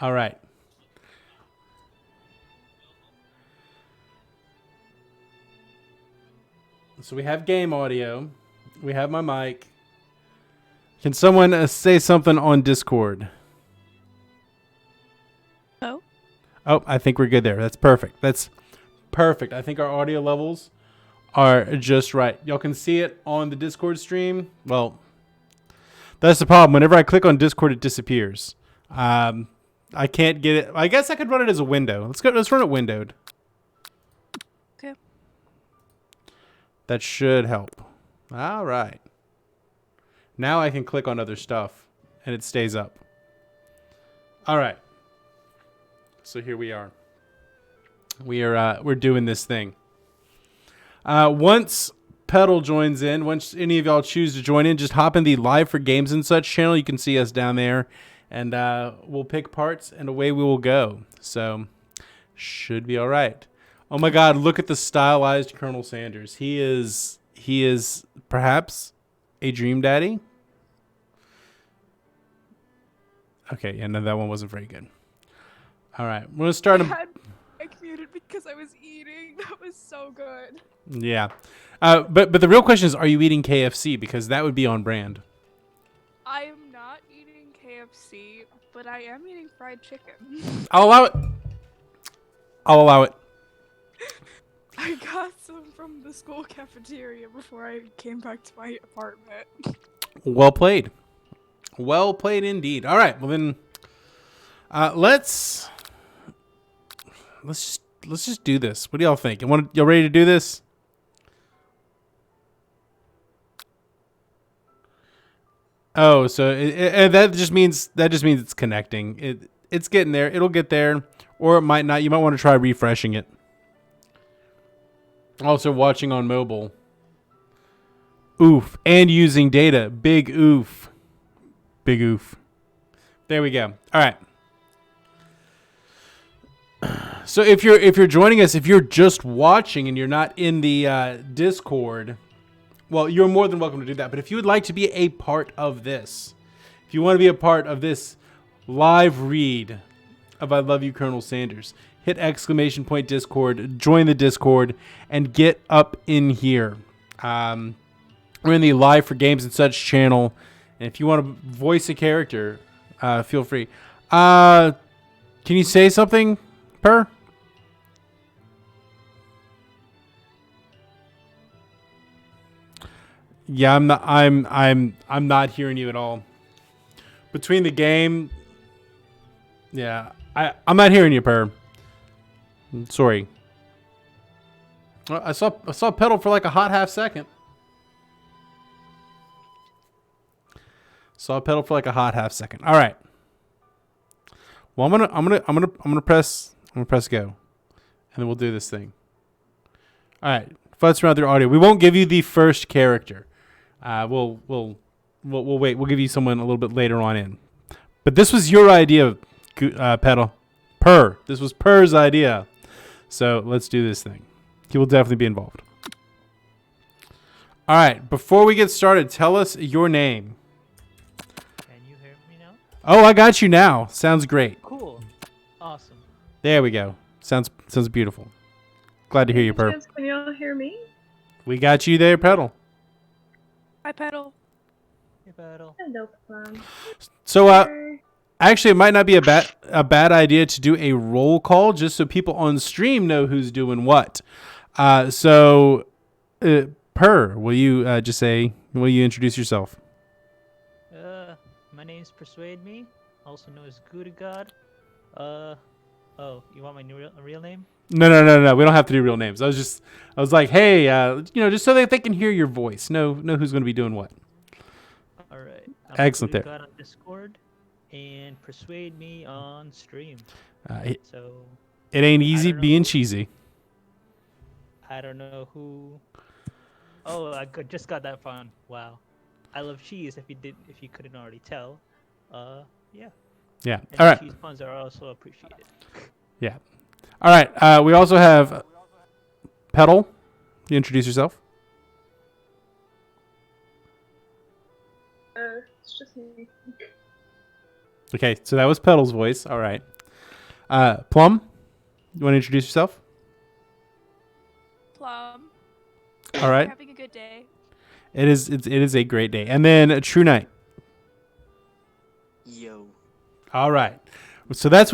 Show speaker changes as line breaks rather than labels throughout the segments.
All right. So we have game audio. We have my mic. Can someone say something on Discord?
Oh.
Oh, I think we're good there. That's perfect. That's perfect. I think our audio levels are just right. Y'all can see it on the Discord stream. Well, that's the problem. Whenever I click on Discord, it disappears. I can't get it. I guess I could run it as a window. Let's go. Let's run it windowed.
Okay.
That should help. All right. Now I can click on other stuff, and it stays up. All right. So here we are. We're doing this thing. Once Pedal joins in, once any of y'all choose to join in, just hop in the Live for Games and Such channel. You can see us down there, and we'll pick parts, and away we will go. So should be all right. Oh my God! Look at the stylized Colonel Sanders. He is perhaps a dream daddy. Okay, yeah, no, that one wasn't very good. All right, we're gonna start.
I muted because I was eating. That was so good.
Yeah, but the real question is, are you eating KFC? Because that would be on brand.
I am not eating KFC, but I am eating fried chicken.
I'll allow it. I'll allow it.
I got some from the school cafeteria before I came back to my apartment.
Well played. Well played indeed. All right, well then, let's just do this. What do y'all think? Y'all ready to do this? Oh, so that just means it's connecting. It's getting there. It'll get there, or it might not. You might want to try refreshing it. Also, watching on mobile. Oof, and using data. Big oof. Big oof. There we go. All right. So if you're joining us, if you're just watching and you're not in the Discord, well, you're more than welcome to do that. But if you would like to be a part of this, if you want to be a part of this live read of I Love You, Colonel Sanders, hit ! Discord, join the Discord, and get up in here. We're in the Live for Games and Such channel. And if you want to voice a character, feel free. Can you say something, Per? Yeah, I'm not hearing you at all. Between the game, yeah, I'm not hearing you, Per. Sorry. I saw Pedal for like a hot half second. Saw Pedal for like a hot half second. All right. Well, I'm gonna press go, and then we'll do this thing. All right. Futz around through audio. We won't give you the first character. We'll wait. We'll give you someone a little bit later on in. But this was your idea, Pedal. Per. This was Per's idea. So let's do this thing. He will definitely be involved. All right. Before we get started, tell us your name.
Can you hear me now?
Oh, I got you now. Sounds great.
Cool. Awesome.
There we go. Sounds beautiful. Glad to hear you, Per.
Can you all hear me?
We got you there, Pedal.
Hi, Pedal.
Hey, Battle.
No problem.
So, actually, it might not be a bad idea to do a roll call just so people on stream know who's doing what. Per, will you will you introduce yourself?
My name's Persuade Me, also known as Gouda God. Oh, you want my real name?
No. We don't have to do real names. I was like, hey, just so that they can hear your voice, know who's going to be doing what.
All right.
Excellent there.
Gouda God on Discord and Persuade Me on stream. So
It ain't easy being cheesy.
I don't know who. Oh, just got that fun. Wow. I love cheese. If you couldn't already tell. Yeah.
Yeah.
And
All right.
cheese puns are also appreciated.
Yeah. All right. We also have Pedal. You introduce yourself.
It's just me.
Okay, so that was Pedal's voice. All right. Plum, you want to introduce yourself?
Plum.
All right.
Having a good day.
It is a great day. And then True Knight.
Yo.
All right. So that's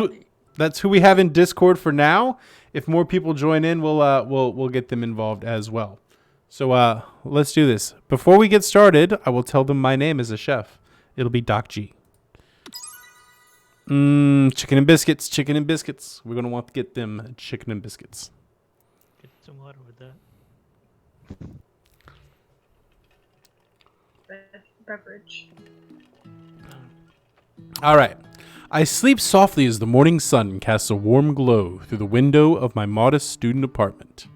who we have in Discord for now. If more people join in, we'll get them involved as well. So let's do this. Before we get started, I will tell them my name as a chef. It'll be Doc G. Chicken and biscuits, chicken and biscuits. We're gonna want to get them chicken and biscuits.
Get some water with that.
Beverage.
All right. I sleep softly as the morning sun casts a warm glow through the window of my modest student apartment.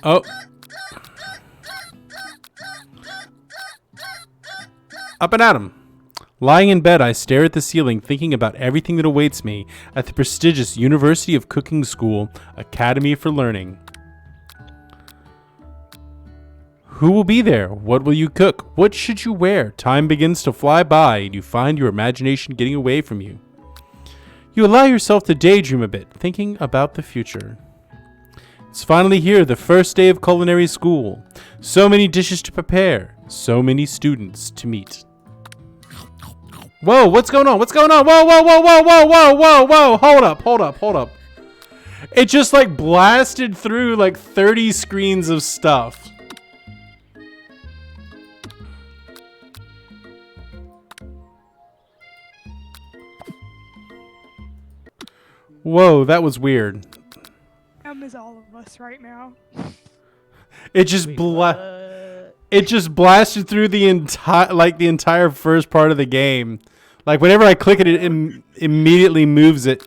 Oh. Up and at 'em. Lying in bed, I stare at the ceiling, thinking about everything that awaits me at the prestigious University of Cooking School Academy for Learning. Who will be there? What will you cook? What should you wear? Time begins to fly by, and you find your imagination getting away from you. You allow yourself to daydream a bit, thinking about the future. It's finally here, the first day of culinary school. So many dishes to prepare, so many students to meet. Whoa, what's going on? What's going on? Whoa, whoa, whoa, whoa, whoa, whoa, whoa, whoa. Hold up, hold up, hold up. It just like blasted through like 30 screens of stuff. Whoa, that was weird.
Is all of us right now.
It just it just blasted through the entire first part of the game. Like whenever I click it, it immediately moves it.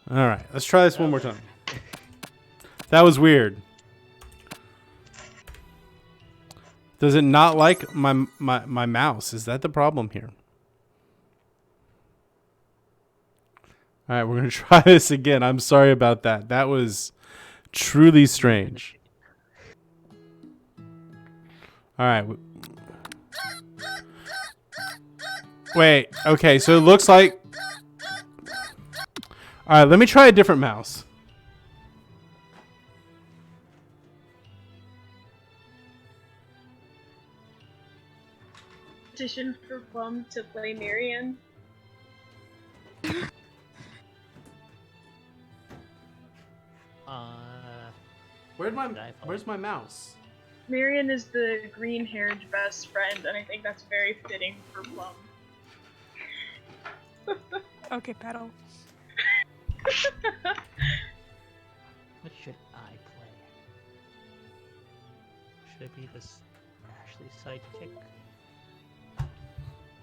All right, let's try this one more time. That was weird. Does it not like my mouse? Is that the problem here? All right, we're going to try this again. I'm sorry about that. That was truly strange. All right. Wait, okay, so it looks like... All right, let me try a different mouse.
Petition for Plum to play Marianne.
Where's my mouse?
Marianne is the green-haired best friend, and I think that's very fitting for Plum.
Okay, pedal.
What should I play? Should I be this Ashley sidekick?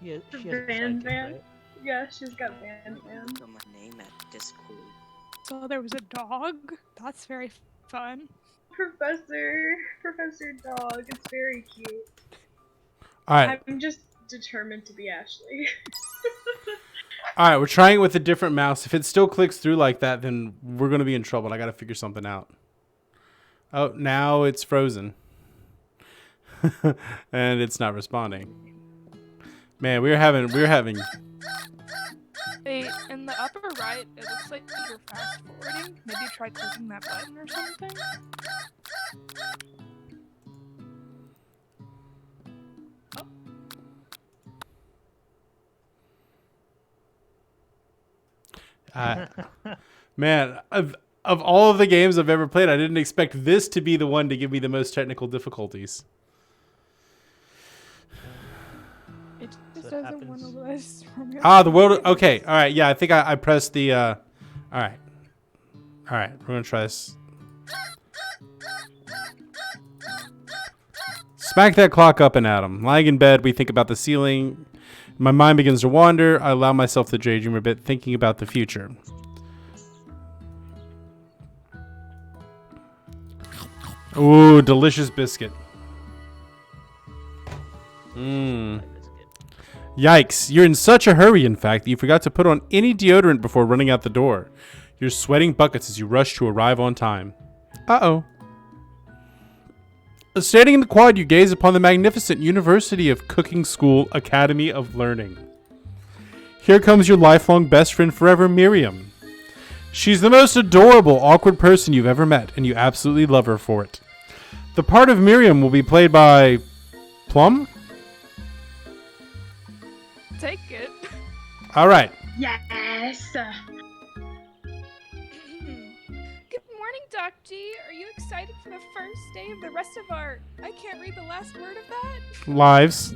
Yeah, she has a
Van
sidekick,
Van?
right?
Yeah, she's got Van Van.
Got my name at Discord.
So there was a dog. That's very fun.
Professor Dog. It's very cute.
All right.
I'm just determined to be Ashley.
All right, we're trying it with a different mouse. If it still clicks through like that, then we're going to be in trouble. I got to figure something out. Oh, now it's frozen. And it's not responding. Man, we're having
Wait, in the upper right, it looks like you're fast forwarding. Maybe try clicking that button or something.
Man, of all of the games I've ever played, I didn't expect this to be the one to give me the most technical difficulties.
It just
So it
doesn't want to list.
Ah, the world. Okay, all right. Yeah, I think I pressed the. All right, we're gonna try this. Smack that clock up and at 'em. Lying in bed, we think about the ceiling. My mind begins to wander. I allow myself to daydream a bit, thinking about the future. Ooh, delicious biscuit. Mmm. Yikes, you're in such a hurry, in fact, that you forgot to put on any deodorant before running out the door. You're sweating buckets as you rush to arrive on time. Uh-oh. Standing in the quad, you gaze upon the magnificent University of Cooking School Academy of Learning. here comes your lifelong best friend forever, Miriam. She's the most adorable, awkward person you've ever met, and you absolutely love her for it. The part of Miriam will be played by Plum.
Take it.
All right.
Yes.
Good morning, Doc G. Are you excited for the first day of the rest of our... I can't read the last word of that.
Lives.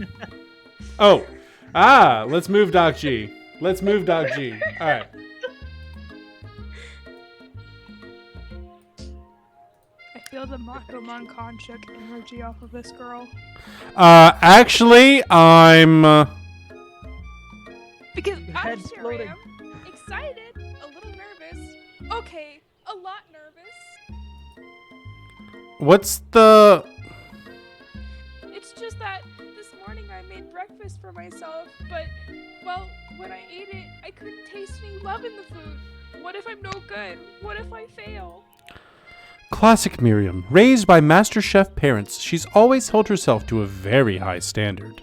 Let's move Doc G. All right.
I feel the Makomon Konchuk energy off of this girl.
Actually, I'm...
Because
Your
I
head's
sure
floating.
am excited, a little nervous. Okay, a lot nervous.
What's the...
It's just that this morning I made breakfast for myself, but, well, when I ate it, I couldn't taste any love in the food. What if I'm no good? What if I fail?
Classic Miriam. Raised by Master Chef parents, she's always held herself to a very high standard.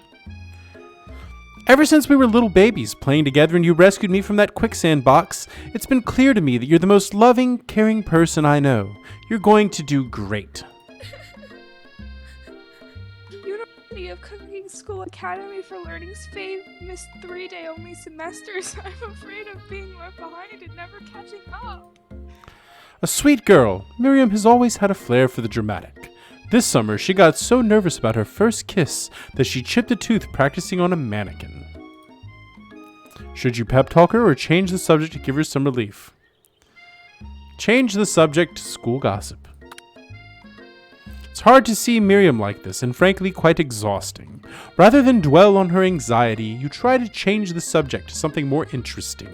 Ever since we were little babies playing together and you rescued me from that quicksand box, it's been clear to me that you're the most loving, caring person I know. You're going to do great.
University of Cooking School Academy for Learning's fave missed 3-day-only semesters. I'm afraid of being left behind and never catching up.
A sweet girl, Miriam has always had a flair for the dramatic. This summer, she got so nervous about her first kiss that she chipped a tooth practicing on a mannequin. Should you pep talk her or change the subject to give her some relief? Change the subject to school gossip. It's hard to see Miriam like this and frankly quite exhausting. Rather than dwell on her anxiety, you try to change the subject to something more interesting.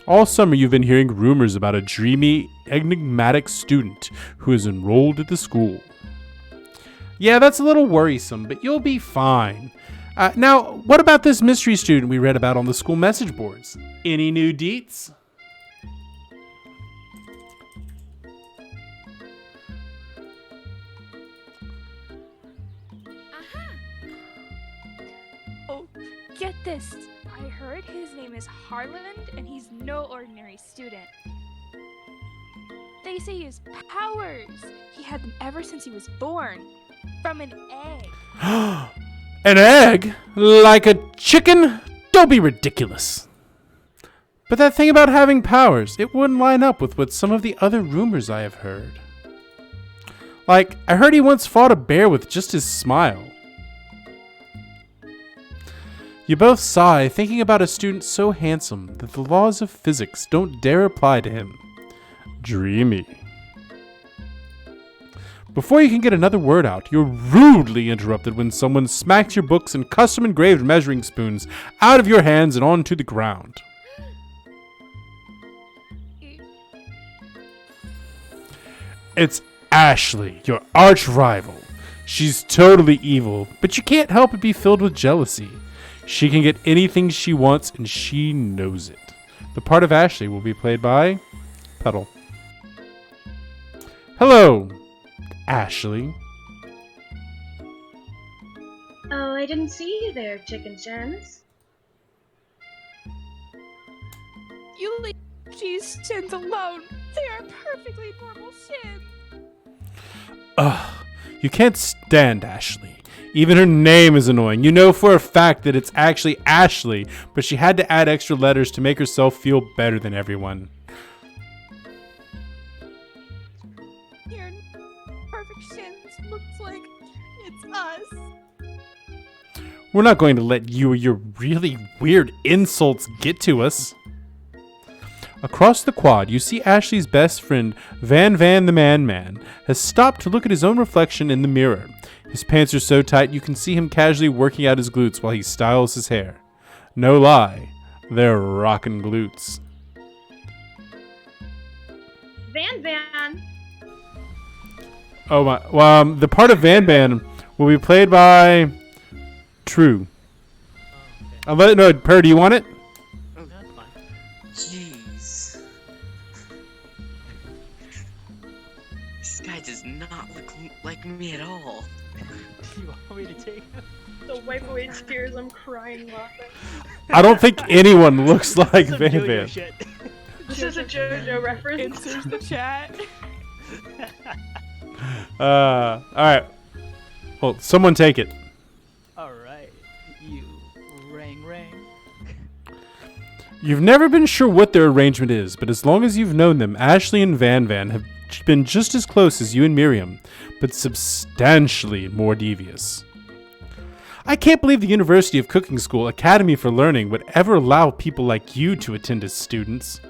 All summer you've been hearing rumors about a dreamy, enigmatic student who is enrolled at the school. Yeah, that's a little worrisome, but you'll be fine. Now, what about this mystery student we read about on the school message boards? Any new deets?
Oh, get this. I heard his name is Harland, and he's no ordinary student. They say he has powers. He had them ever since he was born. From an egg.
An egg? Like a chicken? Don't be ridiculous. But that thing about having powers, it wouldn't line up with what some of the other rumors I have heard. Like, I heard he once fought a bear with just his smile. You both sigh, thinking about a student so handsome that the laws of physics don't dare apply to him. Dreamy. Before you can get another word out, you're rudely interrupted when someone smacks your books and custom-engraved measuring spoons out of your hands and onto the ground. It's Ashley, your arch-rival. She's totally evil, but you can't help but be filled with jealousy. She can get anything she wants, and she knows it. The part of Ashley will be played by Petal. Hello, Ashley.
Oh, I didn't see you there, Chicken Shins.
You leave cheese shins alone. They are perfectly normal shins.
Ugh, you can't stand Ashley. Even her name is annoying. You know for a fact that it's actually Ashley, but she had to add extra letters to make herself feel better than everyone.
Your perfect shins looks like it's us.
We're not going to let you or your really weird insults get to us. Across the quad, you see Ashley's best friend, Van the Man, has stopped to look at his own reflection in the mirror. His pants are so tight you can see him casually working out his glutes while he styles his hair. No lie, they're rockin' glutes.
Van.
Oh my, the part of Van will be played by True. I'll let it know. Per, do you want it?
No, it's fine.
Jeez. This guy does not look like me at all.
You want me to take him?
So wipe away tears, I'm crying laughing.
I don't think anyone looks like
Some
Van
JoJo
Van.
shit.
This is a JoJo reference.
Answers the chat.
All right. Well, someone take it.
Alright. You rang.
You've never been sure what their arrangement is, but as long as you've known them, Ashley and Van Van have been just as close as you and Miriam, but substantially more devious. I can't believe the University of Cooking School Academy for Learning would ever allow people like you to attend as students.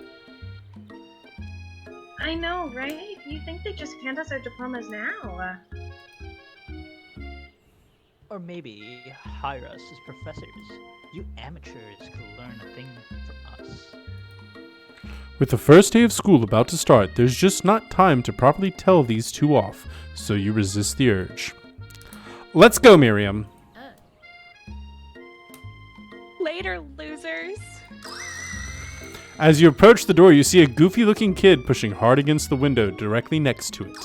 I know, right? You think they just hand us our diplomas now?
Or maybe hire us as professors. You amateurs could learn a thing from us.
With the first day of school about to start, there's just not time to properly tell these two off, so you resist the urge. Let's go, Miriam.
Later, losers.
As you approach the door, you see a goofy-looking kid pushing hard against the window directly next to it.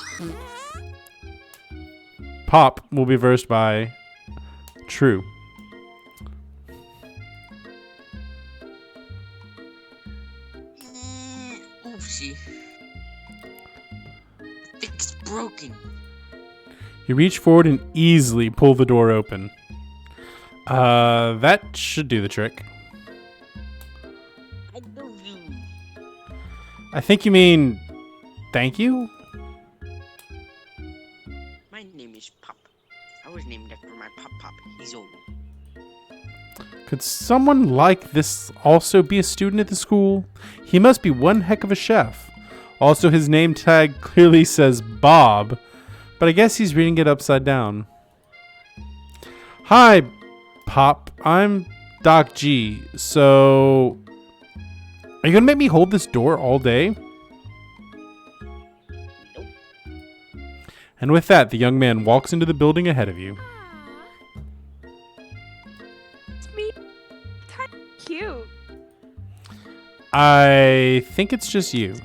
Pop will be versed by True.
Oopsie. I think it's broken.
You reach forward and easily pull the door open. That should do the trick.
I love you.
I think you mean thank you?
My name is Pop. I was named after my Pop. He's old.
Could someone like this also be a student at the school? He must be one heck of a chef. Also, his name tag clearly says Bob, but I guess he's reading it upside down. Hi, Pop. I'm Doc G. So, are you gonna make me hold this door all day?
Nope.
And with that, the young man walks into the building ahead of you.
It's me. Kind of cute.
I think it's just you.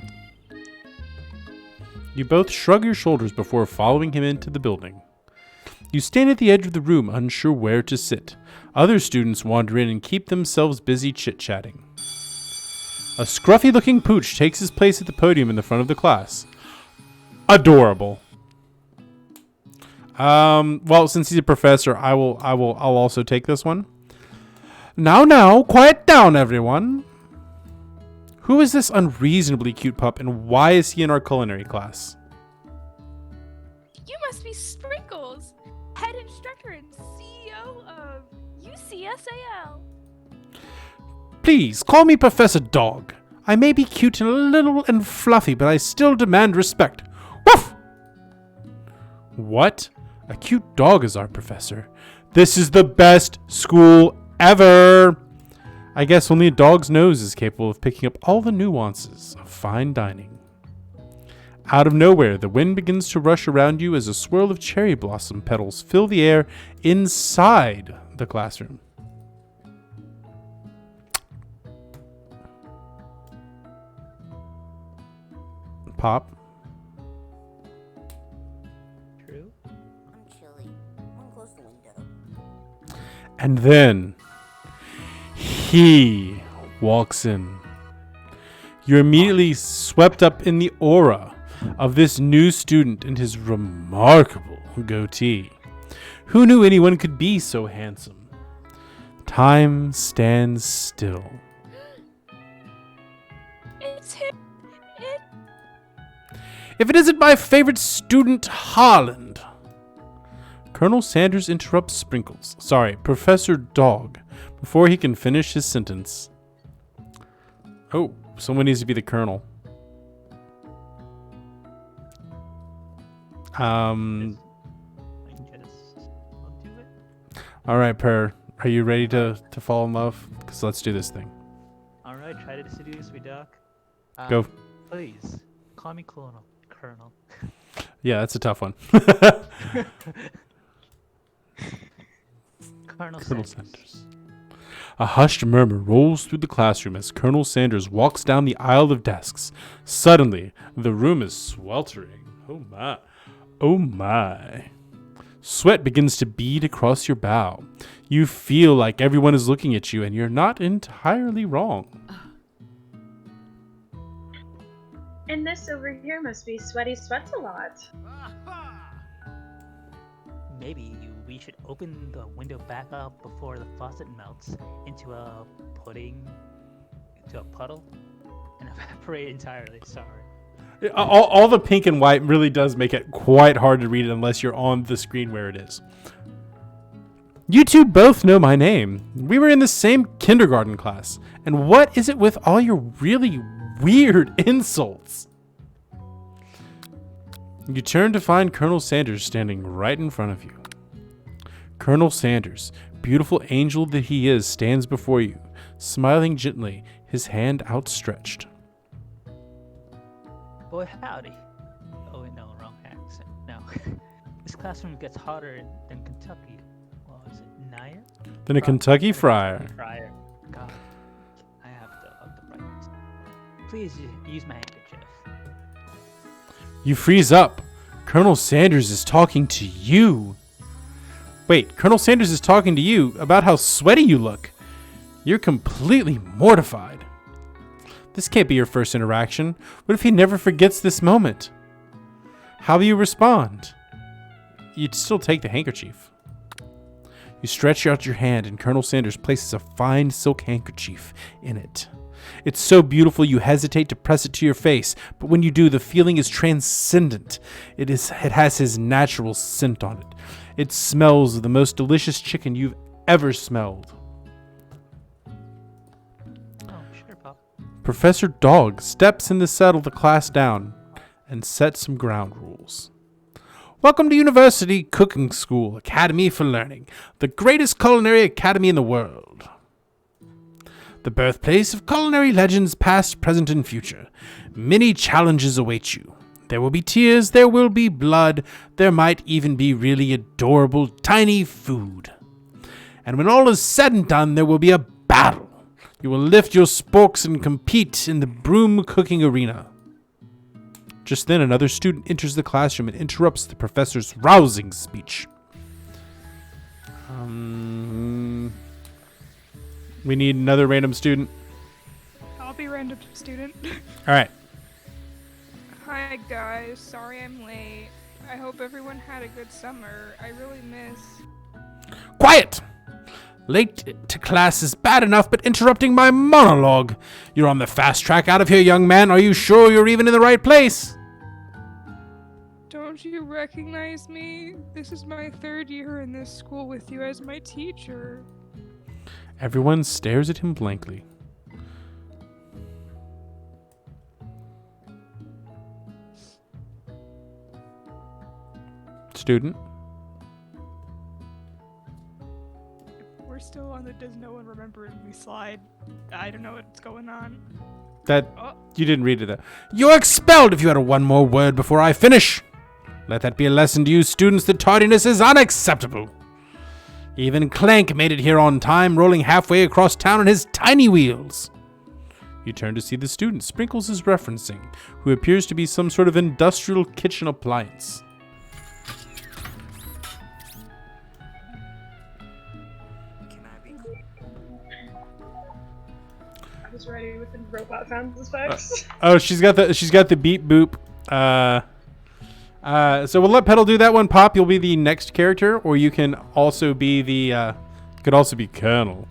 You both shrug your shoulders before following him into the building. You stand at the edge of the room, unsure where to sit. Other students wander in and keep themselves busy chit-chatting. A scruffy-looking pooch takes his place at the podium in the front of the class. Adorable. Well, since he's a professor, I'll also take this one. Now, quiet down, everyone. Who is this unreasonably cute pup, and why is he in our culinary class?
You must be Sprinkles, head instructor and CEO of UCSAL.
Please, call me Professor Dog. I may be cute and a little and fluffy, but I still demand respect. Woof! What? A cute dog is our professor. This is the best school ever! I guess only a dog's nose is capable of picking up all the nuances of fine dining. Out of nowhere, the wind begins to rush around you as a swirl of cherry blossom petals fill the air inside the classroom. Pop.
True?
I'm chilly. I'm close to the window.
And then he walks in. You're immediately swept up in the aura of this new student and his remarkable goatee. Who knew anyone could be so handsome? Time stands still.
It's him.
If it isn't my favorite student, Harland. Colonel Sanders interrupts Sprinkles, Professor Dog, before he can finish his sentence. Oh, someone needs to be the colonel.
I just won't do it.
All right, Per. Are you ready to fall in love? Because let's do this thing.
Alright, try to seduce me, Doc.
Go.
Please, call me Colonel.
Yeah, that's a tough one.
Colonel
Colonel
Sanders.
Sanders. A hushed murmur rolls through the classroom as Colonel Sanders walks down the aisle of desks. Suddenly, the room is sweltering. Oh my. Oh my. Sweat begins to bead across your brow. You feel like everyone is looking at you, and you're not entirely wrong.
And this over here must be Sweaty Sweats a lot.
Maybe we should open the window back up before the faucet melts into a puddle, and evaporate entirely. Sorry.
All the pink and white really does make it quite hard to read it unless you're on the screen where it is. You two both know my name. We were in the same kindergarten class. And what is it with all your really weird insults? You turn to find Colonel Sanders standing right in front of you. Colonel Sanders, beautiful angel that he is, stands before you, smiling gently, his hand outstretched.
Boy, howdy. Oh, wait, no, wrong accent. No. This classroom gets hotter than Kentucky. Well, is it Naya?
Then a Kentucky Friar.
Friar. God, I have to up the brightness. Please use my handkerchief.
You freeze up. Colonel Sanders is talking to you. Wait, Colonel Sanders is talking to you about how sweaty you look. You're completely mortified. This can't be your first interaction. What if he never forgets this moment? How will you respond? You'd still take the handkerchief. You stretch out your hand and Colonel Sanders places a fine silk handkerchief in it. It's so beautiful you hesitate to press it to your face, but when you do, the feeling is transcendent. It has his natural scent on it. It smells of the most delicious chicken you've ever smelled.
Oh, sure, Pop.
Professor Dog steps in to settle the class down and set some ground rules. Welcome to University Cooking School Academy for Learning, the greatest culinary academy in the world. The birthplace of culinary legends past, present, and future. Many challenges await you. There will be tears, there will be blood, there might even be really adorable tiny food. And when all is said and done, there will be a battle. You will lift your sporks and compete in the broom cooking arena. Just then, another student enters the classroom and interrupts the professor's rousing speech. We need another random student.
I'll be random student.
All right.
Hi guys, sorry I'm late. I hope everyone had a good summer. I really miss.
Quiet! Late to class is bad enough, but interrupting my monologue. You're on the fast track out of here, young man. Are you sure you're even in the right place?
Don't you recognize me? This is my 3rd year in this school with you as my teacher.
Everyone stares at him blankly. Student?
We're still on the Does No One Remember Me slide. I don't know what's going on.
That
Oh.
you didn't read it though. You're expelled if you utter one more word before I finish. Let that be a lesson to you students that tardiness is unacceptable. Even Clank made it here on time, rolling halfway across town on his tiny wheels. You turn to see the student Sprinkles is referencing, who appears to be some sort of industrial kitchen appliance.
Can I be
I was ready with the robot sound effects.
Oh, she's got the beep boop. So we'll let Petal do that one. Pop, you'll be the next character, or you can also be Colonel.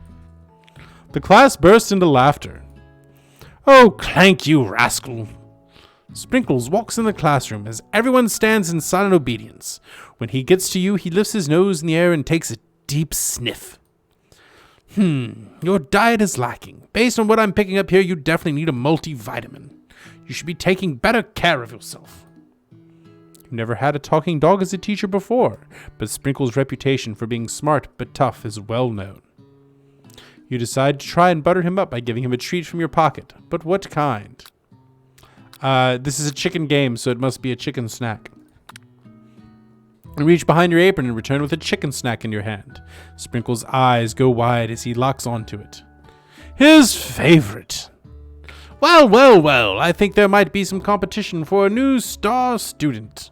The class bursts into laughter. Oh, Clank, you rascal! Sprinkles walks in the classroom as everyone stands in silent obedience. When he gets to you, he lifts his nose in the air and takes a deep sniff. Your diet is lacking. Based on what I'm picking up here, you definitely need a multivitamin. You should be taking better care of yourself. You've never had a talking dog as a teacher before, but Sprinkles' reputation for being smart but tough is well known. You decide to try and butter him up by giving him a treat from your pocket, but what kind? This is a chicken game, so it must be a chicken snack. You reach behind your apron and return with a chicken snack in your hand. Sprinkles' eyes go wide as he locks onto it. His favorite. Well, well, well, I think there might be some competition for a new star student.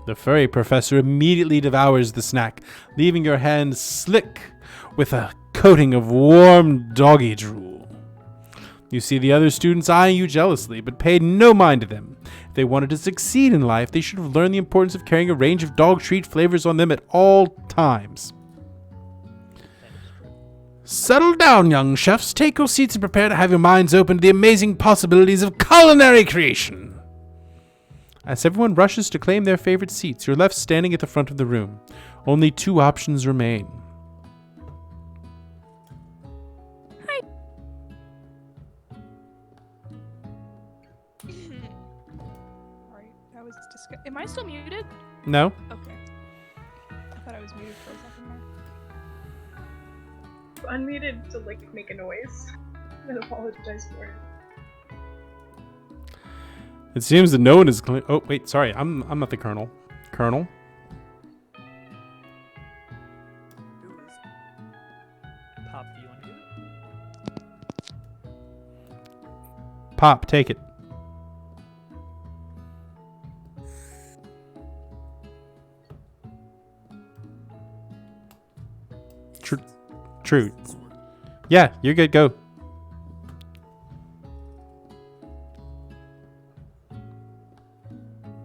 The furry professor immediately devours the snack, leaving your hands slick with a coating of warm doggy drool. You see the other students eyeing you jealously, but pay no mind to them. If they wanted to succeed in life, they should have learned the importance of carrying a range of dog treat flavors on them at all times. Settle down, young chefs. Take your seats and prepare to have your minds open to the amazing possibilities of culinary creation. As everyone rushes to claim their favorite seats, you're left standing at the front of the room. Only 2 options remain.
Alright, that was disgusting. Am I still muted?
No?
Okay. I thought I was muted for a second there.
Unmuted to like make a noise. And apologize for it.
It seems that no one is. Oh wait, sorry. I'm not the colonel. Colonel.
Pop, do you want to do it?
Pop, take it. True. Yeah, you're good. Go.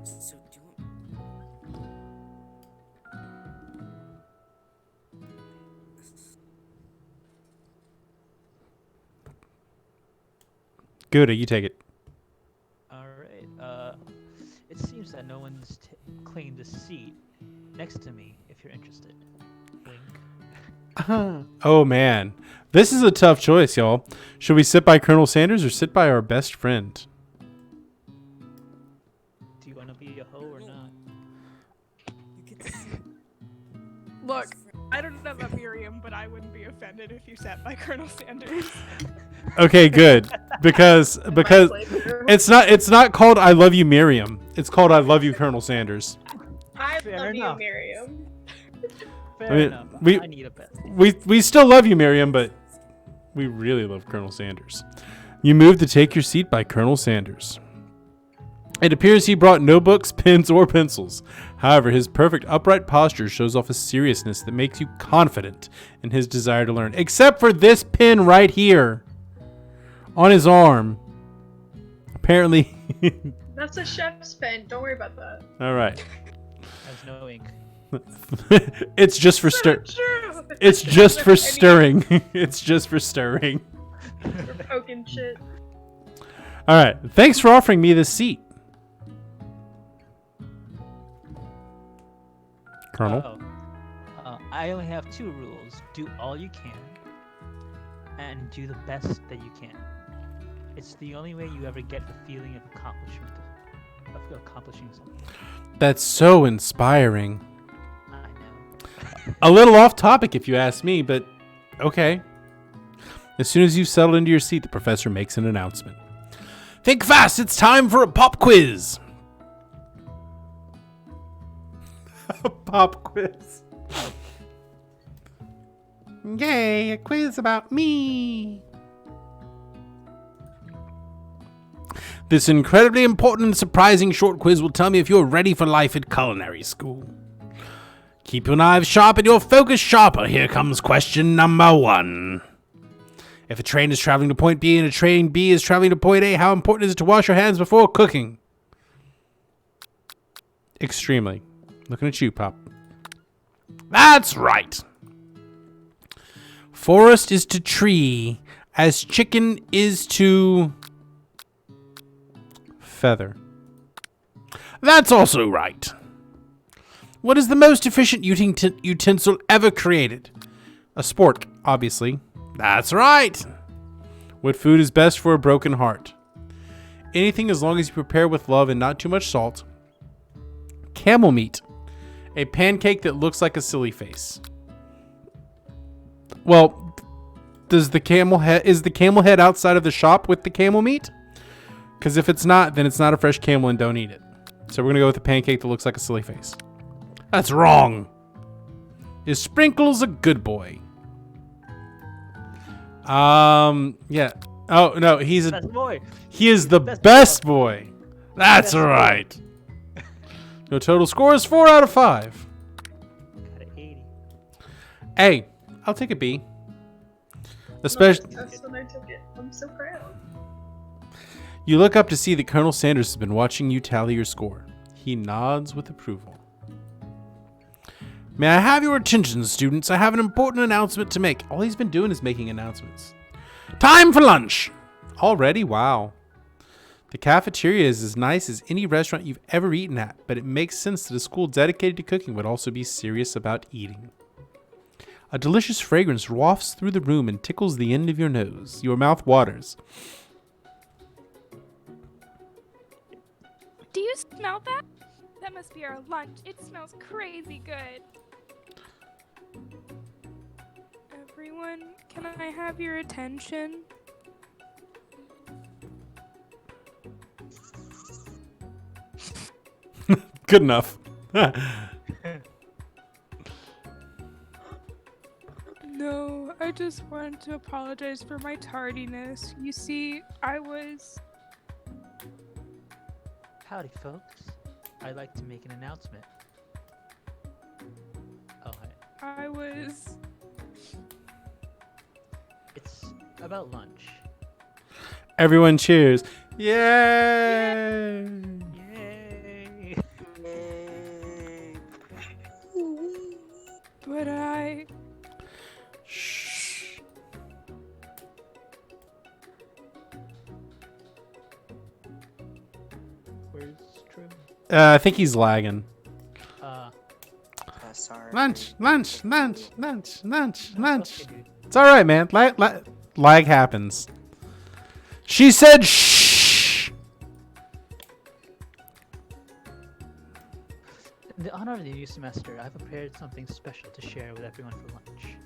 So do you want...
Good. You take it.
All right. It seems that no one's claimed a seat next to me. If you're interested. Wink.
Oh man, this is a tough choice, y'all. Should we sit by Colonel Sanders or sit by our best friend?
Do you want to be a hoe or not?
You can sit.
Look, I don't know about Miriam, but I wouldn't be offended if you sat by Colonel Sanders.
Okay, good. Because it's not called I love you, Miriam. It's called I love you, Colonel Sanders.
I
Fair
love
enough.
you, Miriam.
Fair
I mean,
enough.
we-
I need a pet.
We still love you, Miriam, but we really love Colonel Sanders. You move to take your seat by Colonel Sanders. It appears he brought no books, pens, or pencils. However, his perfect upright posture shows off a seriousness that makes you confident in his desire to learn. Except for this pin right here on his arm. Apparently.
That's a chef's pen. Don't worry about that.
All right.
Has no ink.
It's just for stir.
True.
It's just for
Any-
stirring. It's just for stirring.
For poking shit.
All right. Thanks for offering me this seat, Colonel.
I only have 2 rules. Do all you can, and do the best that you can. It's the only way you ever get the feeling of accomplishing something.
That's so inspiring.
I know.
A little off topic, if you ask me, but okay. As soon as you settle into your seat, the professor makes an announcement. Think fast! It's time for a pop quiz. A pop quiz. Yay! A quiz about me. This incredibly important and surprising short quiz will tell me if you're ready for life at culinary school. Keep your knives sharp and your focus sharper. Here comes question number 1. If a train is traveling to point B and a train B is traveling to point A, how important is it to wash your hands before cooking? Extremely. Looking at you, Pop. That's right. Forest is to tree as chicken is to feather. That's also right. What is the most efficient utensil ever created? A spork, obviously. That's right. What food is best for a broken heart? Anything as long as you prepare with love and not too much salt. Camel meat. A pancake that looks like a silly face. Well, is the camel head outside of the shop with the camel meat? Because if it's not, then it's not a fresh camel and don't eat it. So we're going to go with a pancake that looks like a silly face. That's wrong. Is Sprinkles a good boy? Yeah. Oh, no, he's
Best boy.
he is the
Best
best boy. That's
Best boy.
right. Your total score is 4 out of 5.
Got an 80.
A. I'll take a B. Especially,
That's when I took it. I'm so proud.
you look up to see that Colonel Sanders has been watching you tally your score. He nods with approval. May I have your attention, students? I have an important announcement to make. All he's been doing is making announcements. Time for lunch! Already? Wow. The cafeteria is as nice as any restaurant you've ever eaten at, but it makes sense that a school dedicated to cooking would also be serious about eating. A delicious fragrance wafts through the room and tickles the end of your nose. Your mouth waters.
Do you smell that? That must be our lunch. It smells crazy good. Everyone, can I have your attention?
Good enough.
No, I just wanted to apologize for my tardiness. You see,
Howdy, folks. I'd like to make an announcement. Oh, hi. It's about lunch.
Everyone cheers. Yay!
Yay!
Yay.
But
Shh.
Where's Trim?
I think he's lagging.
Sorry.
Lunch.
Okay, dude.
It's all right, man. Lag happens. She said shh.
In the honor of the new semester, I've prepared something special to share with everyone for lunch.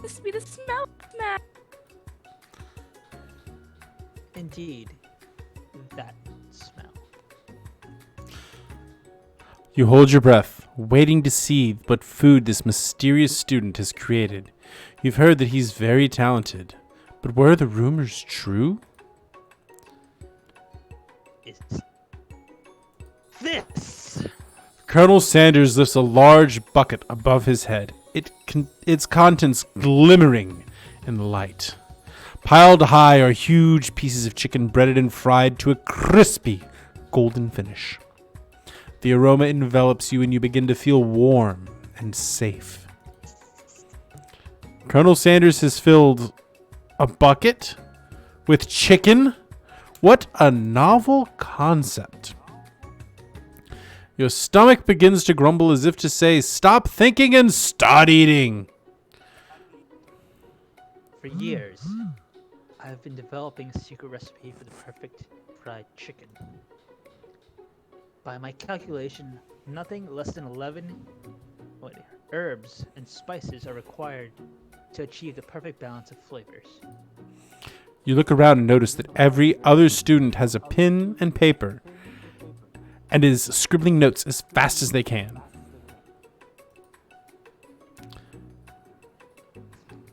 this be the smell snack.
Indeed, that smell.
You hold your breath, waiting to see what food this mysterious student has created. You've heard that he's very talented, but were the rumors true?
Is this?
Colonel Sanders lifts a large bucket above his head, its contents glimmering in the light. Piled high are huge pieces of chicken breaded and fried to a crispy golden finish. The aroma envelops you and you begin to feel warm and safe. Colonel Sanders has filled a bucket with chicken? What a novel concept. Your stomach begins to grumble as if to say, stop thinking and start eating.
For years, I've been developing a secret recipe for the perfect fried chicken. By my calculation, nothing less than 11 herbs and spices are required to achieve the perfect balance of flavors.
You look around and notice that every other student has a pen and paper and is scribbling notes as fast as they can.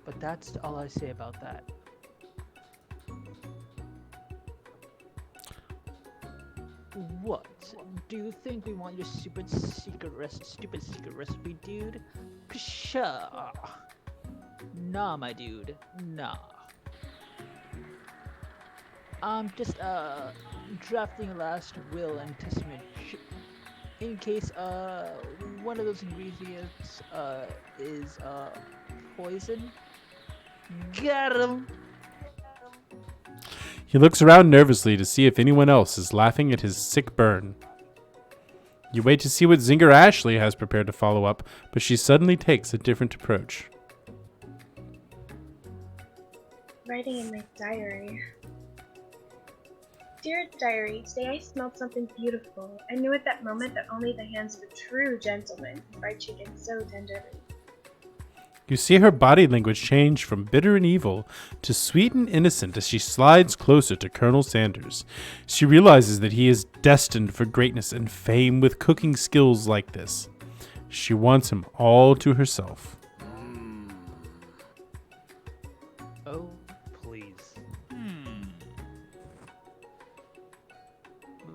But that's all I say about that. What? Do you think we want your stupid secret recipe, dude? Pshaw. Nah, my dude. Nah. I'm just drafting a last will and testament in case one of those ingredients is poison. Got him.
He looks around nervously to see if anyone else is laughing at his sick burn. You wait to see what Zinger Ashley has prepared to follow up, but she suddenly takes a different approach.
Writing in my diary. Dear diary, today I smelled something beautiful. I knew at that moment that only the hands of a true gentleman can fry chicken so tenderly.
You see her body language change from bitter and evil to sweet and innocent as she slides closer to Colonel Sanders. She realizes that he is destined for greatness and fame with cooking skills like this. She wants him all to herself.
Oh, please.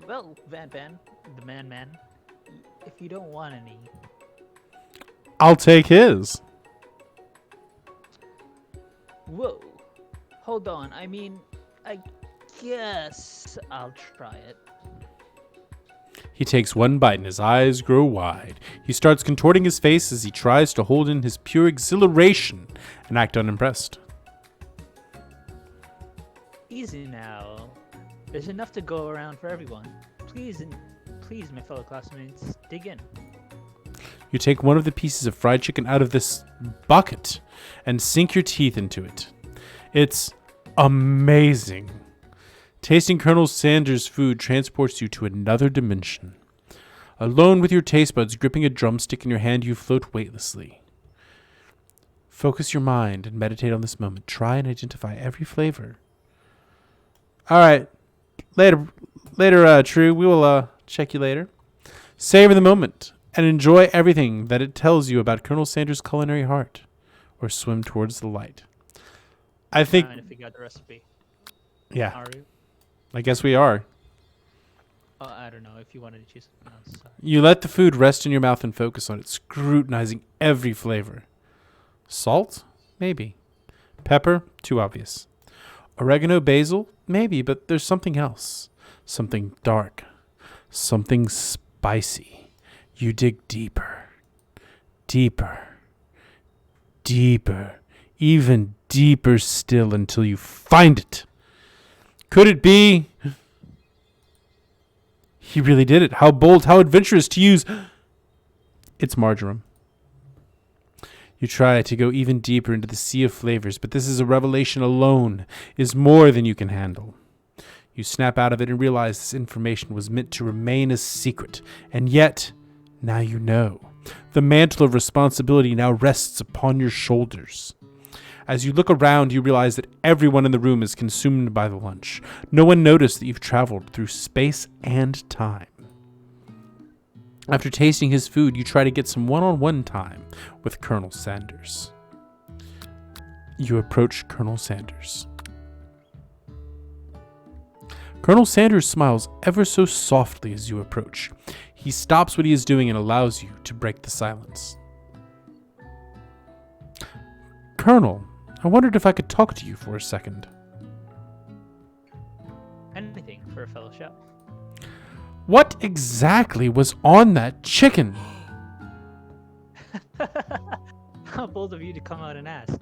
Well, Van, the man. If you don't want any,
I'll take his.
whoa, hold on. I mean, I guess I'll try it.
He takes one bite and his eyes grow wide. He starts contorting his face as he tries to hold in his pure exhilaration and act unimpressed.
Easy now. There's enough to go around for everyone. Please, my fellow classmates, dig in.
You take one of the pieces of fried chicken out of this bucket and sink your teeth into it. It's amazing. Tasting Colonel Sanders' food transports you to another dimension. Alone with your taste buds gripping a drumstick in your hand, you float weightlessly. Focus your mind and meditate on this moment. Try and identify every flavor. All right. Later, True. We will check you later. Savor the moment and enjoy everything that it tells you about Colonel Sanders' culinary heart, or swim towards the light. I think.
Trying to figure out the recipe.
Yeah.
Are you?
I guess we are.
I don't know if you wanted to choose something else. Sorry.
You let the food rest in your mouth and focus on it, scrutinizing every flavor. Salt? Maybe. Pepper? Too obvious. Oregano, basil? Maybe, but there's something else. Something dark. Something spicy. You dig deeper. Deeper. Deeper. Even deeper still until you find it. Could it be? He really did it. How bold, how adventurous to use. It's marjoram. You try to go even deeper into the sea of flavors, but this is a revelation alone is more than you can handle. You snap out of it and realize this information was meant to remain a secret. And yet, now you know. The mantle of responsibility now rests upon your shoulders. As you look around, you realize that everyone in the room is consumed by the lunch. No one noticed that you've traveled through space and time. After tasting his food, you try to get some one-on-one time with Colonel Sanders. You approach Colonel Sanders. Colonel Sanders smiles ever so softly as you approach. He stops what he is doing and allows you to break the silence. Colonel, I wondered if I could talk to you for a second.
Anything for a fellow chef.
What exactly was on that chicken?
How bold of you to come out and ask.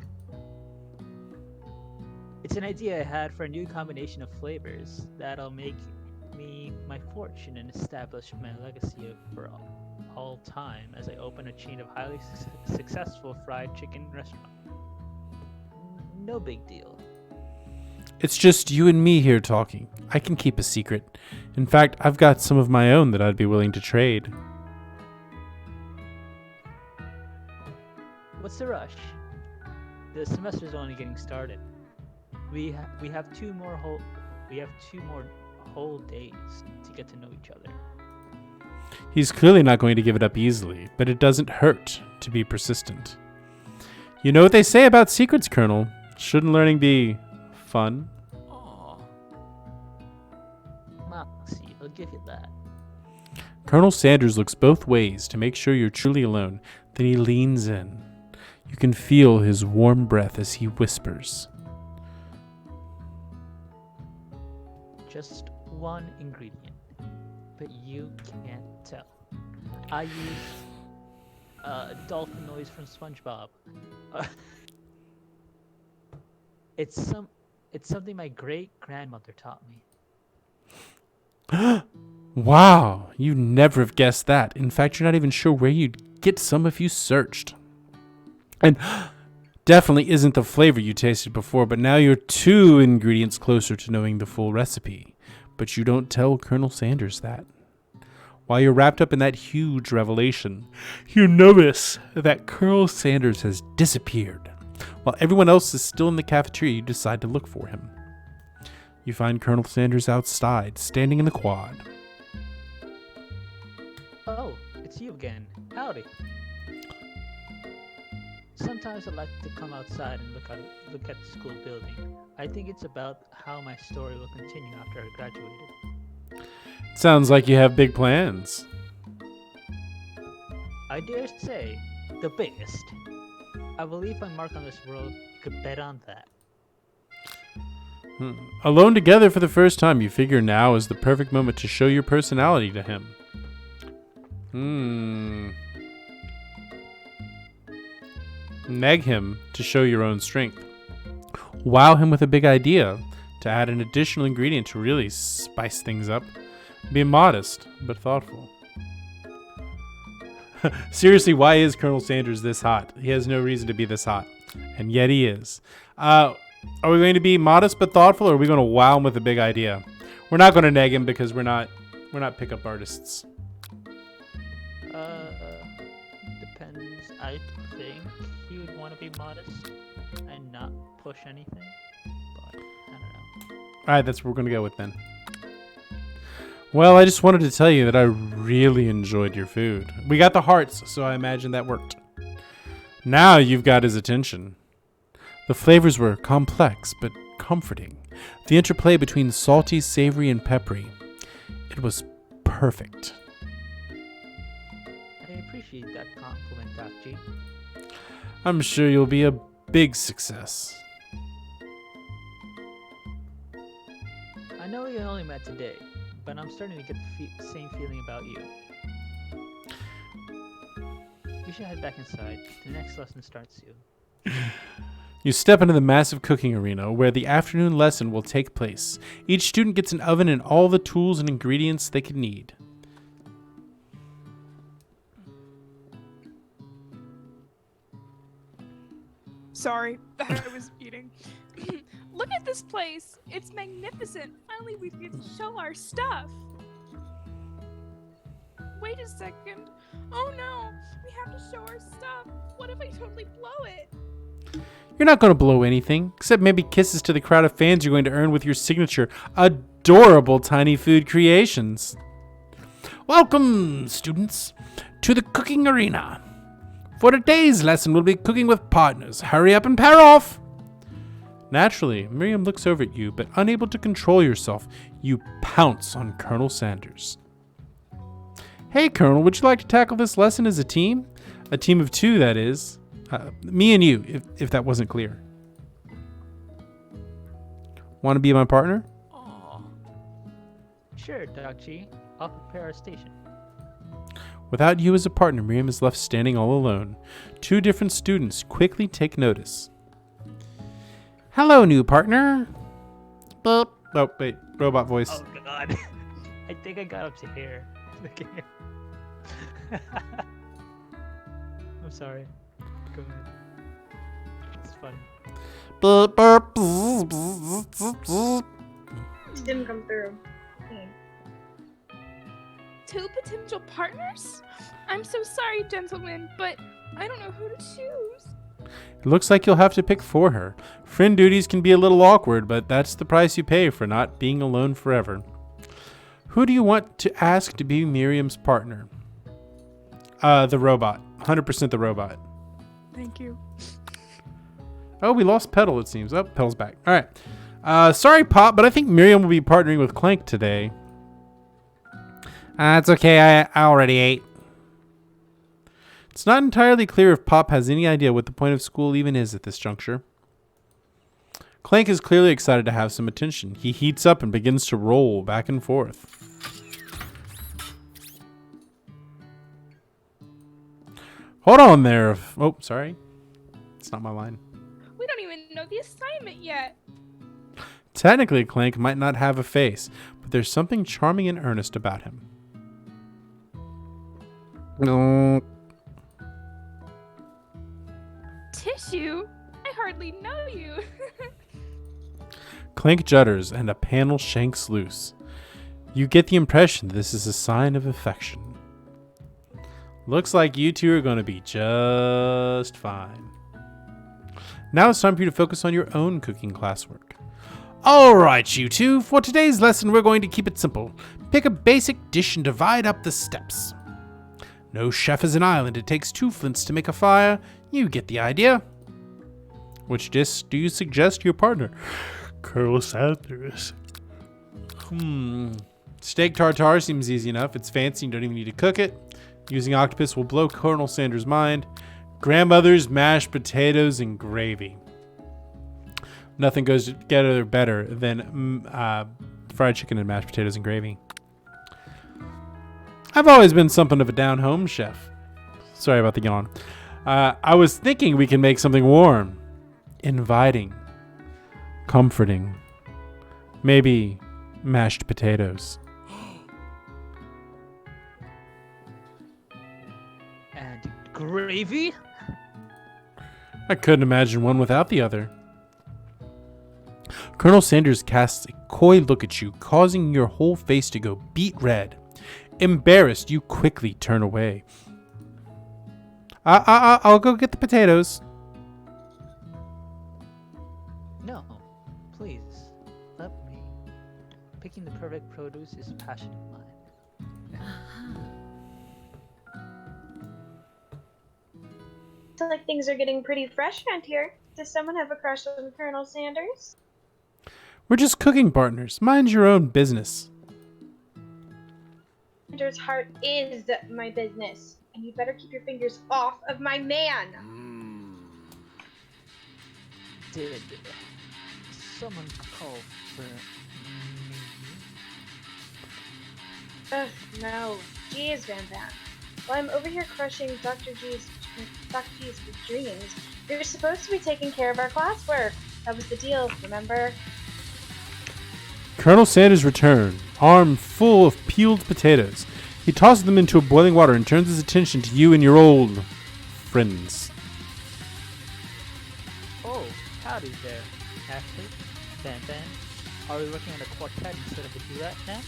It's an idea I had for a new combination of flavors that'll make me my fortune and establish my legacy for all time as I open a chain of highly successful fried chicken restaurants. No big deal.
It's just you and me here talking. I can keep a secret. In fact, I've got some of my own that I'd be willing to trade.
What's the rush? The semester's only getting started. We have two more whole days to get to know each other.
He's clearly not going to give it up easily, but it doesn't hurt to be persistent. You know what they say about secrets, Colonel. Shouldn't learning be fun?
Aw. Moxie, I'll give you that.
Colonel Sanders looks both ways to make sure you're truly alone. Then he leans in. You can feel his warm breath as he whispers.
Just one ingredient, but you can't tell. I use dolphin noise from SpongeBob. It's something my great grandmother taught me.
Wow, you'd never have guessed that. In fact, you're not even sure where you'd get some if you searched. And definitely isn't the flavor you tasted before, but now you're 2 ingredients closer to knowing the full recipe. But you don't tell Colonel Sanders that. While you're wrapped up in that huge revelation, you notice that Colonel Sanders has disappeared. While everyone else is still in the cafeteria, you decide to look for him. You find Colonel Sanders outside, standing in the quad.
Oh, it's you again. Howdy. Sometimes I like to come outside and look at the school building. I think it's about how my story will continue after I graduated.
Sounds like you have big plans.
I dare say, the biggest. I believe my mark on this world, you could bet on that.
Alone together for the first time, you figure now is the perfect moment to show your personality to him. Neg him to show your own strength. Wow him with a big idea to add an additional ingredient to really spice things up. Be modest, but thoughtful. Seriously, why is Colonel Sanders this hot? He has no reason to be this hot. And yet he is. Are we going to be modest but thoughtful, or are we going to wow him with a big idea? We're not going to neg him because we're not pickup artists.
Depends. I think he would want to be modest and not push anything. But I don't know.
Alright, that's what we're going to go with then. Well, I just wanted to tell you that I really enjoyed your food. We got the hearts, so I imagine that worked. Now you've got his attention. The flavors were complex but comforting. The interplay between salty, savory, and peppery. It was perfect.
I appreciate that compliment, Doc G.
I'm sure you'll be a big success.
I know we only met today, but I'm starting to get the same feeling about you. We should head back inside. The next lesson starts soon.
You step into the massive cooking arena where the afternoon lesson will take place. Each student gets an oven and all the tools and ingredients they could need.
Sorry, I was eating. Look at this place. It's magnificent. Finally, we get to show our stuff. Wait a second. Oh no, we have to show our stuff. What if I totally blow it?
You're not going to blow anything, except maybe kisses to the crowd of fans you're going to earn with your signature adorable tiny food creations. Welcome, students, to the cooking arena. For today's lesson, we'll be cooking with partners. Hurry up and pair off. Naturally, Miriam looks over at you, but unable to control yourself, you pounce on Colonel Sanders. Hey, Colonel, would you like to tackle this lesson as a team? A team of two, that is. Me and you, if that wasn't clear. Want to be my partner?
Sure, Doc G. I'll prepare our station.
Without you as a partner, Miriam is left standing all alone. Two different students quickly take notice. Hello, new partner. Boop. Oh, wait. Robot voice.
Oh, God. I think I got up to here. I'm sorry. Go ahead. It's fun.
Boop, boop, bzz, bzz, bzz, bzz.
It didn't come through.
Two potential partners? I'm so sorry, gentlemen, but I don't know who to choose.
It looks like you'll have to pick for her. Friend duties can be a little awkward, but that's the price you pay for not being alone forever. Who do you want to ask to be Miriam's partner? The robot. 100% the robot.
Thank you.
Oh, we lost Petal, it seems. Oh, Petal's back. All right. Sorry, Pop, but I think Miriam will be partnering with Clank today. It's okay. I already ate. It's not entirely clear if Pop has any idea what the point of school even is at this juncture. Clank is clearly excited to have some attention. He heats up and begins to roll back and forth. Hold on there. Oh, sorry. It's not my line.
We don't even know the assignment yet.
Technically, Clank might not have a face, but there's something charming and earnest about him.
Tissue? I hardly know you.
Clank judders and a panel shanks loose. You get the impression this is a sign of affection. Looks like you two are going to be just fine. Now it's time for you to focus on your own cooking classwork. Alright, you two, for today's lesson we're going to keep it simple. Pick a basic dish and divide up the steps. No chef is an island, it takes 2 flints to make a fire. You get the idea. Which dish do you suggest to your partner? Colonel Sanders. Steak tartare seems easy enough. It's fancy. You don't even need to cook it. Using octopus will blow Colonel Sanders' mind. Grandmother's mashed potatoes and gravy. Nothing goes together better than fried chicken and mashed potatoes and gravy. I've always been something of a down-home chef. Sorry about the yawn. I was thinking we can make something warm, inviting, comforting. Maybe mashed potatoes.
And gravy?
I couldn't imagine one without the other. Colonel Sanders casts a coy look at you, causing your whole face to go beet red. Embarrassed, you quickly turn away. I'll go get the potatoes.
No, please, let me. Picking the perfect produce is a passion of mine.
Sounds like things are getting pretty fresh around here. Does someone have a crush on Colonel Sanders?
We're just cooking partners. Mind your own business.
Sanders' heart is my business, and you better keep your fingers off of my man.
Did someone call for me?
Ugh, no. Jeez, Van Van. While I'm over here crushing Dr. G's dreams, you're supposed to be taking care of our classwork. That was the deal, remember?
Colonel Sanders returned, arm full of peeled potatoes. He tosses them into boiling water and turns his attention to you and your old friends.
Oh, howdy there, Ashley. Van Van. Are we working on a quartet instead of a duet now?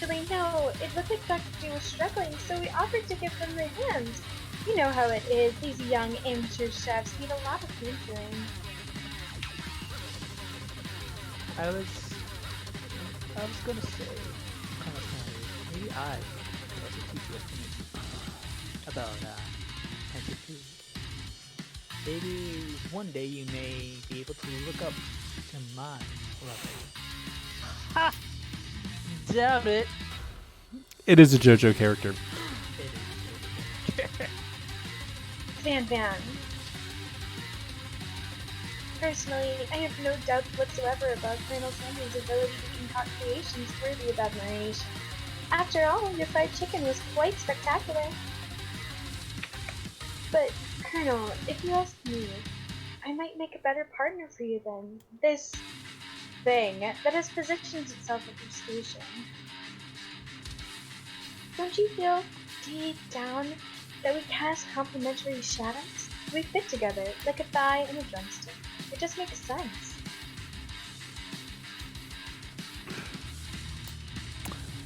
Actually, no. It looked like Dr. G was struggling, so we offered to give them the hands. You know how it is. These young amateur chefs need a lot of mentoring.
I was gonna say, Colonel Sanders, maybe I could also teach you a thing about fancy food. Maybe one day you may be able to look up to my level. Ha! Doubt it.
It is a JoJo character.
It is.
Van Van. Personally, I have no doubts whatsoever about Colonel Sanders' ability to concoct creations worthy of admiration. After all, your fried chicken was quite spectacular. But, Colonel, if you ask me, I might make a better partner for you than this thing that has positioned itself at your station. Don't you feel, deep down, that we cast complementary shadows? We fit together, like a thigh and a drumstick. It just makes sense.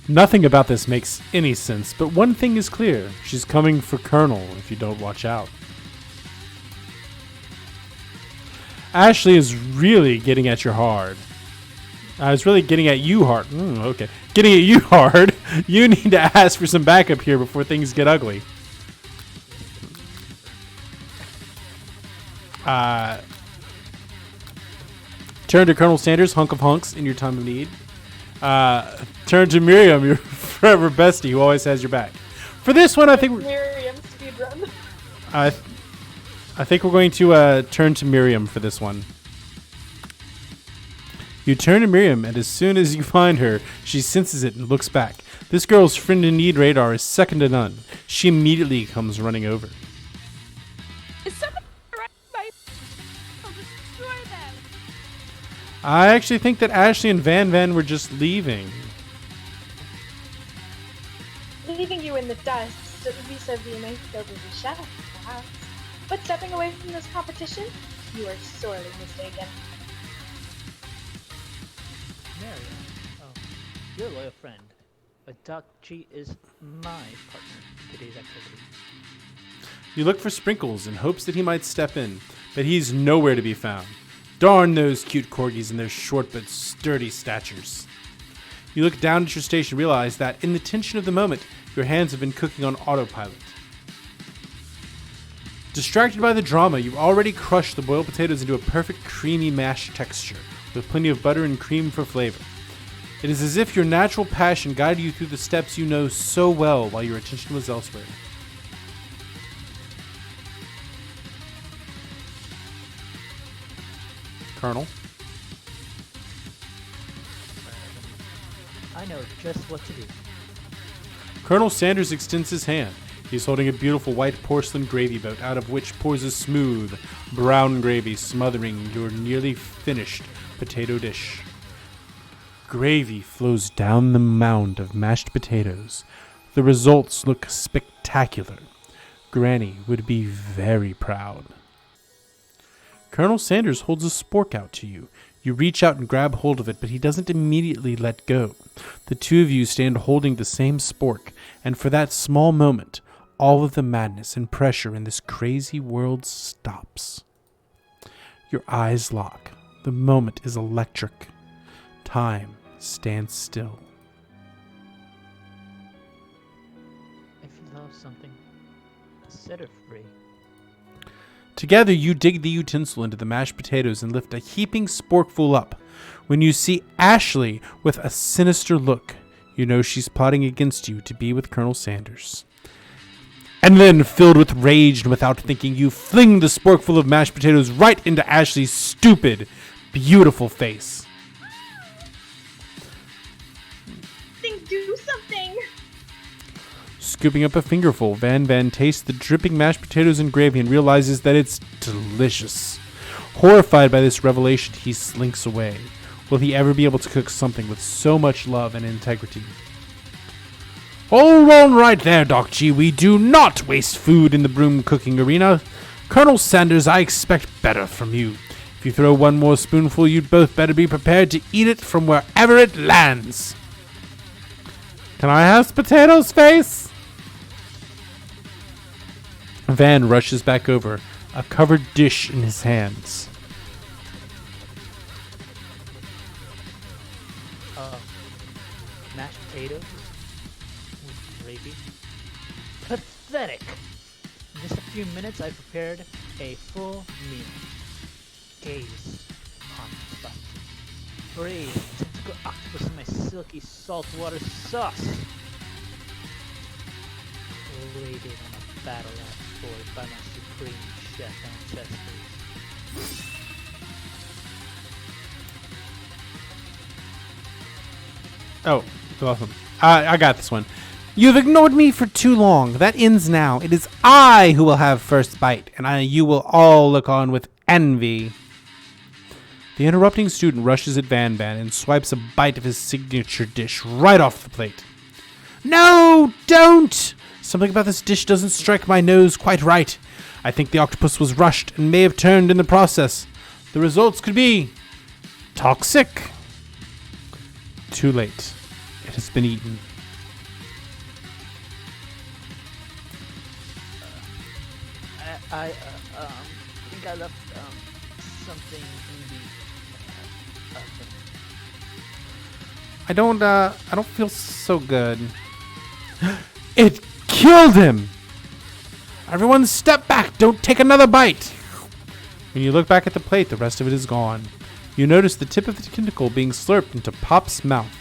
Nothing about this makes any sense, but one thing is clear. She's coming for Colonel if you don't watch out. Ashley is really getting at your hard. I was really getting at you hard. Okay. Getting at you hard. You need to ask for some backup here before things get ugly. Turn to Colonel Sanders, hunk of hunks, in your time of need. Turn to Miriam, your forever bestie, who always has your back. For this one, I think
Miriam speedrun.
I think we're going to turn to Miriam for this one. You turn to Miriam, and as soon as you find her, she senses it and looks back. This girl's friend in need radar is second to none. She immediately comes running over.
Is someone around my... I'll destroy them.
I actually think that Ashley and Van Van were just leaving.
Leaving you in the dust vis-a-vis my skills as a chef, perhaps. But stepping away from this competition, you are sorely mistaken.
Marion, oh, your loyal friend. But Doc G is my partner in today's activity.
You look for Sprinkles in hopes that he might step in, but he's nowhere to be found. Darn those cute corgis and their short but sturdy statures. You look down at your station and realize that, in the tension of the moment, your hands have been cooking on autopilot. Distracted by the drama, you've already crushed the boiled potatoes into a perfect creamy mash texture, with plenty of butter and cream for flavor. It is as if your natural passion guided you through the steps you know so well while your attention was elsewhere. Colonel?
I know just what to do.
Colonel Sanders extends his hand. He's holding a beautiful white porcelain gravy boat out of which pours a smooth, brown gravy smothering your nearly finished potato dish. Gravy flows down the mound of mashed potatoes. The results look spectacular. Granny would be very proud. Colonel Sanders holds a spork out to you. You reach out and grab hold of it, but he doesn't immediately let go. The two of you stand holding the same spork, and for that small moment, all of the madness and pressure in this crazy world stops. Your eyes lock. The moment is electric. Time stands still.
If you love something, set it free.
Together, you dig the utensil into the mashed potatoes and lift a heaping sporkful up. When you see Ashley with a sinister look, you know she's plotting against you to be with Colonel Sanders. And then, filled with rage and without thinking, you fling the sporkful of mashed potatoes right into Ashley's stupid, beautiful face.
Do something!
Scooping up a fingerful, Van tastes the dripping mashed potatoes and gravy and realizes that it's delicious. Horrified by this revelation, he slinks away. Will he ever be able to cook something with so much love and integrity? Hold on right there, Doc G. We do not waste food in the broom cooking arena. Colonel Sanders, I expect better from you. If you throw one more spoonful, you'd both better be prepared to eat it from wherever it lands. Can I have potatoes, face? Van rushes back over, a covered dish in his hands.
Mashed potatoes with gravy. Pathetic! In just a few minutes, I prepared a full meal. Gaze upon the spice. Braised tentacle octopus in my silky saltwater sauce. Laid it on a battle axe board by my supreme chef ancestors.
Oh, awesome. I got this one. You've ignored me for too long. That ends now. It is I who will have first bite, and you will all look on with envy. The interrupting student rushes at Van and swipes a bite of his signature dish right off the plate. No, don't! Something about this dish doesn't strike my nose quite right. I think the octopus was rushed and may have turned in the process. The results could be toxic. Too late. It has been eaten.
I think I left something in the oven.
I don't feel so good. It killed him! Everyone step back! Don't take another bite! When you look back at the plate, the rest of it is gone. You notice the tip of the tentacle being slurped into Pop's mouth.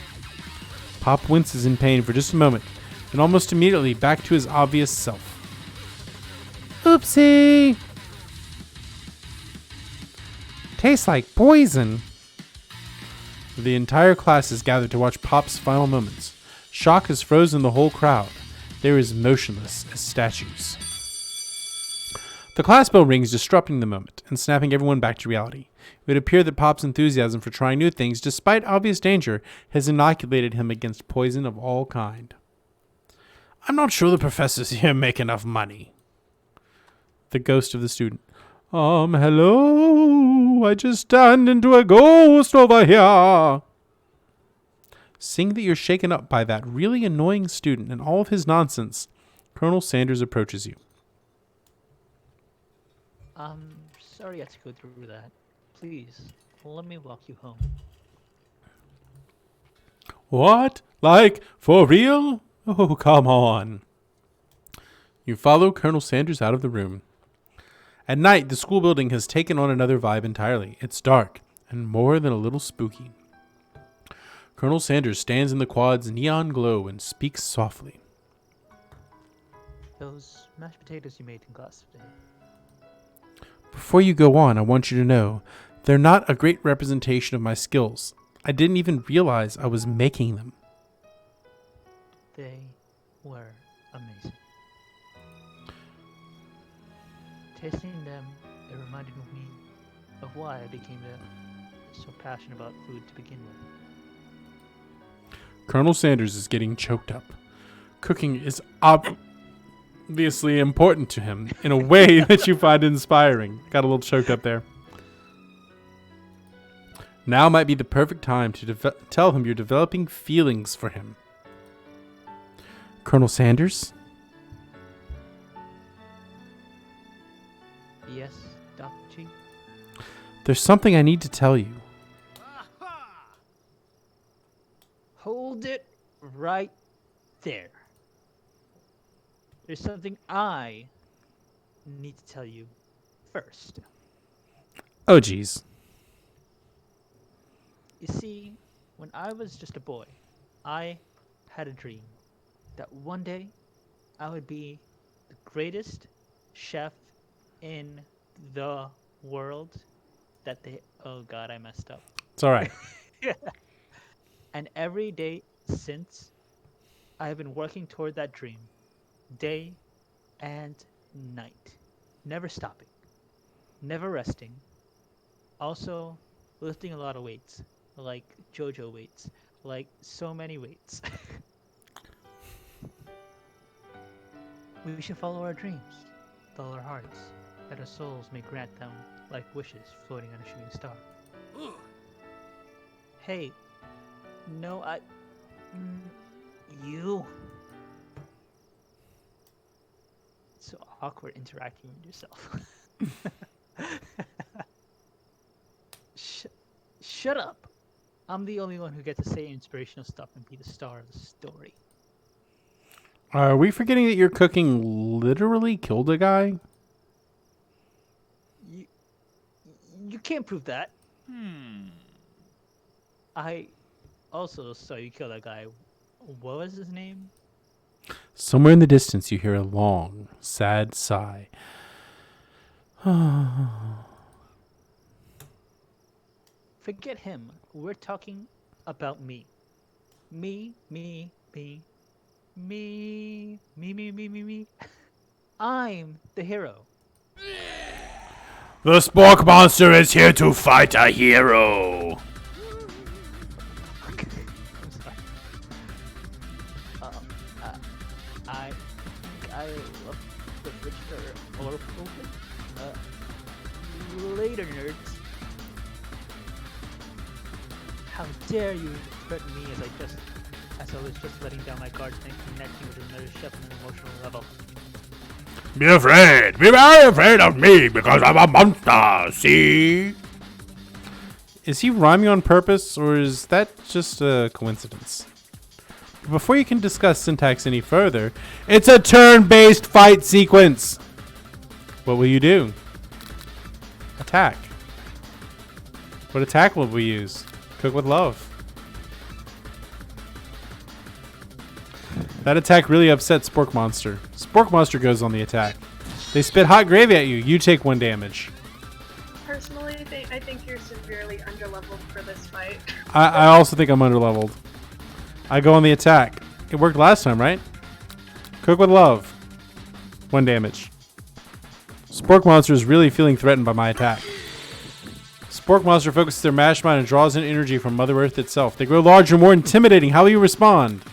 Pop winces in pain for just a moment, and almost immediately back to his obvious self. Oopsie! Tastes like poison. The entire class is gathered to watch Pop's final moments. Shock has frozen the whole crowd. They're as motionless as statues. The class bell rings, disrupting the moment and snapping everyone back to reality. It would appear that Pop's enthusiasm for trying new things, despite obvious danger, has inoculated him against poison of all kind. I'm not sure the professors here make enough money. The ghost of the student. Hello? I just turned into a ghost over here. Seeing that you're shaken up by that really annoying student and all of his nonsense, Colonel Sanders approaches you.
Sorry I had to go through that. Please, let me walk you home.
What? Like, for real? Oh, come on. You follow Colonel Sanders out of the room. At night, the school building has taken on another vibe entirely. It's dark and more than a little spooky. Colonel Sanders stands in the quad's neon glow and speaks softly.
Those mashed potatoes you made in class today.
Before you go on, I want you to know they're not a great representation of my skills. I didn't even realize I was making them.
They were amazing. Tasting them, it reminded me of why I became so passionate about food to begin with.
Colonel Sanders is getting choked up. Cooking is obviously important to him in a way that you find inspiring. Got a little choked up there. Now might be the perfect time to tell him you're developing feelings for him. Colonel Sanders?
Yes, Dr. G?
There's something I need to tell you.
Hold it right there. There's something I need to tell you first.
Oh, geez.
You see, when I was just a boy, I had a dream that one day I would be the greatest chef in the world. Oh God, I messed up.
It's all right.
And every day since, I have been working toward that dream, day and night, never stopping, never resting. Also, lifting a lot of weights, like JoJo weights, like so many weights. We should follow our dreams, follow our hearts, that our souls may grant them like wishes floating on a shooting star. Hey, no, you. It's so awkward interacting with yourself. Shut up. I'm the only one who gets to say inspirational stuff and be the star of the story.
Are we forgetting that your cooking literally killed a guy?
You can't prove that. I also saw you kill that guy. What was his name?
Somewhere in the distance, you hear a long, sad sigh.
Forget him. We're talking about me. Me. I'm the hero.
The Spork Monster is here to fight a hero.
I'm sorry. I love the Richard Oracle. Later, nerds. How dare you threaten me as I was just letting down my guards and connecting with another chef on an emotional level.
Be afraid. Be very afraid of me because I'm a monster, see? Is he rhyming on purpose or is that just a coincidence? Before you can discuss syntax any further, it's a turn-based fight sequence. What will you do? Attack. What attack will we use? Cook with love. That attack really upset Spork Monster. Spork Monster goes on the attack. They spit hot gravy at you. You take 1 damage.
Personally, I think you're severely underleveled for this fight.
I also think I'm underleveled. I go on the attack. It worked last time, right? Cook with love. 1 damage. Spork Monster is really feeling threatened by my attack. Spork Monster focuses their mash mind and draws in energy from Mother Earth itself. They grow larger, more intimidating. How will you respond?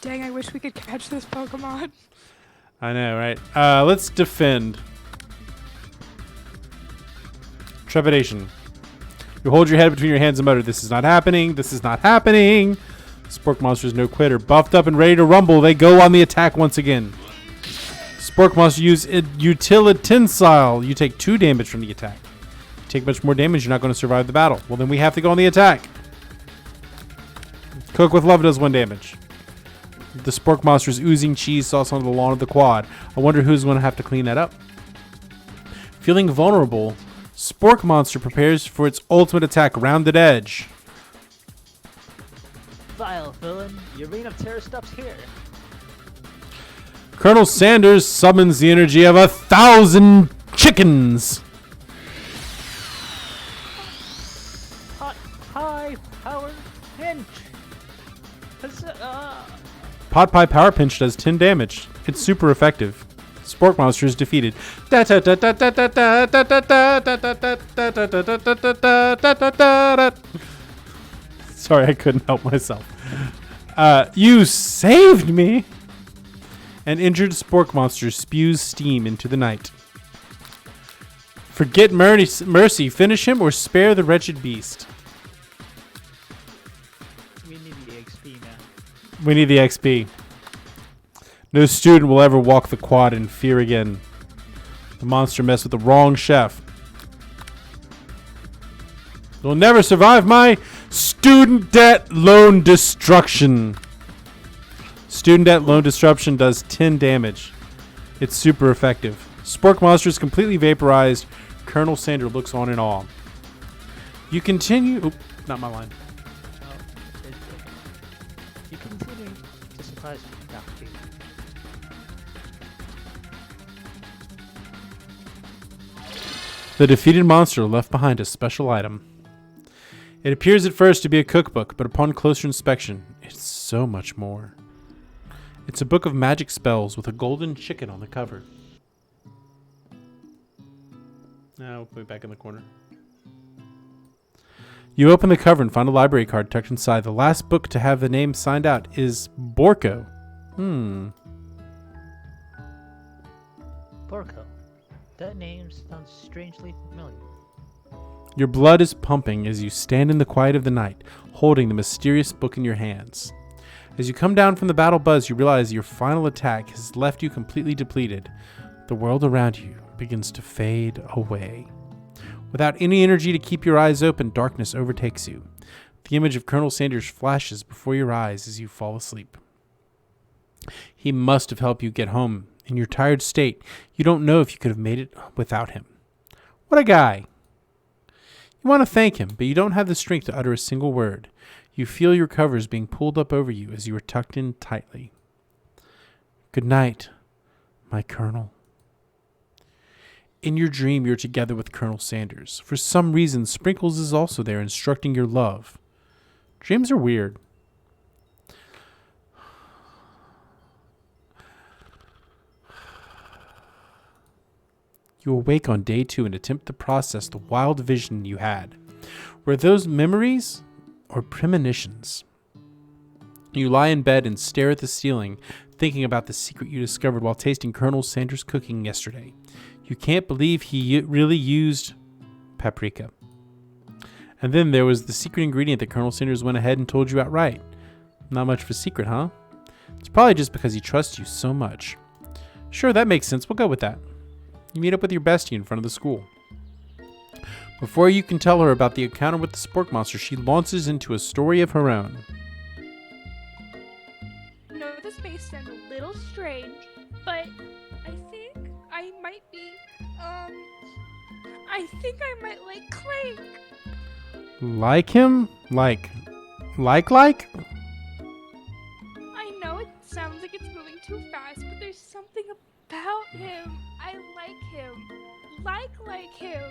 Dang, I wish we could catch this Pokemon.
I know, right? Let's defend. Trepidation. You hold your head between your hands and mutter, "This is not happening. This is not happening." Spork Monster is no quitter. Buffed up and ready to rumble, they go on the attack once again. Spork Monster use Utilitensile. You take 2 damage from the attack. You take much more damage, you're not going to survive the battle. Well, then we have to go on the attack. Cook with love does 1 damage. The Spork Monster is oozing cheese sauce onto the lawn of the quad. I wonder who's going to have to clean that up. Feeling vulnerable, Spork Monster prepares for its ultimate attack, Rounded Edge.
vile villain. Your reign of terror stops here.
Colonel Sanders summons the energy of 1,000 chickens.
High power pinch.
Pot Pie Power Pinch does 10 damage. It's super effective. Spork Monster is defeated. Sorry, I couldn't help myself. You saved me! An injured Spork Monster spews steam into the night. Forget mercy, finish him, or spare the wretched beast.
We need the XP, man.
We need the XP. No student will ever walk the quad in fear again. The monster messed with the wrong chef. You'll never survive my student debt loan destruction. Student debt loan disruption does 10 damage. It's super effective. Spork Monster is completely vaporized. Colonel Sander looks on in awe. You continue... Oop, not my line.
You continue to surprise me, Dr. G.
The defeated monster left behind a special item. It appears at first to be a cookbook, but upon closer inspection, it's so much more. It's a book of magic spells with a golden chicken on the cover. Now, we'll put it back in the corner. You open the cover and find a library card tucked inside. The last book to have the name signed out is Borko.
Borko. That name sounds strangely familiar.
Your blood is pumping as you stand in the quiet of the night, holding the mysterious book in your hands. As you come down from the battle buzz, you realize your final attack has left you completely depleted. The world around you begins to fade away. Without any energy to keep your eyes open, darkness overtakes you. The image of Colonel Sanders flashes before your eyes as you fall asleep. He must have helped you get home. In your tired state, you don't know if you could have made it without him. What a guy! You want to thank him, but you don't have the strength to utter a single word. You feel your covers being pulled up over you as you are tucked in tightly. Good night, my Colonel. In your dream, you're together with Colonel Sanders. For some reason, Sprinkles is also there, instructing your love. Dreams are weird. You awake on day 2 and attempt to process the wild vision you had. Were those memories or premonitions? You lie in bed and stare at the ceiling, thinking about the secret you discovered while tasting Colonel Sanders' cooking yesterday. You can't believe he really used paprika. And then there was the secret ingredient that Colonel Sanders went ahead and told you outright. Not much of a secret, huh? It's probably just because he trusts you so much. Sure, that makes sense. We'll go with that. You meet up with your bestie in front of the school. Before you can tell her about the encounter with the Spork Monster, she launches into a story of her own.
No, this may sound a little strange, but I think I might be, I think I might like Clank.
Like him? Like?
I know it sounds like it's moving too fast, but there's something about him. I like him. Like him.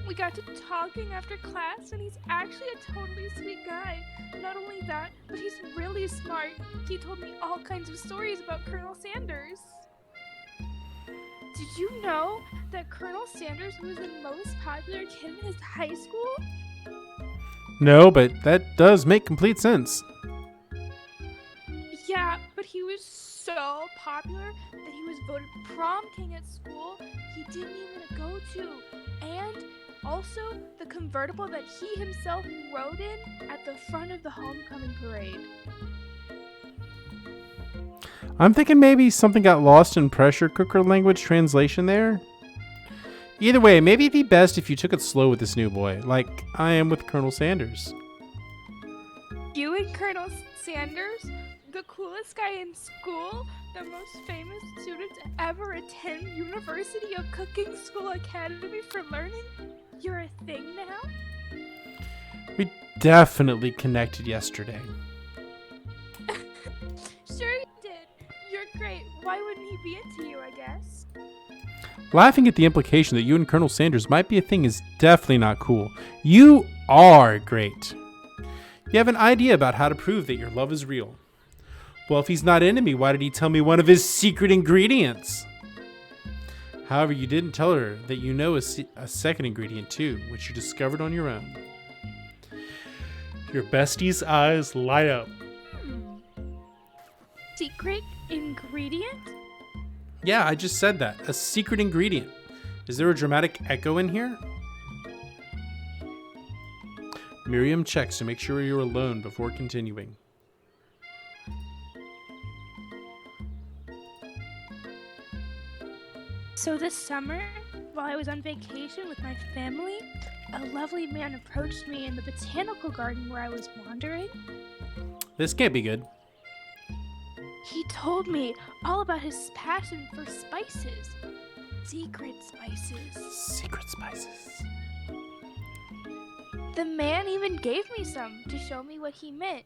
We got to talking after class, and he's actually a totally sweet guy. Not only that, but he's really smart. He told me all kinds of stories about Colonel Sanders. Did you know that Colonel Sanders was the most popular kid in his high school?
No, but that does make complete sense.
Yeah, but he was so popular that he was voted prom king at school he didn't even go to. And also the convertible that he himself rode in at the front of the homecoming parade.
I'm thinking maybe something got lost in pressure cooker language translation there. Either way, maybe it'd be best if you took it slow with this new boy, like I am with Colonel Sanders.
You and Colonel Sanders, the coolest guy in school, the most famous student to ever attend University of Cooking School Academy for Learning, you're a thing now?
We definitely connected yesterday.
Sure you did. You're great. Why wouldn't he be into you, I guess?
Laughing at the implication that you and Colonel Sanders might be a thing is definitely not cool. You are great. You have an idea about how to prove that your love is real. Well, if he's not into me, why did he tell me one of his secret ingredients? However, you didn't tell her that you know a second ingredient too, which you discovered on your own. Your bestie's eyes light up.
Secret ingredient?
Yeah, I just said that. A secret ingredient. Is there a dramatic echo in here? Miriam checks to make sure you're alone before continuing.
So this summer, while I was on vacation with my family, a lovely man approached me in the botanical garden where I was wandering.
This can't be good.
He told me all about his passion for spices. Secret spices.
Secret spices.
The man even gave me some to show me what he meant.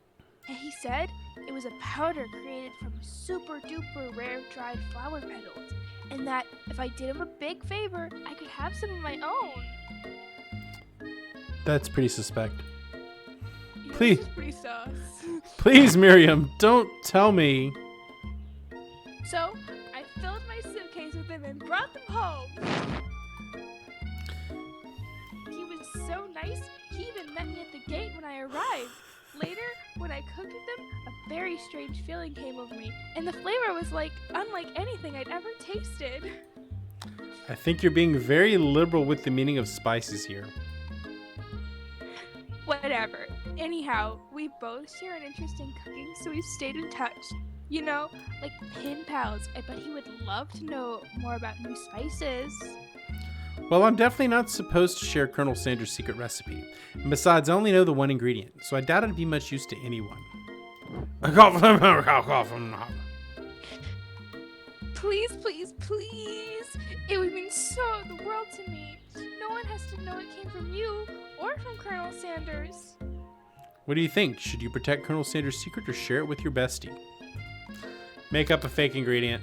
And he said it was a powder created from super duper rare dried flower petals. And that if I did him a big favor, I could have some of my own.
That's pretty suspect.
Yeah,
Please.
this is pretty sus.
Please, Miriam, don't tell me.
So, I filled my suitcase with them and brought them home. He was so nice, he even met me at the gate when I arrived. Later, when I cooked with them, a very strange feeling came over me, and the flavor was unlike anything I'd ever tasted.
I think you're being very liberal with the meaning of spices here.
Whatever. Anyhow, we both share an interest in cooking, so we've stayed in touch. You know, like pen pals. I bet he would love to know more about new spices.
Well, I'm definitely not supposed to share Colonel Sanders' secret recipe. And besides, I only know the one ingredient, so I doubt it'd be much use to anyone.
Please, please, please. It would mean so the world to me. No one has to know it came from you or from Colonel Sanders.
What do you think? Should you protect Colonel Sanders' secret or share it with your bestie? Make up a fake ingredient.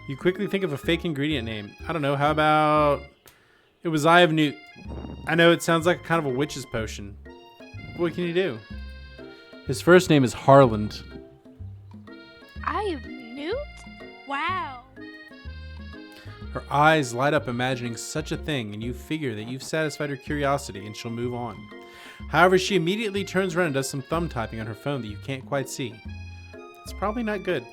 You quickly think of a fake ingredient name. I don't know, how about... It was Eye of Newt. I know it sounds like kind of a witch's potion. What can you do? His first name is Harland.
Eye of Newt? Wow.
Her eyes light up imagining such a thing, and you figure that you've satisfied her curiosity and she'll move on. However, she immediately turns around and does some thumb typing on her phone that you can't quite see. It's probably not good.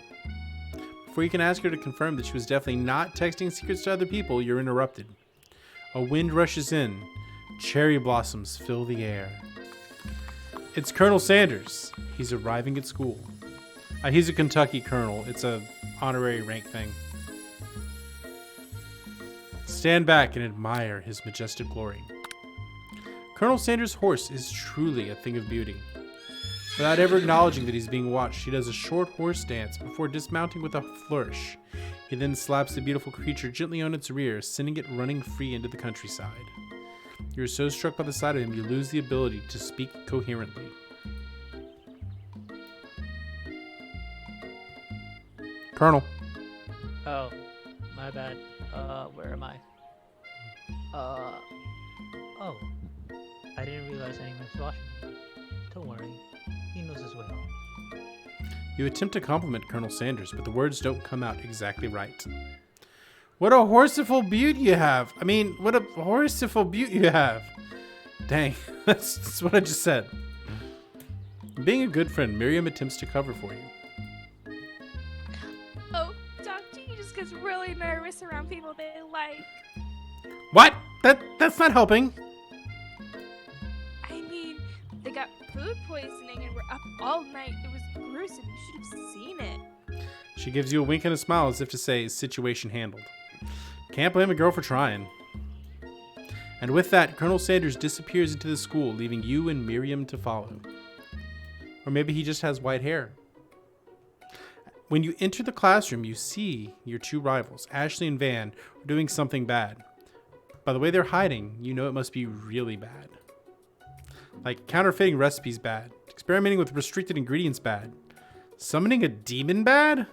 Before you can ask her to confirm that she was definitely not texting secrets to other people, you're interrupted. A wind rushes in. Cherry blossoms fill the air. It's Colonel Sanders. He's arriving at school. He's a Kentucky colonel. It's a honorary rank thing. Stand back and admire his majestic glory. Colonel Sanders' horse is truly a thing of beauty. Without ever acknowledging that he's being watched, he does a short horse dance before dismounting with a flourish. He then slaps the beautiful creature gently on its rear, sending it running free into the countryside. You're so struck by the sight of him, you lose the ability to speak coherently. Colonel.
Oh, my bad. Where am I? Oh. I didn't realize anyone was watching me. Don't worry. He knows his way home.
You attempt to compliment Colonel Sanders, but the words don't come out exactly right. What a horseful beaut you have! I mean, what a horseful beaut you have! Dang, that's what I just said. Being a good friend, Miriam attempts to cover for you.
Oh, Doc G just gets really nervous around people they like.
What? That's not helping.
I mean, they got food poisoning and were up all night. It was gruesome. You should have seen it.
She gives you a wink and a smile as if to say, situation handled. Can't blame a girl for trying. And with that, Colonel Sanders disappears into the school, leaving you and Miriam to follow. Or maybe he just has white hair. When you enter the classroom, you see your two rivals, Ashley and Van, doing something bad. By the way they're hiding, you know it must be really bad. Like, counterfeiting recipes bad. Experimenting with restricted ingredients bad. Summoning a demon bad?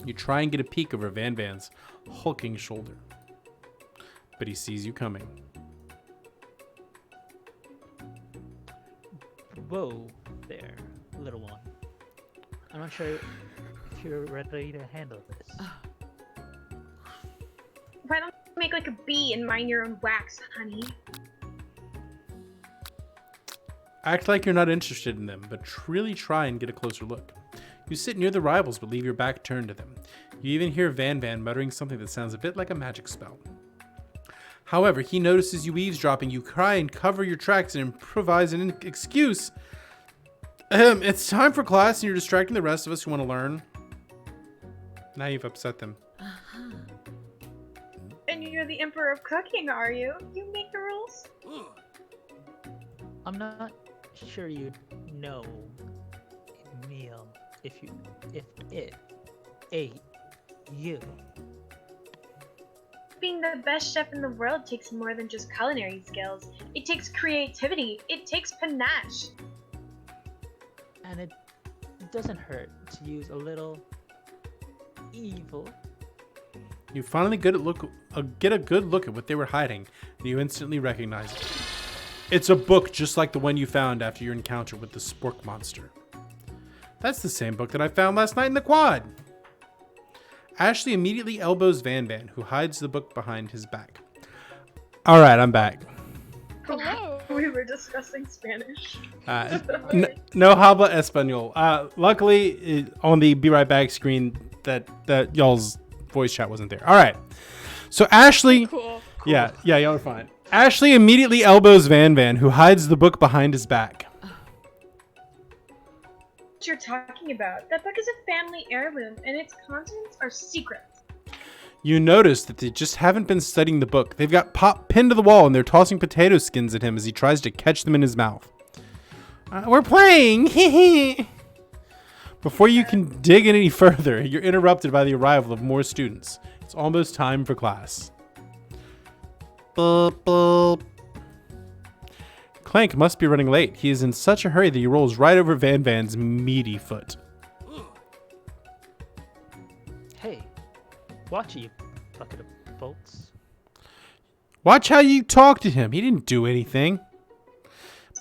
You try and get a peek over Van Van's hulking shoulder. But he sees you coming.
Whoa there, little one. I'm not sure if you're ready to handle this.
Why don't you make like a bee and mine your own wax, honey?
Act like you're not interested in them, but really try and get a closer look. You sit near the rivals, but leave your back turned to them. You even hear Van Van muttering something that sounds a bit like a magic spell. However, he notices you eavesdropping. You cry and cover your tracks and improvise an excuse. It's time for class and you're distracting the rest of us who want to learn. Now you've upset them.
And you're the emperor of cooking, are you? You make the rules?
I'm not sure you'd know a meal if it ate you.
Being the best chef in the world takes more than just culinary skills. It takes creativity. It takes panache.
And it doesn't hurt to use a little evil.
You finally get a good look at what they were hiding, and you instantly recognize it. It's a book just like the one you found after your encounter with the spork monster. That's the same book that I found last night in the quad. Ashley immediately elbows Van Van, who hides the book behind his back. All right, I'm back.
Hello.
We were discussing Spanish.
No habla español. Luckily, on the Be Right Back screen, that y'all's voice chat wasn't there. All right. So Ashley,
Cool.
yeah, y'all are fine. Ashley immediately elbows Van Van, who hides the book behind his back.
What you're talking about? That book is a family heirloom, and its contents are secret.
You notice that they just haven't been studying the book. They've got Pop pinned to the wall, and they're tossing potato skins at him as he tries to catch them in his mouth. We're playing! Before you can dig in any further, you're interrupted by the arrival of more students. It's almost time for class. Boop, boop. Clank must be running late. He is in such a hurry that he rolls right over Van Van's meaty foot.
Hey, watch it, you bucket of bolts.
Watch how you talk to him. He didn't do anything.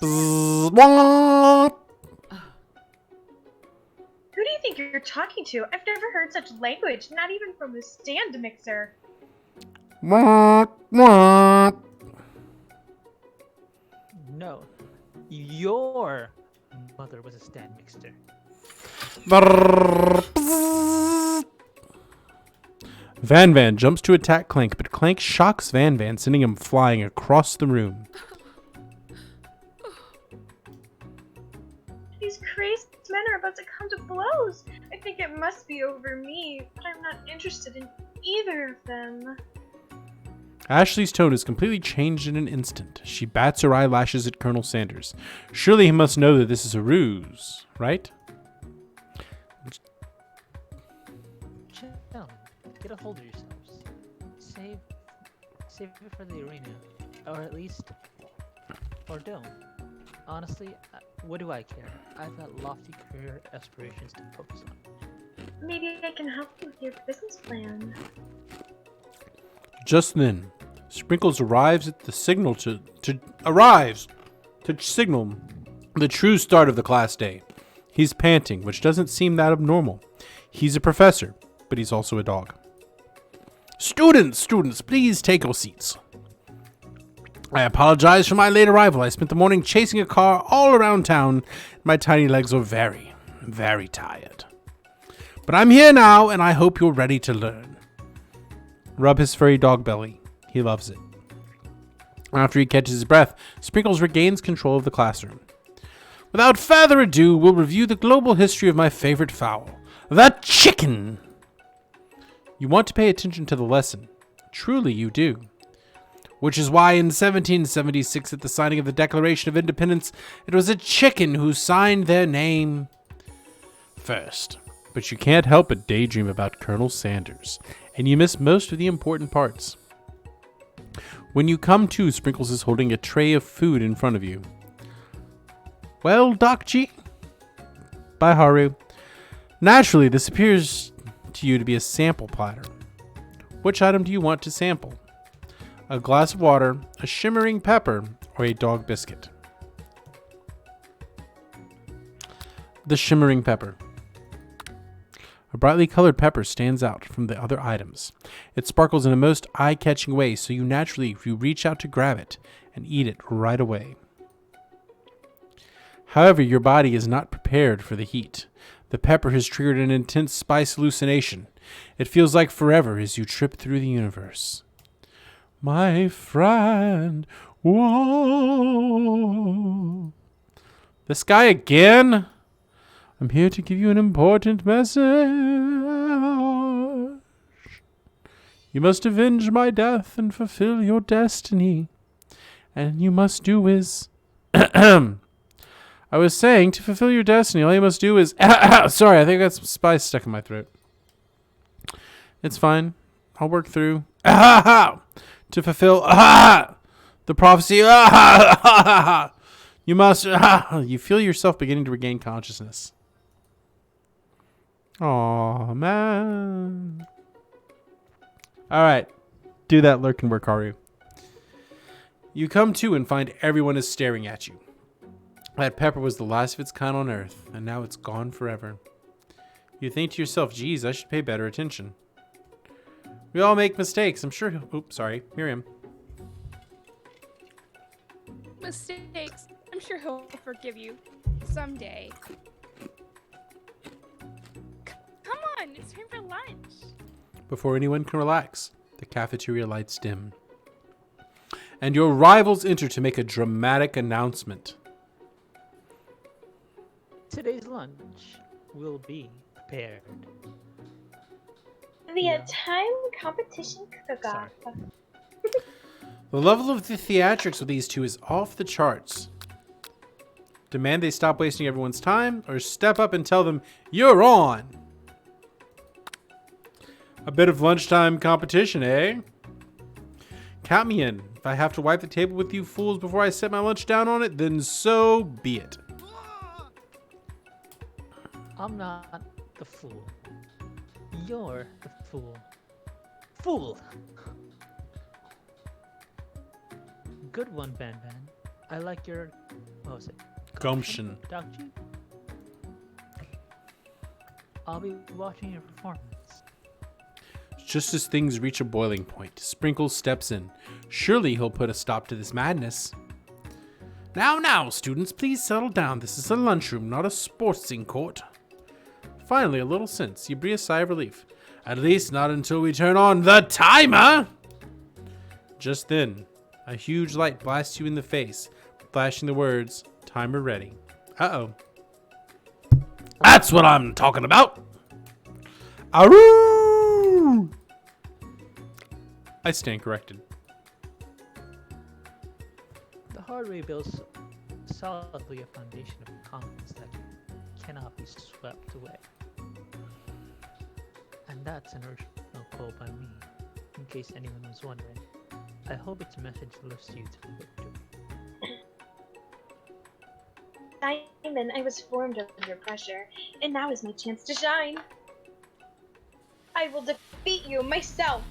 Bzzz,
Who do you think you're talking to? I've never heard such language, not even from the stand mixer.
wah, wah.
No, your mother was a stand mixer.
Brrr, bzzz. Van Van jumps to attack Clank, but Clank shocks Van Van, sending him flying across the room.
These crazy men are about to come to blows. I think it must be over me, but I'm not interested in either of them.
Ashley's tone is completely changed in an instant. She bats her eyelashes at Colonel Sanders. Surely he must know that this is a ruse, right?
Gentlemen, get a hold of yourselves. Save it for the arena, or at least, or don't. Honestly, what do I care? I've got lofty career aspirations to focus on.
Maybe I can help you with your business plan.
Just then, Sprinkles arrives at the signal to signal the true start of the class day. He's panting, which doesn't seem that abnormal. He's a professor, but he's also a dog. Students, please take your seats. I apologize for my late arrival. I spent the morning chasing a car all around town. My tiny legs are very, very tired. But I'm here now, and I hope you're ready to learn. Rub his furry dog belly. He loves it. After he catches his breath, Sprinkles regains control of the classroom. Without further ado, we'll review the global history of my favorite fowl, the chicken. You want to pay attention to the lesson. Truly you do. Which is why in 1776, at the signing of the Declaration of Independence, it was a chicken who signed their name first. But you can't help but daydream about Colonel Sanders and you miss most of the important parts. When you come to, Sprinkles is holding a tray of food in front of you. Well, Doc G? By Haru. Naturally, this appears to you to be a sample platter. Which item do you want to sample? A glass of water, a shimmering pepper, or a dog biscuit? The shimmering pepper. A brightly colored pepper stands out from the other items. It sparkles in a most eye-catching way, so you reach out to grab it and eat it right away. However, your body is not prepared for the heat. The pepper has triggered an intense spice hallucination. It feels like forever as you trip through the universe. My friend, whoa. This guy again? I'm here to give you an important message. You must avenge my death and fulfill your destiny. And you must do is... I was saying, to fulfill your destiny, all you must do is... Sorry, I think I got some spice stuck in my throat. It's fine. I'll work through... To fulfill... The prophecy... You must... You feel yourself beginning to regain consciousness. Aw, man. Alright. Do that lurking work, Haru. You come to and find everyone is staring at you. That pepper was the last of its kind on Earth, and now it's gone forever. You think to yourself, geez, I should pay better attention. We all make mistakes. I'm sure he'll... Oops, sorry. Miriam.
Mistakes. I'm sure he'll forgive you. Someday. Come on, it's time for lunch.
Before anyone can relax, the cafeteria lights dim. And your rivals enter to make a dramatic announcement.
Today's lunch will be prepared.
The time competition cook-off.
The level of the theatrics with these two is off the charts. Demand they stop wasting everyone's time, or step up and tell them, you're on! A bit of lunchtime competition, eh? Count me in. If I have to wipe the table with you fools before I set my lunch down on it, then so be it.
I'm not the fool. You're the fool. Fool! Good one, Ban Ban. I like your... What was it?
Gumption.
Doc G? I'll be watching your performance.
Just as things reach a boiling point, Sprinkles steps in. Surely he'll put a stop to this madness. Now, students, please settle down. This is a lunchroom, not a sportsing court. Finally, a little sense. You breathe a sigh of relief. At least not until we turn on the timer! Just then, a huge light blasts you in the face, flashing the words, timer ready. Uh-oh. That's what I'm talking about! Aroo! I stand corrected.
The hard way builds solidly a foundation of confidence that cannot be swept away. And that's an original quote by me, in case anyone was wondering. I hope its message lifts you to victory.
Simon, I was formed under pressure, and now is my chance to shine. I will defeat you myself.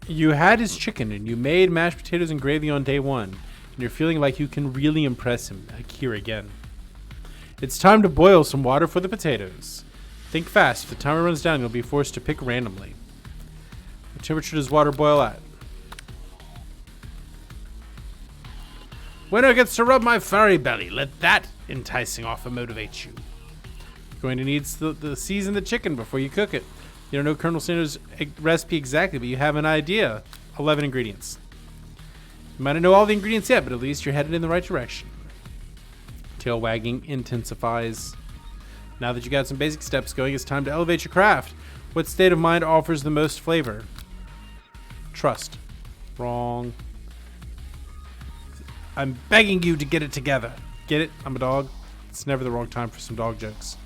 You had his chicken and you made mashed potatoes and gravy on day one, and you're feeling like you can really impress him here again. It's time to boil some water for the potatoes. Think fast. If the timer runs down, you'll be forced to pick randomly. What temperature does water boil at? Winner gets to rub my furry belly. Let that enticing offer motivate you. You're going to need to season the chicken before you cook it. You don't know Colonel Sanders' recipe exactly, but you have an idea. 11 ingredients. You might not know all the ingredients yet, but at least you're headed in the right direction. Tail wagging intensifies. Now that you got some basic steps going, it's time to elevate your craft. What state of mind offers the most flavor? Trust. Wrong. I'm begging you to get it together. Get it? I'm a dog. It's never the wrong time for some dog jokes.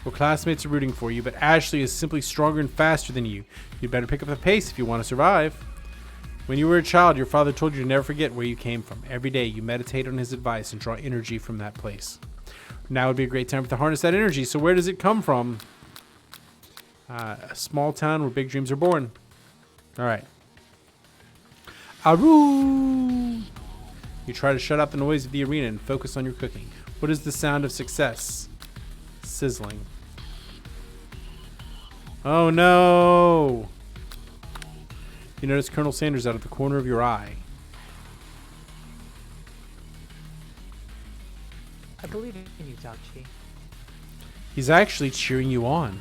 Well, classmates are rooting for you, but Ashley is simply stronger and faster than you. You'd better pick up the pace if you want to survive. When you were a child, your father told you to never forget where you came from. Every day, you meditate on his advice and draw energy from that place. Now would be a great time to harness that energy. So where does it come from? A small town where big dreams are born. All right. Aru! You try to shut out the noise of the arena and focus on your cooking. What is the sound of success? Sizzling. Oh no! You notice Colonel Sanders out of the corner of your eye.
I believe in you, Tachi.
He's actually cheering you on.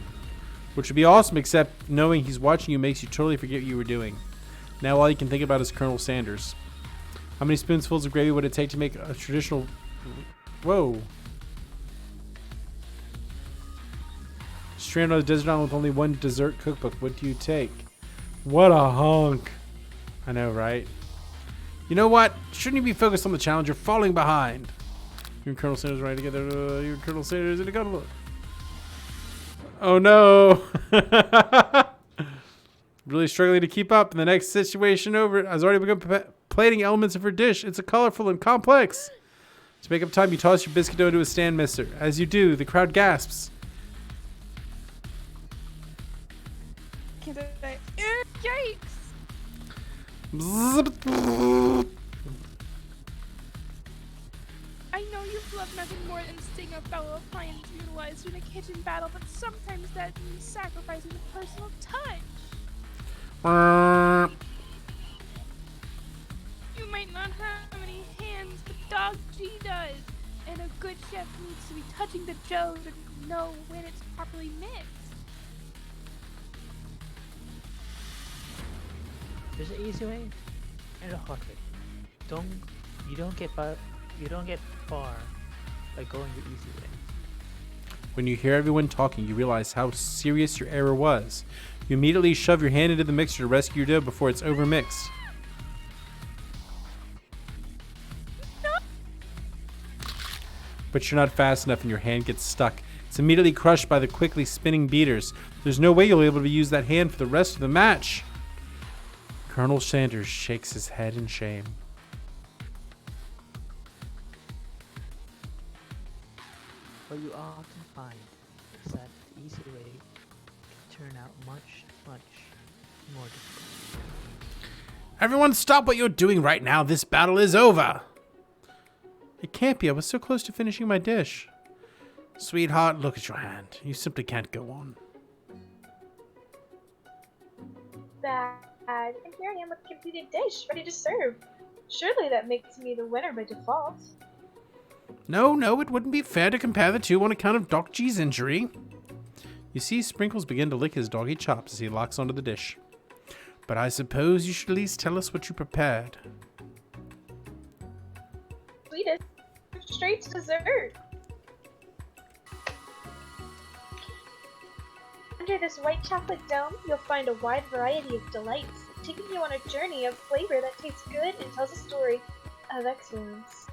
Which would be awesome, except knowing he's watching you makes you totally forget what you were doing. Now all you can think about is Colonel Sanders. How many spoonfuls of gravy would it take to make a traditional... Whoa. Stranded on a desert island with only one dessert cookbook. What do you take? What a hunk. I know, right? You know what? Shouldn't you be focused on the challenge? You're falling behind. You and Colonel Sanders right together. You and Colonel Sanders in a cuddle. Oh no. Really struggling to keep up. In the next situation over has already begun plating elements of her dish. It's a colorful and complex. To make up time, you toss your biscuit dough into a stand mixer. As you do, the crowd gasps.
Yikes! I know you've loved nothing more than seeing a fellow appliance utilized in a kitchen battle, but sometimes that means sacrificing the personal touch. You might not have any hands, but Dog G does. And a good chef needs to be touching the dough to know when it's properly mixed.
There's an easy way and a hard way. You don't get far by going the easy way.
When you hear everyone talking, you realize how serious your error was. You immediately shove your hand into the mixer to rescue your dough before it's overmixed. But you're not fast enough and your hand gets stuck. It's immediately crushed by the quickly spinning beaters. There's no way you'll be able to use that hand for the rest of the match. Colonel Sanders shakes his head in shame.
What you often find is that the easy way can turn out much, much more difficult.
Everyone stop what you're doing right now. This battle is over. It can't be. I was so close to finishing my dish. Sweetheart, look at your hand. You simply can't go on.
Bad. And here I am with a completed dish, ready to serve. Surely that makes me the winner by default.
No, it wouldn't be fair to compare the two on account of Doc G's injury. You see Sprinkles begin to lick his doggy chops as he locks onto the dish. But I suppose you should at least tell us what you prepared.
Sweetest, straight to dessert. Under this white chocolate dome, you'll find a wide variety of delights, taking you on a journey of flavor that tastes good and tells a story of excellence.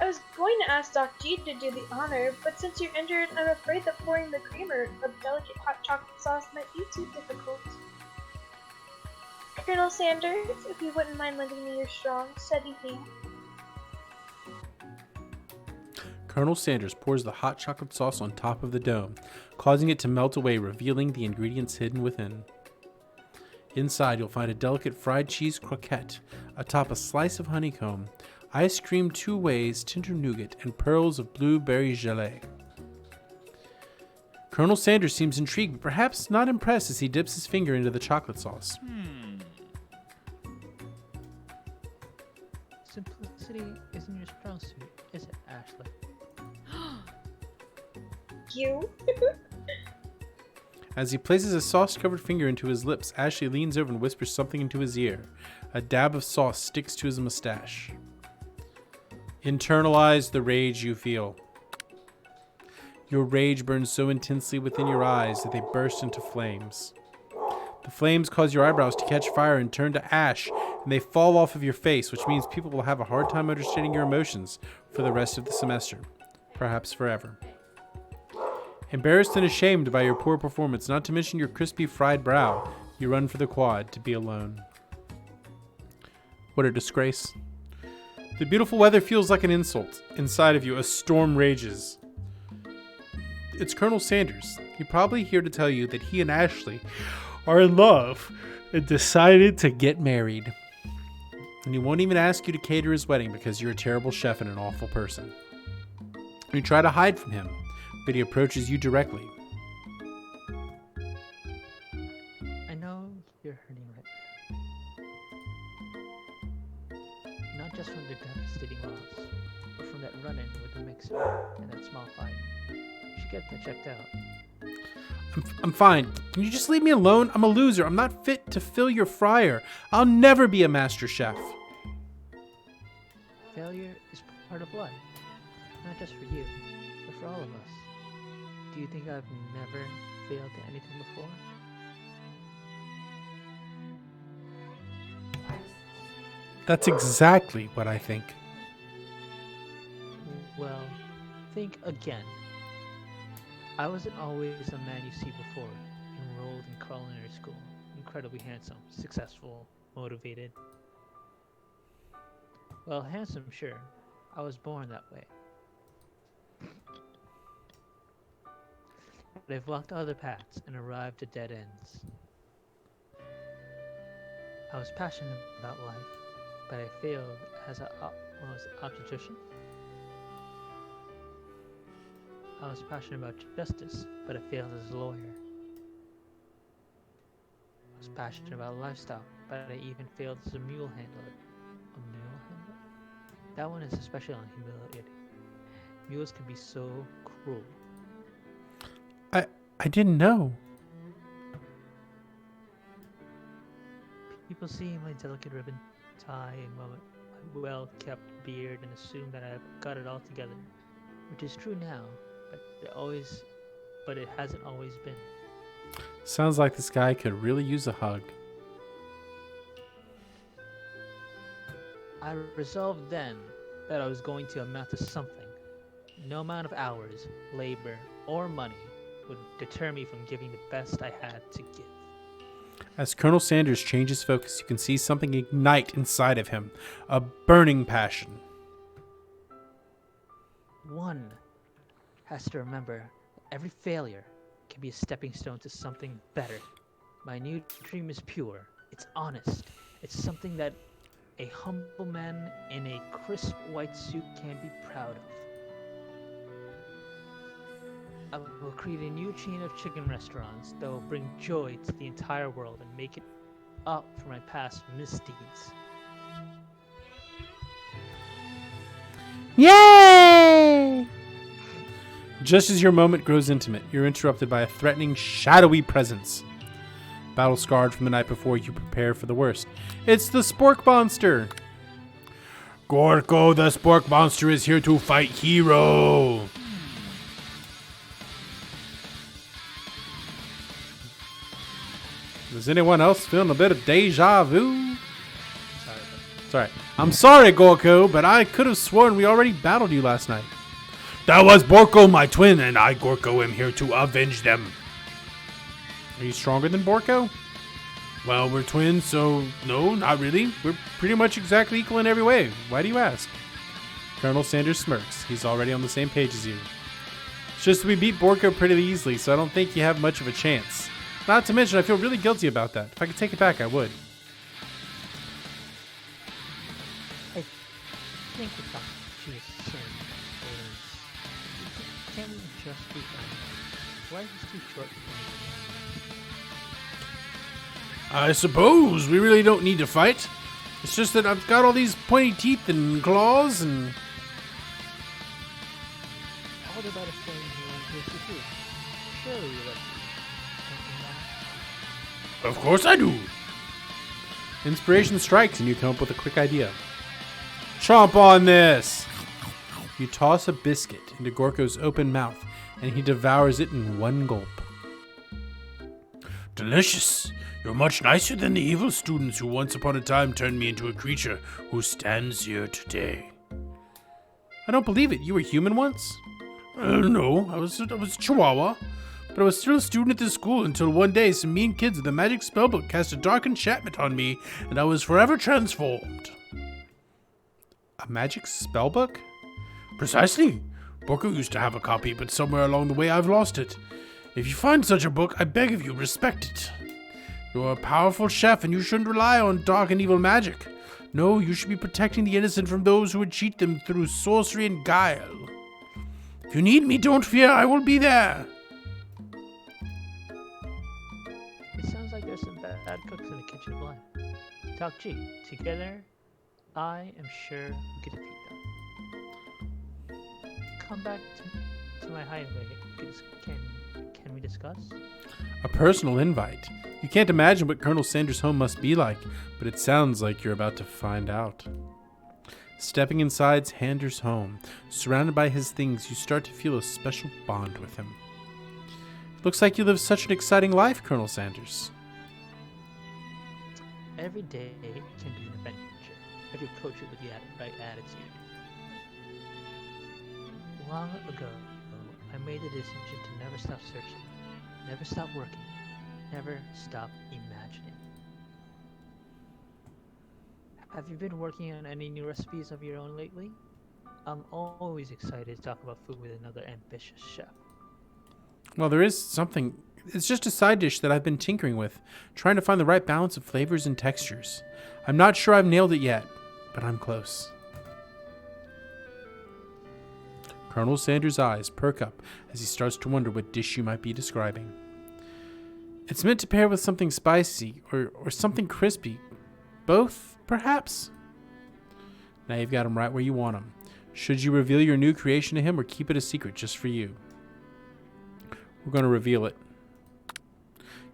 I was going to ask Doc G to do the honor, but since you're injured, I'm afraid that pouring the creamer of delicate hot chocolate sauce might be too difficult. Colonel Sanders, if you wouldn't mind lending me your strong, steady hand.
Colonel Sanders pours the hot chocolate sauce on top of the dome, causing it to melt away, revealing the ingredients hidden within. Inside, you'll find a delicate fried cheese croquette, atop a slice of honeycomb, ice cream 2 ways, tender nougat, and pearls of blueberry gelée. Colonel Sanders seems intrigued, but perhaps not impressed as he dips his finger into the chocolate sauce.
Simplicity isn't your strong suit, is it, Ashley?
You?
As he places a sauce-covered finger into his lips, Ashley leans over and whispers something into his ear. A dab of sauce sticks to his mustache. Internalize the rage you feel. Your rage burns so intensely within your eyes that they burst into flames. The flames cause your eyebrows to catch fire and turn to ash, and they fall off of your face, which means people will have a hard time understanding your emotions for the rest of the semester, perhaps forever. Embarrassed and ashamed by your poor performance, not to mention your crispy fried brow, you run for the quad to be alone. What a disgrace. The beautiful weather feels like an insult. Inside of you, a storm rages. It's Colonel Sanders. He's probably here to tell you that he and Ashley are in love and decided to get married. And he won't even ask you to cater his wedding because you're a terrible chef and an awful person. You try to hide from him, but he approaches you directly.
I know you're hurting right now. Not just from the devastating loss, but from that run-in with the mixer and that small fight. You should get that checked out.
I'm fine. Can you just leave me alone? I'm a loser. I'm not fit to fill your fryer. I'll never be a master chef.
Failure is part of life. Not just for you, but for all of us. Do you think I've never failed at anything before?
That's exactly what I think.
Well, think again. I wasn't always the man you see before, enrolled in culinary school, incredibly handsome, successful, motivated. Well, handsome, sure. I was born that way. But I've walked other paths and arrived at dead ends. I was passionate about life, but I failed as an obstetrician. I was passionate about justice, but I failed as a lawyer. I was passionate about lifestyle, but I even failed as a mule handler. A mule handler? That one is especially humiliating. Mules can be so cruel.
I didn't know.
People see my delicate ribbon tie and my well-kept beard and assume that I've got it all together, which is true now, but it hasn't always been.
Sounds like this guy could really use a hug.
I resolved then that I was going to amount to something. No amount of hours, labor, or money would deter me from giving the best I had to give.
As Colonel Sanders changes focus, you can see something ignite inside of him. A burning passion.
One has to remember that every failure can be a stepping stone to something better. My new dream is pure. It's honest. It's something that a humble man in a crisp white suit can be proud of. I will create a new chain of chicken restaurants that will bring joy to the entire world and make it up for my past misdeeds.
Yay! Just as your moment grows intimate, you're interrupted by a threatening, shadowy presence. Battle scarred from the night before, you prepare for the worst. It's the Spork Monster! Gorko, the Spork Monster is here to fight Hero! Is anyone else feeling a bit of deja vu? Sorry. I'm sorry, Gorko, but I could have sworn we already battled you last night. That was Borko, my twin, and I, Gorko, am here to avenge them. Are you stronger than Borko? Well, we're twins, so no, not really. We're pretty much exactly equal in every way. Why do you ask? Colonel Sanders smirks. He's already on the same page as you. It's just we beat Borko pretty easily, so I don't think you have much of a chance. Not to mention, I feel really guilty about that. If I could take it back, I would.
I think what Dr. G is saying is, can we just be friends? Life is too short for me.
I suppose we really don't need to fight. It's just that I've got all these pointy teeth and claws and...
What about a friend who wants to do? Surely you let me.
Of course I do. Inspiration strikes and you come up with a quick idea. Chomp on this! You toss a biscuit into Gorko's open mouth and he devours it in one gulp. Delicious! You're much nicer than the evil students who once upon a time turned me into a creature who stands here today. I don't believe it. You were human once? No, I was a Chihuahua. But I was still a student at this school until one day some mean kids with a magic spellbook cast a dark enchantment on me, and I was forever transformed. A magic spellbook? Precisely. Borko used to have a copy, but somewhere along the way I've lost it. If you find such a book, I beg of you, respect it. You're a powerful chef, and you shouldn't rely on dark and evil magic. No, you should be protecting the innocent from those who would cheat them through sorcery and guile. If you need me, don't fear, I will be there.
It sounds like there's some bad cooks in the kitchen of life. Talk G, together, I am sure we could defeat them. Come back to my hideaway. Can we discuss?
A personal invite. You can't imagine what Colonel Sanders' home must be like, but it sounds like you're about to find out. Stepping inside Sanders' home, surrounded by his things, you start to feel a special bond with him. Looks like you live such an exciting life, Colonel Sanders.
Every day can be an adventure if you approach it with the right attitude. Long ago, I made the decision to never stop searching, never stop working, never stop imagining. Have you been working on any new recipes of your own lately? I'm always excited to talk about food with another ambitious chef.
Well, there is something. It's just a side dish that I've been tinkering with, trying to find the right balance of flavors and textures. I'm not sure I've nailed it yet, but I'm close. Colonel Sanders' eyes perk up as he starts to wonder what dish you might be describing. It's meant to pair with something spicy or something crispy. Both, perhaps? Now you've got him right where you want him. Should you reveal your new creation to him or keep it a secret just for you? We're going to reveal it.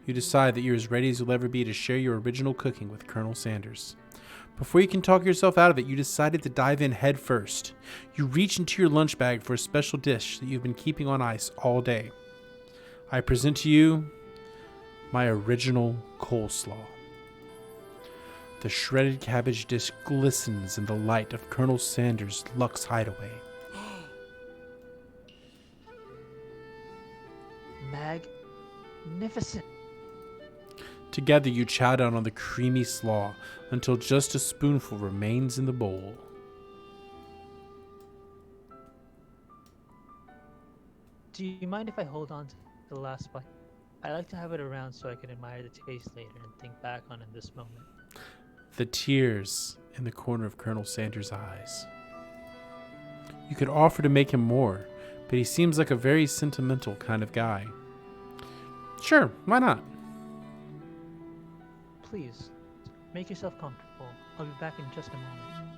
You decide that you're as ready as you'll ever be to share your original cooking with Colonel Sanders. Before you can talk yourself out of it, you decided to dive in head first. You reach into your lunch bag for a special dish that you've been keeping on ice all day. I present to you my original coleslaw. The shredded cabbage dish glistens in the light of Colonel Sanders' Lux Hideaway.
Magnificent.
Together you chow down on the creamy slaw until just a spoonful remains in the bowl.
Do you mind if I hold on to the last bite? I like to have it around so I can admire the taste later and think back on it in this moment.
The tears in the corner of Colonel Sanders' eyes. You could offer to make him more, but he seems like a very sentimental kind of guy. Sure, why not?
Please, make yourself comfortable. I'll be back in just a moment.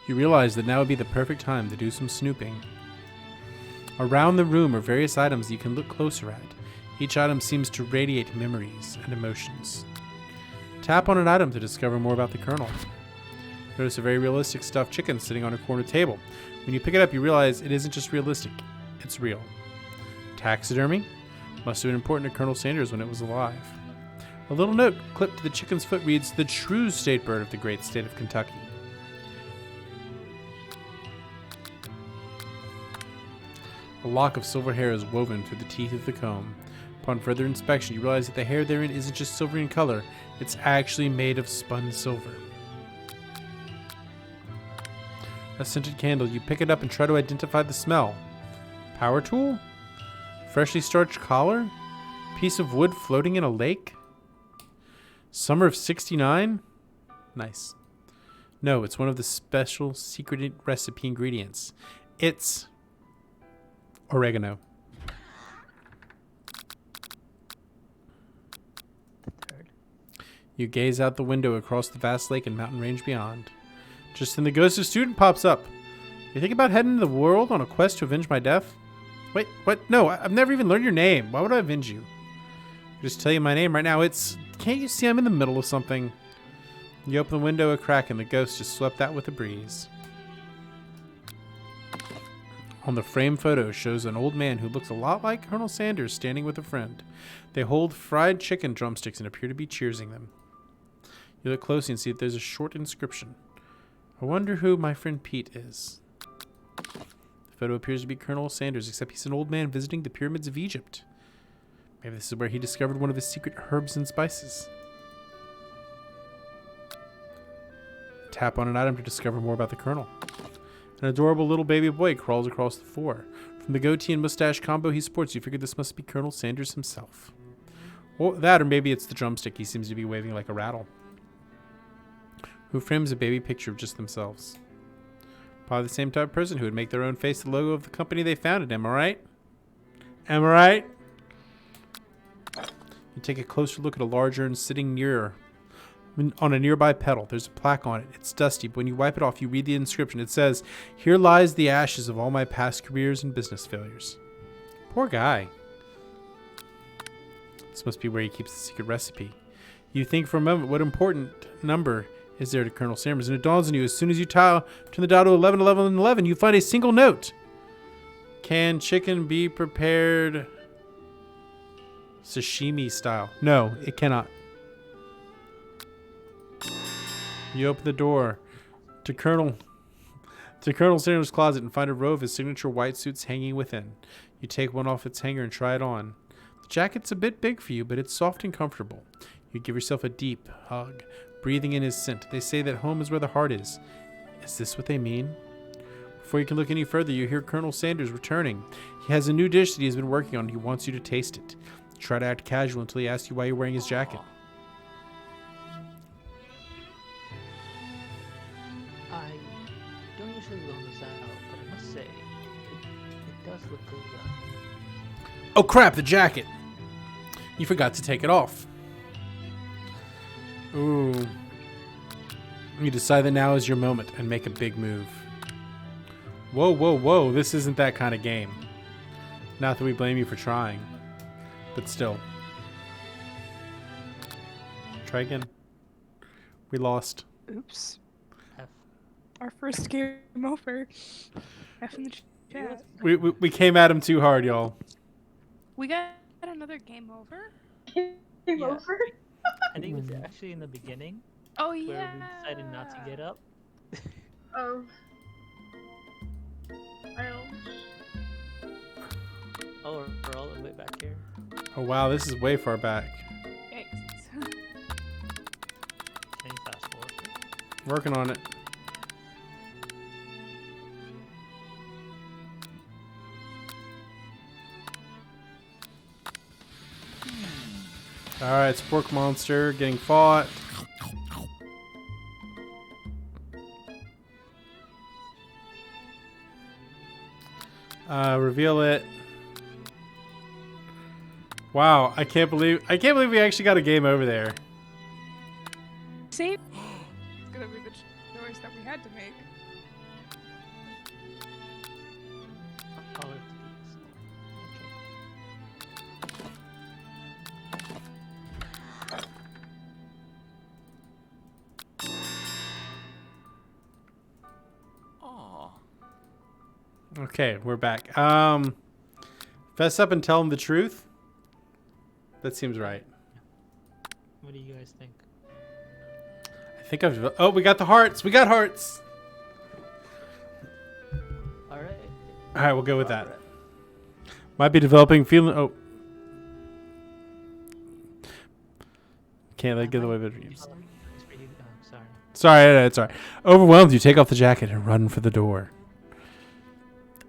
You realize that now would be the perfect time to do some snooping. Around the room are various items you can look closer at. Each item seems to radiate memories and emotions. Tap on an item to discover more about the Colonel. Notice a very realistic stuffed chicken sitting on a corner table. When you pick it up, you realize it isn't just realistic, it's real. Taxidermy? Must have been important to Colonel Sanders when it was alive. A little note clipped to the chicken's foot reads, "The true state bird of the great state of Kentucky." A lock of silver hair is woven through the teeth of the comb. Upon further inspection, you realize that the hair therein isn't just silvery in color, it's actually made of spun silver. A scented candle, you pick it up and try to identify the smell. Power tool? Freshly starched collar? Piece of wood floating in a lake? Summer of '69? Nice. No, it's one of the special secret recipe ingredients. It's oregano.
The third.
You gaze out the window across the vast lake and mountain range beyond. Just then the ghost of student pops up. You think about heading into the world on a quest to avenge my death? Wait, what? No, I've never even learned your name. Why would I avenge you? I'll just tell you my name right now. Can't you see I'm in the middle of something? You open the window a crack and the ghost just swept out with a breeze. On the frame photo shows an old man who looks a lot like Colonel Sanders standing with a friend. They hold fried chicken drumsticks and appear to be cheersing them. You look closely and see that there's a short inscription. I wonder who my friend Pete is. The photo appears to be Colonel Sanders, except he's an old man visiting the pyramids of Egypt. Maybe this is where he discovered one of his secret herbs and spices. Tap on an item to discover more about the Colonel. An adorable little baby boy crawls across the floor. From the goatee and mustache combo he sports, you figure this must be Colonel Sanders himself. Or that, or maybe it's the drumstick he seems to be waving like a rattle. Who frames a baby picture of just themselves? Probably the same type of person who would make their own face the logo of the company they founded, am I right? Am I right? You take a closer look at a large urn sitting near on a nearby pedal. There's a plaque on it. It's dusty, but when you wipe it off, you read the inscription. It says, "Here lies the ashes of all my past careers and business failures." Poor guy. This must be where he keeps the secret recipe. You think for a moment, what important number is there to Colonel Sanders? And it dawns on you, as soon as you turn the dial to 11, 11, and 11, you find a single note. Can chicken be prepared sashimi style? No, it cannot. You open the door to Colonel Sanders' closet and find a row of his signature white suits hanging within. You take one off its hanger and try it on. The jacket's a bit big for you, but it's soft and comfortable. You give yourself a deep hug, breathing in his scent. They say that home is where the heart is. Is this what they mean? Before you can look any further, you hear Colonel Sanders returning. He has a new dish that he has been working on. He wants you to taste it. You try to act casual until he asks you why you're wearing his jacket.
I don't usually roll this out, but I must say, it does look good.
Oh crap, the jacket! You forgot to take it off. Ooh. You decide that now is your moment and make a big move. Whoa, whoa, whoa, this isn't that kind of game. Not that we blame you for trying, but still. Try again. We lost.
Oops.
F.
Our first game over. F in the chat.
We came at him too hard, y'all.
We got another game over?
Game
Yeah.
over?
I think it was actually in the beginning
Oh,
where
yeah.
we decided not to get up.
Oh. Well.
Oh, we're all the way back here.
Oh wow, this is way far back.
Yikes.
Can you fast forward?
Working on it. Alright, Spork Monster getting fought. Reveal it. Wow, I can't believe we actually got a game over there.
Same. It's gonna be the choice that we had to make.
Oh, we have to do this.
Okay, we're back. Fess up and tell him the truth. That seems right.
What do you guys think?
I think I've. Oh, we got the hearts. We got hearts.
All right.
All right, we'll go with that. Might be developing feeling. Oh, can't let get away with dreams.
It's pretty, sorry.
Sorry, it's alright. Overwhelmed, you take off the jacket and run for the door.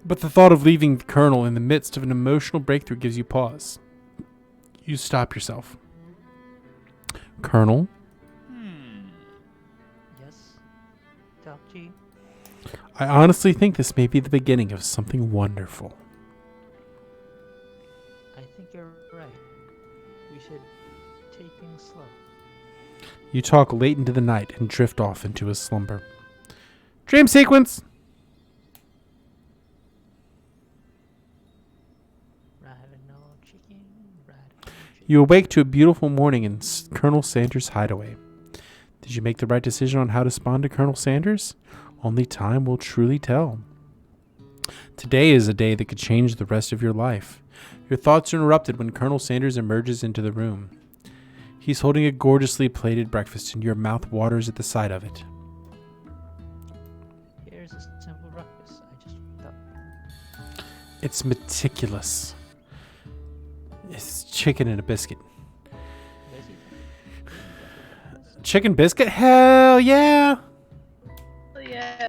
But the thought of leaving the Colonel in the midst of an emotional breakthrough gives you pause. You stop yourself. Colonel?
Yes. Doc G.
I honestly think this may be the beginning of something wonderful.
I think you're right. We should take things slow.
You talk late into the night and drift off into a slumber. Dream sequence! You awake to a beautiful morning in Colonel Sanders' hideaway. Did you make the right decision on how to spawn to Colonel Sanders? Only time will truly tell. Today is a day that could change the rest of your life. Your thoughts are interrupted when Colonel Sanders emerges into the room. He's holding a gorgeously plated breakfast and your mouth waters at the sight of it.
Here's a simple breakfast. I just waked up.
It's meticulous. It's chicken and a biscuit. Chicken biscuit? Hell yeah!
Oh, yeah.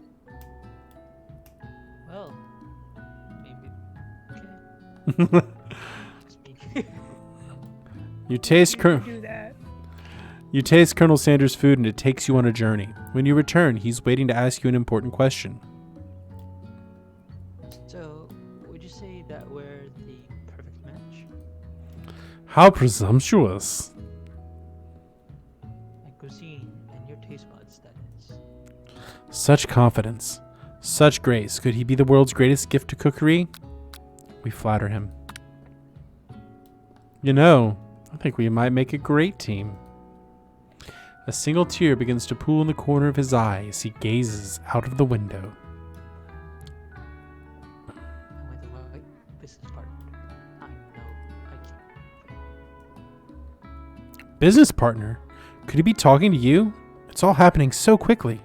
Well, maybe. Okay. Just me.
You taste
Do that.
You taste Colonel Sanders' food and it takes you on a journey. When you return, he's waiting to ask you an important question.
So, would you say that we're the perfect match?
How presumptuous.
My cuisine and your taste buds, that is.
Such confidence. Such grace. Could he be the world's greatest gift to cookery? We flatter him. You know, I think we might make a great team. A single tear begins to pool in the corner of his eye as he gazes out of the window.
Am I the right business partner? I know I can.
Business partner? Could he be talking to you? It's all happening so quickly.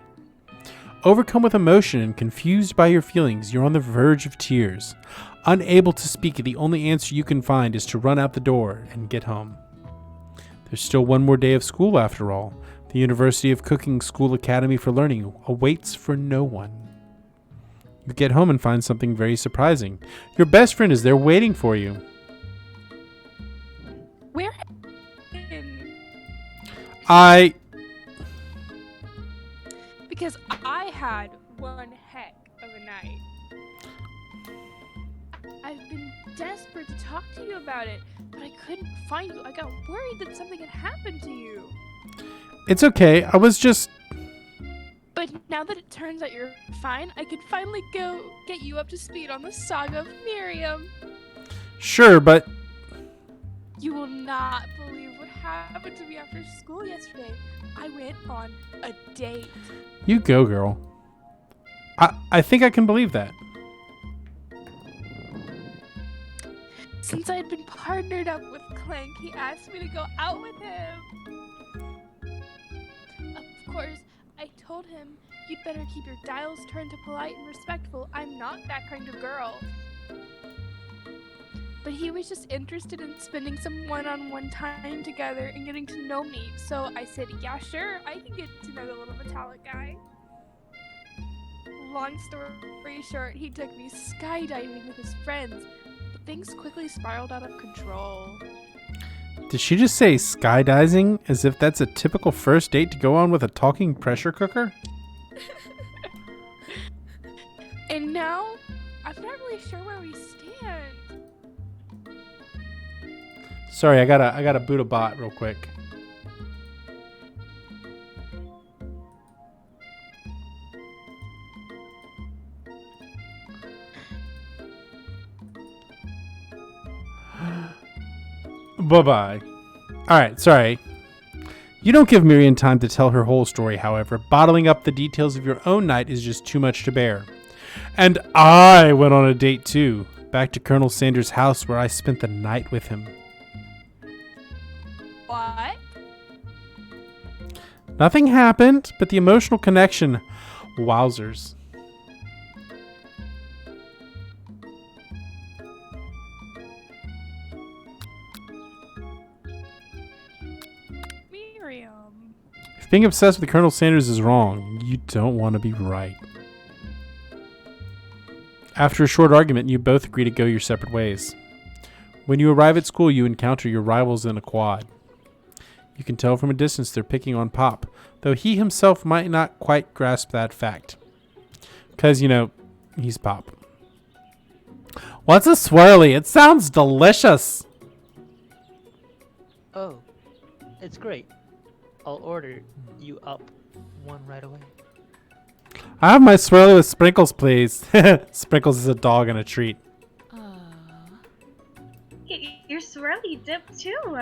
Overcome with emotion and confused by your feelings, you're on the verge of tears. Unable to speak, the only answer you can find is to run out the door and get home. There's still one more day of school after all. The University of Cooking School Academy for Learning awaits for no one. You get home and find something very surprising. Your best friend is there waiting for you.
Where? Because I had one heck of a night. I've been desperate to talk to you about it, but I couldn't find you. I got worried that something had happened to you.
It's okay. I was just...
But now that it turns out you're fine, I could finally go get you up to speed on the saga of Miriam.
Sure, but...
You will not believe what happened to me after school yesterday. I went on a date.
You go, girl. I think I can believe that.
Since I had been partnered up with Clank, he asked me to go out with him. Of course, I told him you'd better keep your dials turned to polite and respectful. I'm not that kind of girl. But he was just interested in spending some one-on-one time together and getting to know me. So I said, yeah, sure, I can get to know the little metallic guy. Long story short, he took me skydiving with his friends. But things quickly spiraled out of control.
Did she just say skydiving as if that's a typical first date to go on with a talking pressure cooker?
And now, I'm not really sure where we stand.
Sorry, I gotta boot a bot real quick. Bye-bye. Alright, sorry. You don't give Miriam time to tell her whole story, however. Bottling up the details of your own night is just too much to bear. And I went on a date too. Back to Colonel Sanders' house where I spent the night with him.
What?
Nothing happened, but the emotional connection, wowzers.
Miriam.
If being obsessed with Colonel Sanders is wrong, you don't want to be right. After a short argument, you both agree to go your separate ways. When you arrive at school, you encounter your rivals in a quad. You can tell from a distance they're picking on Pop, though he himself might not quite grasp that fact. Because, he's Pop. What's a swirly? It sounds delicious!
Oh, it's great. I'll order you up one right away.
I have my swirly with sprinkles, please. Sprinkles is a dog and a treat.
Get your swirly dip too.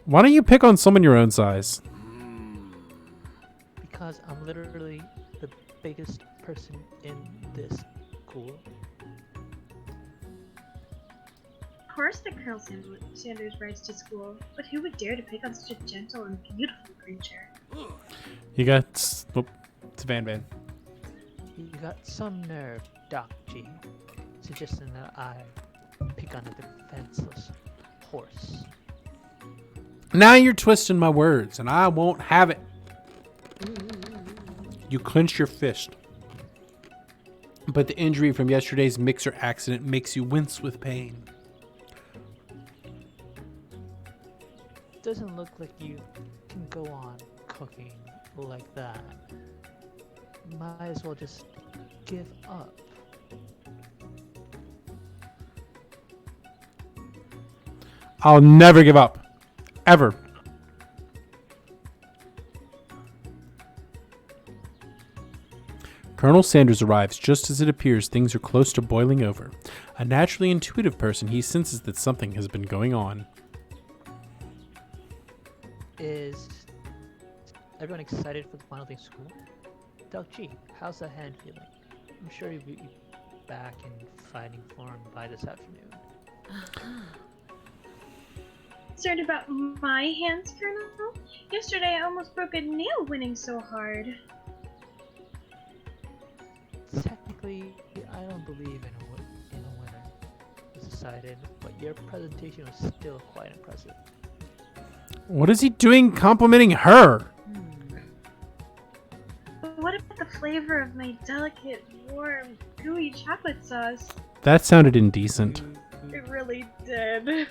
Why don't you pick on someone your own size?
Because I'm literally the biggest person in this school.
Of course the Colonel Sanders rides to school, but who would dare to pick on such a gentle and beautiful creature?
You got... It's Van Van.
You got some nerve, Doc G. suggesting that I pick on a defenseless horse.
Now you're twisting my words, and I won't have it. You clench your fist. But the injury from yesterday's mixer accident makes you wince with pain.
Doesn't look like you can go on cooking like that. Might as well just give up.
I'll never give up. Ever. Colonel Sanders arrives just as it appears things are close to boiling over. A naturally intuitive person, he senses that something has been going on.
Is everyone excited for the final day of school? Doc G, how's that hand feeling? I'm sure you'll be back in fighting form by this afternoon.
Concerned about my hands, Colonel? Yesterday I almost broke a nail winning so hard.
Technically, I don't believe in a winner. It's decided, but your presentation was still quite impressive.
What is he doing complimenting her?
But what about the flavor of my delicate, warm, gooey chocolate sauce?
That sounded indecent.
It really did.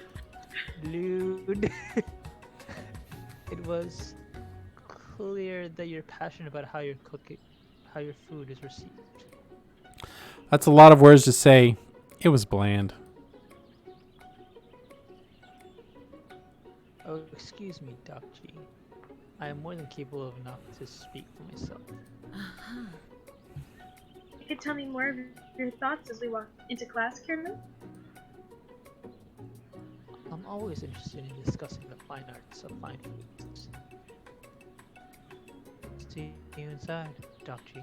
Lewd. It was clear that you're passionate about how your food is received.
That's a lot of words to say. It was bland.
Oh, excuse me, Doc G. I am more than capable of enough to speak for myself.
You could tell me more of your thoughts as we walk into class, Colonel?
I'm always interested in discussing the fine arts of fine foods. See you inside, Doc G.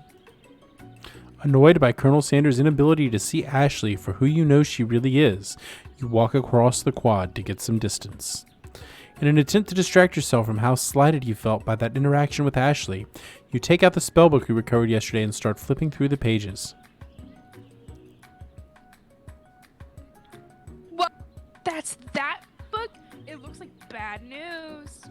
Annoyed by Colonel Sanders' inability to see Ashley for who you know she really is, you walk across the quad to get some distance. In an attempt to distract yourself from how slighted you felt by that interaction with Ashley, you take out the spellbook you recovered yesterday and start flipping through the pages.
What? That's that book? It looks like bad news.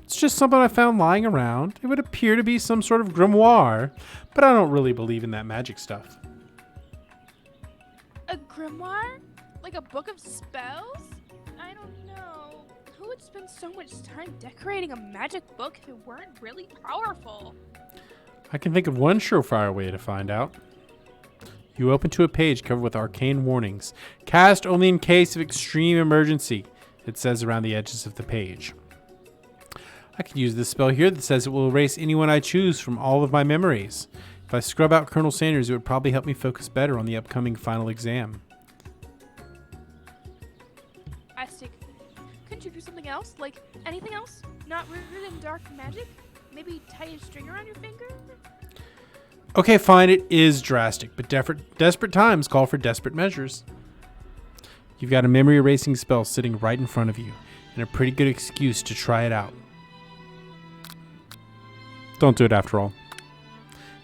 It's just something I found lying around. It would appear to be some sort of grimoire, but I don't really believe in that magic stuff.
A grimoire? Like a book of spells? I don't know. Who would spend so much time decorating a magic book if it weren't really powerful?
I can think of one surefire way to find out. You open to a page covered with arcane warnings. Cast only in case of extreme emergency, it says around the edges of the page. I could use this spell here that says it will erase anyone I choose from all of my memories. If I scrub out Colonel Sanders, it would probably help me focus better on the upcoming final exam.
Astic, couldn't you do something else? Like anything else? Not rooted in dark magic? Maybe tie a string around your finger?
Okay, fine, it is drastic, but desperate times call for desperate measures. You've got a memory erasing spell sitting right in front of you, and a pretty good excuse to try it out. Don't do it after all.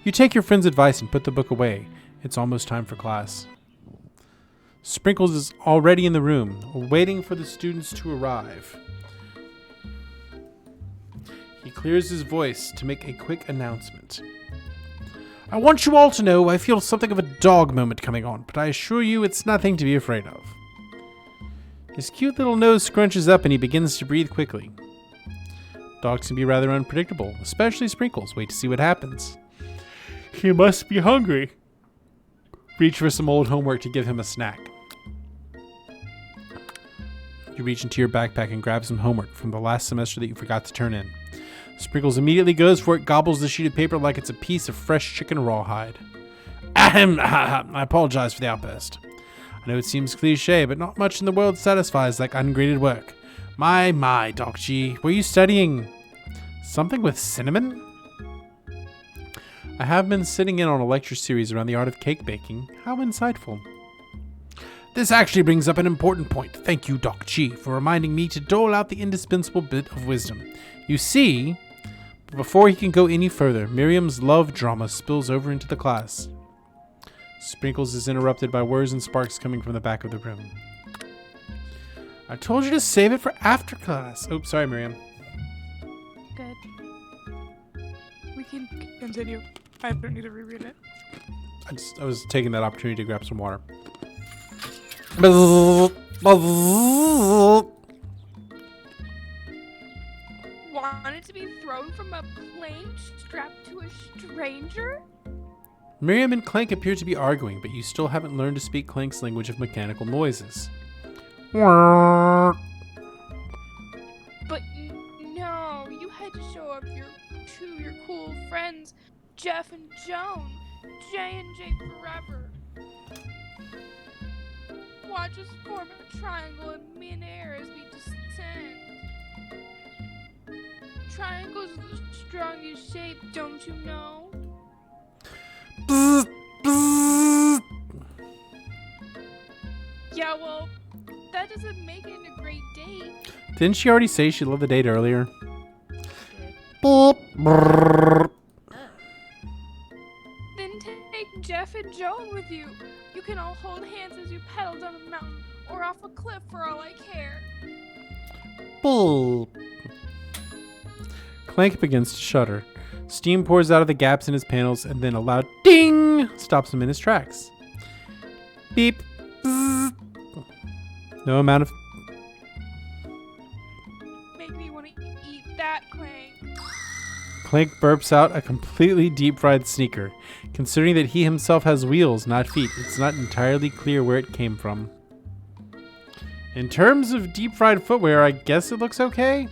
You take your friend's advice and put the book away. It's almost time for class. Sprinkles is already in the room, waiting for the students to arrive. He clears his voice to make a quick announcement. I want you all to know I feel something of a dog moment coming on, but I assure you it's nothing to be afraid of. His cute little nose scrunches up and he begins to breathe quickly. Dogs can be rather unpredictable, especially Sprinkles. Wait to see what happens. He must be hungry. Reach for some old homework to give him a snack. You reach into your backpack and grab some homework from the last semester that you forgot to turn in. Sprinkles immediately goes for it, gobbles the sheet of paper like it's a piece of fresh chicken rawhide. Ahem! I apologize for the outburst. I know it seems cliche, but not much in the world satisfies like ungraded work. My, Doc G, were you studying something with cinnamon? I have been sitting in on a lecture series around the art of cake baking. How insightful. This actually brings up an important point. Thank you, Doc G, for reminding me to dole out the indispensable bit of wisdom. You see, before he can go any further, Miriam's love drama spills over into the class. Sprinkles is interrupted by whirs and sparks coming from the back of the room. I told you to save it for after class. Oops, sorry, Miriam.
Good. We can continue. I don't need to reread it.
I was taking that opportunity to grab some water.
Wanted to be thrown from a plane strapped to a stranger?
Miriam and Clank appear to be arguing, but you still haven't learned to speak Clank's language of mechanical noises.
But no, you had to show up to your cool friends, Jeff and Joan. J&J forever. Watch us form a triangle in midair as we descend. Triangles are the strongest shape, don't you know? Yeah, well, that doesn't make it a great date.
Didn't she already say she loved the date earlier?
Then take Jeff and Joan with you. You can all hold hands as you pedal down a mountain or off a cliff for all I care.
Clank begins to shudder. Steam pours out of the gaps in his panels, and then a loud ding stops him in his tracks. Beep. Bzz. No amount of...
Make me want to eat that, Clank.
Clank burps out a completely deep-fried sneaker. Considering that he himself has wheels, not feet, it's not entirely clear where it came from. In terms of deep-fried footwear, I guess it looks okay.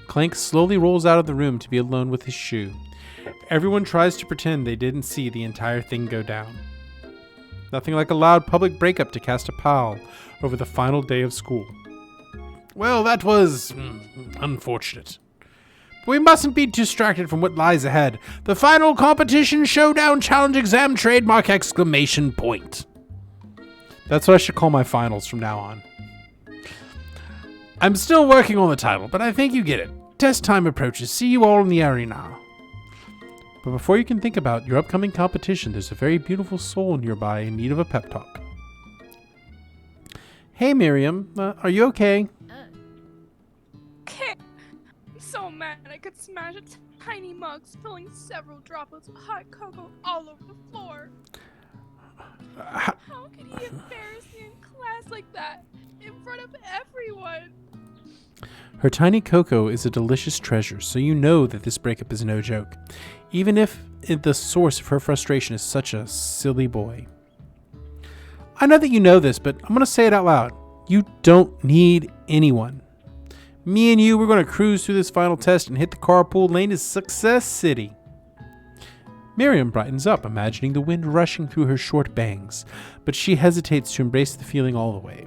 Clank slowly rolls out of the room to be alone with his shoe. Everyone tries to pretend they didn't see the entire thing go down. Nothing like a loud public breakup to cast a pall over the final day of school. Well, that was unfortunate. But we mustn't be distracted from what lies ahead. The final competition showdown challenge exam trademark exclamation point. That's what I should call my finals from now on. I'm still working on the title, but I think you get it. Test time approaches. See you all in the arena. But before you can think about your upcoming competition, there's a very beautiful soul nearby in need of a pep talk. Hey, Miriam. Are you okay?
Okay. I'm so mad I could smash a tiny mug spilling several droplets of hot cocoa all over the floor. How could he embarrass me in class like that? In front of everyone?
Her tiny cocoa is a delicious treasure, so you know that this breakup is no joke, even if the source of her frustration is such a silly boy. I know that you know this, but I'm going to say it out loud. You don't need anyone. Me and you, we're going to cruise through this final test and hit the carpool lane to Success City. Miriam brightens up, imagining the wind rushing through her short bangs, but she hesitates to embrace the feeling all the way.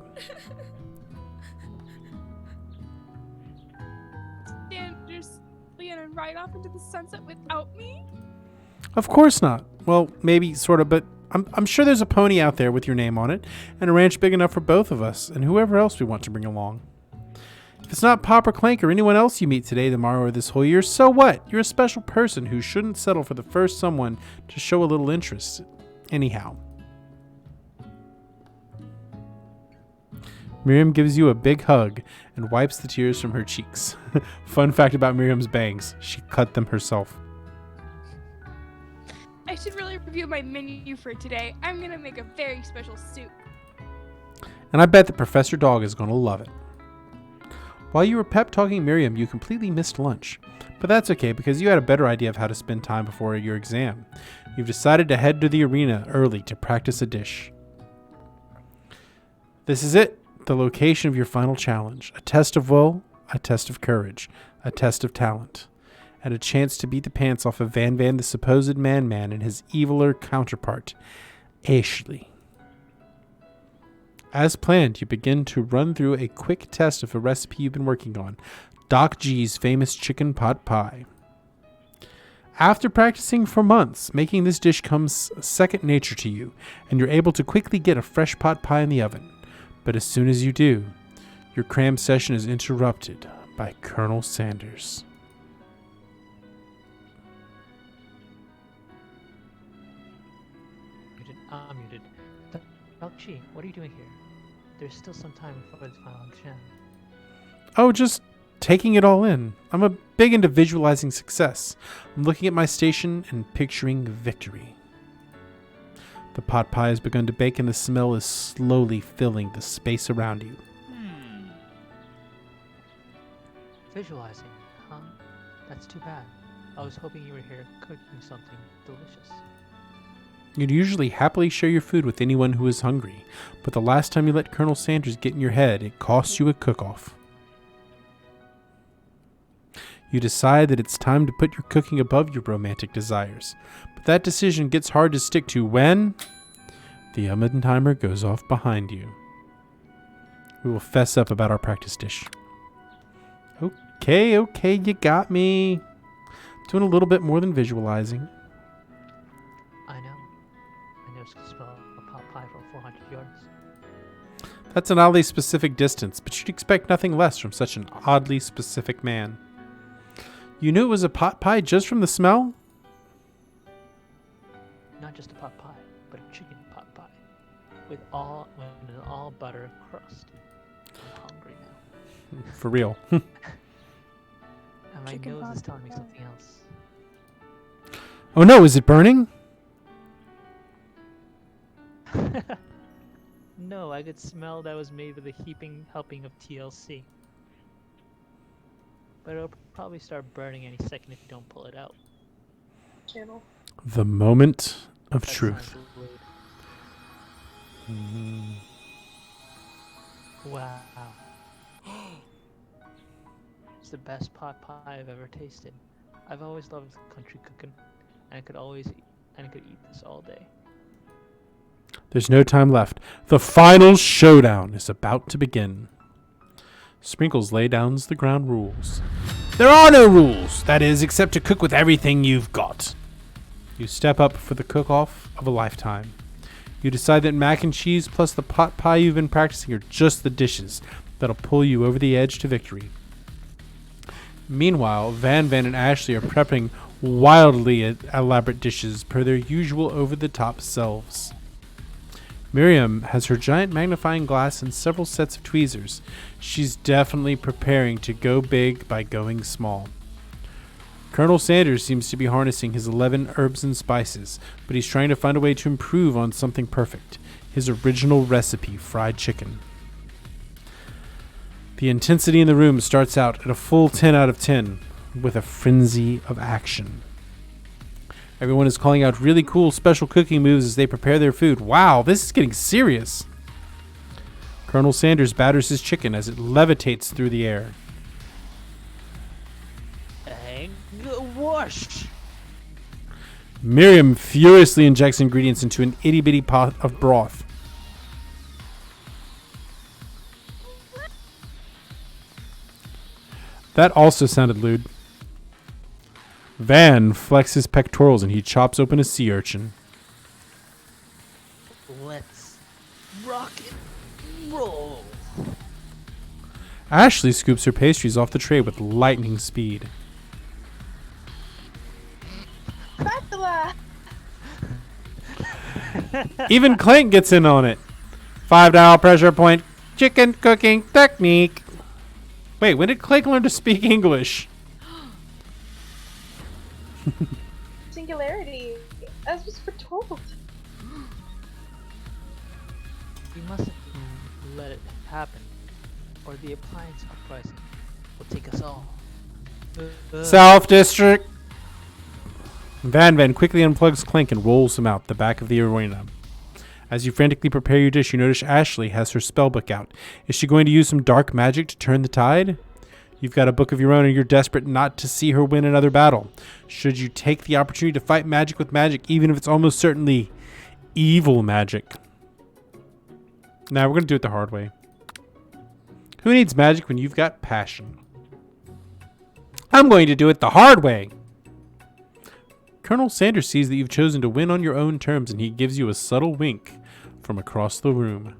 And ride off into the sunset without me?
Of course not. Well, maybe sort of, but I'm sure there's a pony out there with your name on it, and a ranch big enough for both of us, and whoever else we want to bring along. If it's not Pop or Clank or anyone else you meet today, tomorrow, or this whole year, so what? You're a special person who shouldn't settle for the first someone to show a little interest. Anyhow. Miriam gives you a big hug and wipes the tears from her cheeks. Fun fact about Miriam's bangs, she cut them herself.
I should really review my menu for today. I'm gonna make a very special soup.
And I bet that Professor Dog is going to love it. While you were pep talking Miriam, you completely missed lunch. But that's okay because you had a better idea of how to spend time before your exam. You've decided to head to the arena early to practice a dish. This is it. The location of your final challenge. A test of will, a test of courage, a test of talent, and a chance to beat the pants off of Van Van, the supposed man-man, and his eviler counterpart, Ashley. As planned, you begin to run through a quick test of a recipe you've been working on, Doc G's famous chicken pot pie. After practicing for months, making this dish comes second nature to you, and you're able to quickly get a fresh pot pie in the oven. But as soon as you do, your cram session is interrupted by Colonel Sanders.
I'm muted. Doc G, what are you doing here? There's still some time before the final exam.
Oh, just taking it all in. I'm a big into visualizing success. I'm looking at my station and picturing victory. The pot pie has begun to bake and the smell is slowly filling the space around you.
Visualizing, huh? That's too bad. I was hoping you were here cooking something delicious.
You'd usually happily share your food with anyone who is hungry, but the last time you let Colonel Sanders get in your head, it cost you a cook-off. You decide that it's time to put your cooking above your romantic desires, but that decision gets hard to stick to when the oven timer goes off behind you. We will fess up about our practice dish. Okay, you got me. Doing a little bit more than visualizing.
I know to smell a pot pie from 400 yards.
That's an oddly specific distance, but you'd expect nothing less from such an oddly specific man. You knew it was a pot pie just from the smell?
Not just a pot pie, but a chicken pot pie. With an all butter crust. I'm hungry now.
For real.
And my
Chicken
nose
pot
is telling me
pie.
something else.
Oh no, is it burning?
No, I could smell that was made with a heaping helping of TLC. But it'll probably start burning any second if you don't pull it out.
Channel.
The moment of
That
truth.
sounds weird. Wow. It's the best pot pie I've ever tasted. I've always loved country cooking, and I could eat this all day.
There's no time left. The final showdown is about to begin. Sprinkles lay down the ground rules. There are no rules, that is, except to cook with everything you've got. You step up for the cook-off of a lifetime. You decide that mac and cheese plus the pot pie you've been practicing are just the dishes that'll pull you over the edge to victory. Meanwhile, Van and Ashley are prepping wildly elaborate dishes per their usual over-the-top selves. Miriam has her giant magnifying glass and several sets of tweezers. She's definitely preparing to go big by going small. Colonel Sanders seems to be harnessing his 11 herbs and spices, but he's trying to find a way to improve on something perfect, his original recipe, fried chicken. The intensity in the room starts out at a full 10 out of 10, with a frenzy of action. Everyone is calling out really cool special cooking moves as they prepare their food. Wow, this is getting serious. Colonel Sanders batters his chicken as it levitates through the air.
Egg wash!
Miriam furiously injects ingredients into an itty-bitty pot of broth. That also sounded lewd. Van flexes pectorals and he chops open a sea urchin.
Let's rock and roll!
Ashley scoops her pastries off the tray with lightning speed.
Spatula!
Even Clank gets in on it. $5 pressure point chicken cooking technique. Wait, when did Clank learn to speak English?
Singularity, as was foretold.
We mustn't let it happen, or the appliance uprising will take us all.
South District. Van quickly unplugs Clank and rolls him out the back of the arena. As you frantically prepare your dish, you notice Ashley has her spellbook out. Is she going to use some dark magic to turn the tide? You've got a book of your own and you're desperate not to see her win another battle. Should you take the opportunity to fight magic with magic, even if it's almost certainly evil magic? Now we're going to do it the hard way. Who needs magic when you've got passion? I'm going to do it the hard way. Colonel Sanders sees that you've chosen to win on your own terms, and he gives you a subtle wink from across the room.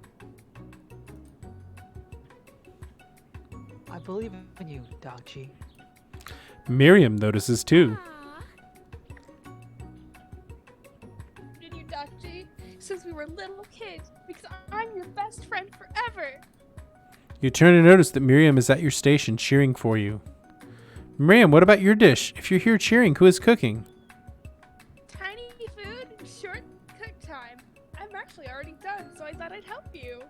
I believe in you, Doc G.
Miriam notices too.
Did you, Doc G? since we were little kids because I'm your best friend forever.
You turn to notice that Miriam is at your station cheering for you. Miriam, what about your dish? If you're here cheering, who is cooking?
Tiny food, short cook time. I'm actually already done, so I thought I'd help you.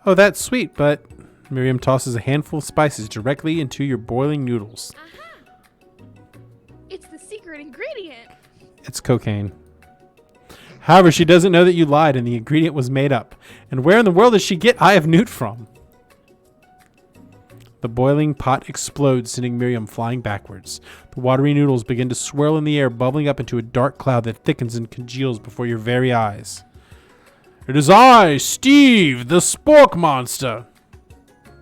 Oh, that's sweet, but Miriam tosses a handful of spices directly into your boiling noodles.
Aha! It's the secret ingredient.
It's cocaine. However, she doesn't know that you lied and the ingredient was made up. And where in the world does she get Eye of Newt from? The boiling pot explodes, sending Miriam flying backwards. The watery noodles begin to swirl in the air, bubbling up into a dark cloud that thickens and congeals before your very eyes. It is I, Steve, the spork monster.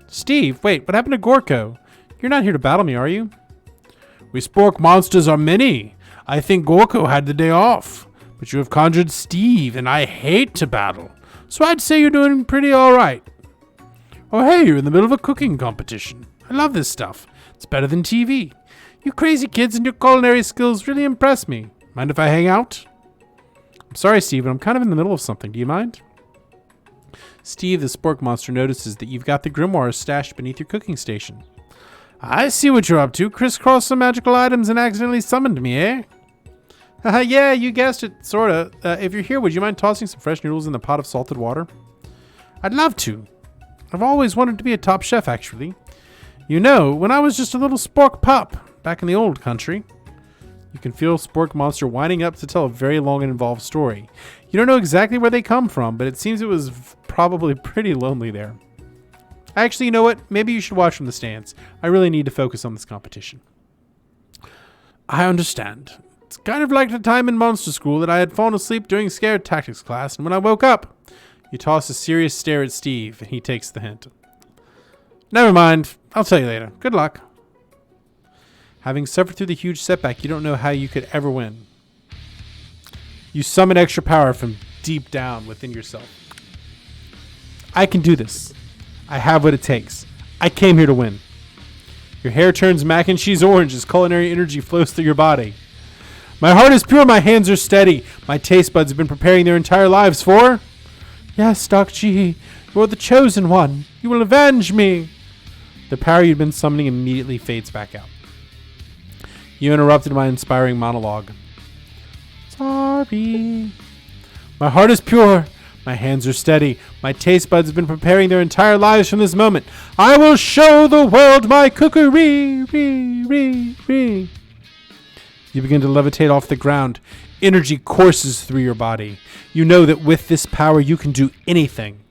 Steve, wait, what happened to Gorko? You're not here to battle me, are you? We spork monsters are many. I think Gorko had the day off. But you have conjured Steve, and I hate to battle. So I'd say you're doing pretty alright. Oh hey, you're in the middle of a cooking competition. I love this stuff. It's better than TV. You crazy kids and your culinary skills really impress me. Mind if I hang out? I'm sorry, Steve, but I'm kind of in the middle of something. Do you mind? Steve, the spork monster, notices that you've got the grimoire stashed beneath your cooking station. I see what you're up to. Crisscrossed some magical items and accidentally summoned me, eh? Yeah, you guessed it, sorta. If you're here, would you mind tossing some fresh noodles in the pot of salted water? I'd love to. I've always wanted to be a top chef, actually. You know, when I was just a little spork pup back in the old country. You can feel Spork Monster winding up to tell a very long and involved story. You don't know exactly where they come from, but it seems it was probably pretty lonely there. Actually, you know what? Maybe you should watch from the stands. I really need to focus on this competition. I understand. It's kind of like the time in monster school that I had fallen asleep during scare tactics class, and when I woke up, you toss a serious stare at Steve, and he takes the hint. Never mind. I'll tell you later. Good luck. Having suffered through the huge setback, you don't know how you could ever win. You summon extra power from deep down within yourself. I can do this. I have what it takes. I came here to win. Your hair turns mac and cheese orange as culinary energy flows through your body. My heart is pure, my hands are steady. My taste buds have been preparing their entire lives for... Yes, Doc G, you're the chosen one. You will avenge me. The power you'd been summoning immediately fades back out. You interrupted my inspiring monologue. Sorry. My heart is pure. My hands are steady. My taste buds have been preparing their entire lives from this moment. I will show the world my cookery. You begin to levitate off the ground. Energy courses through your body. You know that with this power you can do anything.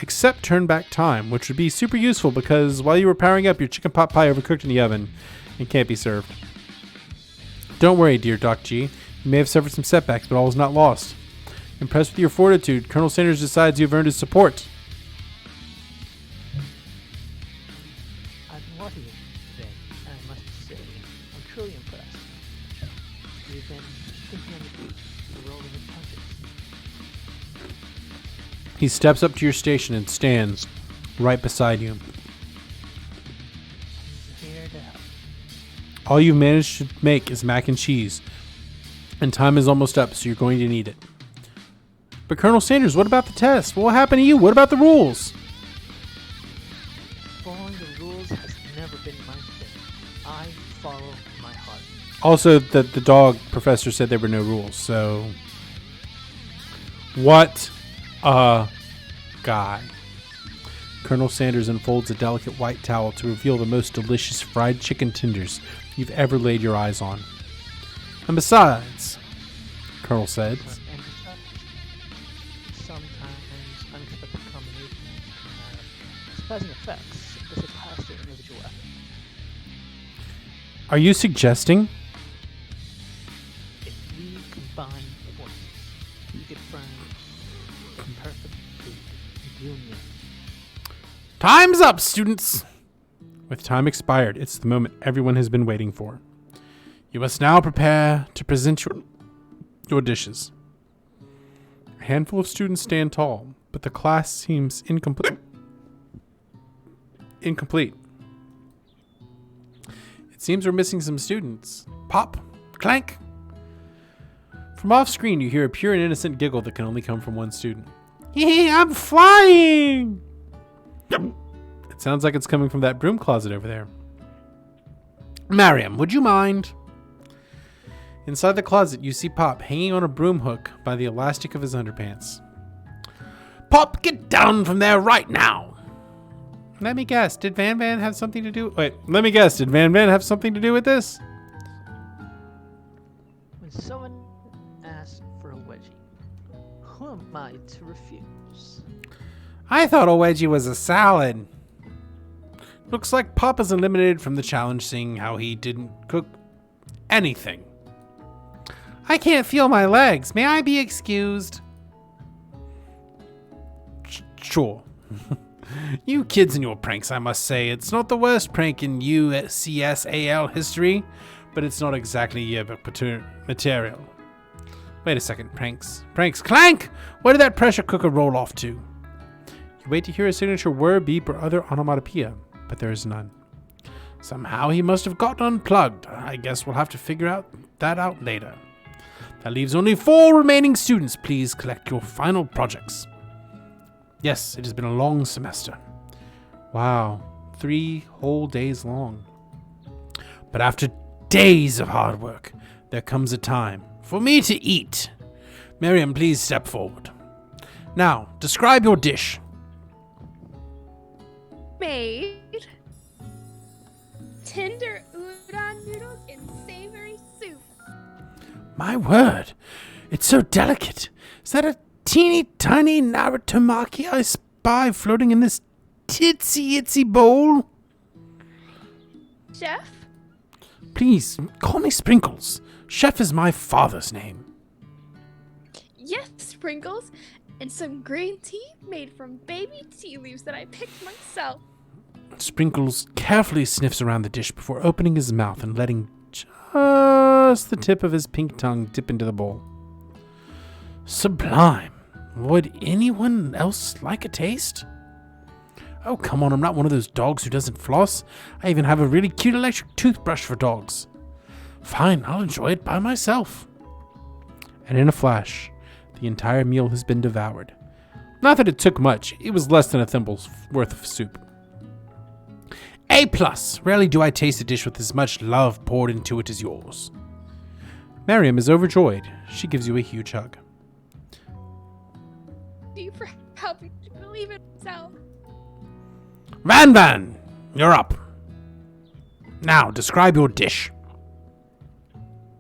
Except turn back time, which would be super useful because while you were powering up, your chicken pot pie overcooked in the oven and can't be served. Don't worry, dear Doc G. You may have suffered some setbacks, but all is not lost. Impressed with your fortitude, Colonel Sanders decides you have earned his support.
I've been watching you today, and I must say, I'm truly impressed. You've been thinking on your feet, the rolling of punches.
He steps up to your station and stands right beside you.
I'm here to help.
All you've managed to make is mac and cheese, and time is almost up, so you're going to need it. But Colonel Sanders, what about the test? What happened to you? What about the rules?
Following the rules has never been my thing. I follow my heart.
Also, the dog professor said there were no rules, so... What a guy. Colonel Sanders unfolds a delicate white towel to reveal the most delicious fried chicken tenders you've ever laid your eyes on. And besides, Colonel said...
And besides, sometimes unexpected combinations can have surprising effects that surpass their individual effort.
Are you suggesting?
If we combine forces, we could find a perfect union.
Time's up, students! With time expired, it's the moment everyone has been waiting for. You must now prepare to present your dishes. A handful of students stand tall, but the class seems incomplete. It seems we're missing some students. Pop! Clank! From off screen, you hear a pure and innocent giggle that can only come from one student. Hee, I'm flying! It sounds like it's coming from that broom closet over there. Mariam, would you mind? Inside the closet, you see Pop hanging on a broom hook by the elastic of his underpants. Pop, get down from there right now! Let me guess, did Van Van have something to do? Wait, let me guess, did Van Van have something to do with this?
When someone asks for a wedgie, who am I to refuse?
I thought a wedgie was a salad. Looks like Pop is eliminated from the challenge, seeing how he didn't cook anything. I can't feel my legs. May I be excused? Sure. You kids and your pranks, I must say. It's not the worst prank in UCSAL history, but it's not exactly yearbook material. Wait a second, pranks. Pranks, clank! Where did that pressure cooker roll off to? You wait to hear a signature whir, beep, or other onomatopoeia, but there is none. Somehow he must have gotten unplugged. I guess we'll have to figure that out later. That leaves only 4 remaining students. Please collect your final projects. Yes, it has been a long semester. Wow, 3 whole days long. But after days of hard work, there comes a time for me to eat. Miriam, please step forward. Now, describe your dish.
Made tender udon noodles in savory soup.
My word, it's so delicate. Is that a teeny tiny naratamaki I spy floating in this titsy itsy bowl?
Chef?
Please, call me Sprinkles. Chef is my father's name.
Yes, sprinkles. And some green tea made from baby tea leaves that I picked myself.
Sprinkles carefully sniffs around the dish before opening his mouth and letting just the tip of his pink tongue dip into the bowl. Sublime. Would anyone else like a taste? Oh, come on, I'm not one of those dogs who doesn't floss. I even have a really cute electric toothbrush for dogs. Fine, I'll enjoy it by myself. And in a flash, the entire meal has been devoured. Not that it took much, it was less than a thimble's worth of soup. A+. Rarely do I taste a dish with as much love poured into it as yours. Miriam is overjoyed. She gives you a huge hug.
Thank you for helping me believe in myself.
Van Van, you're up. Now, describe your dish.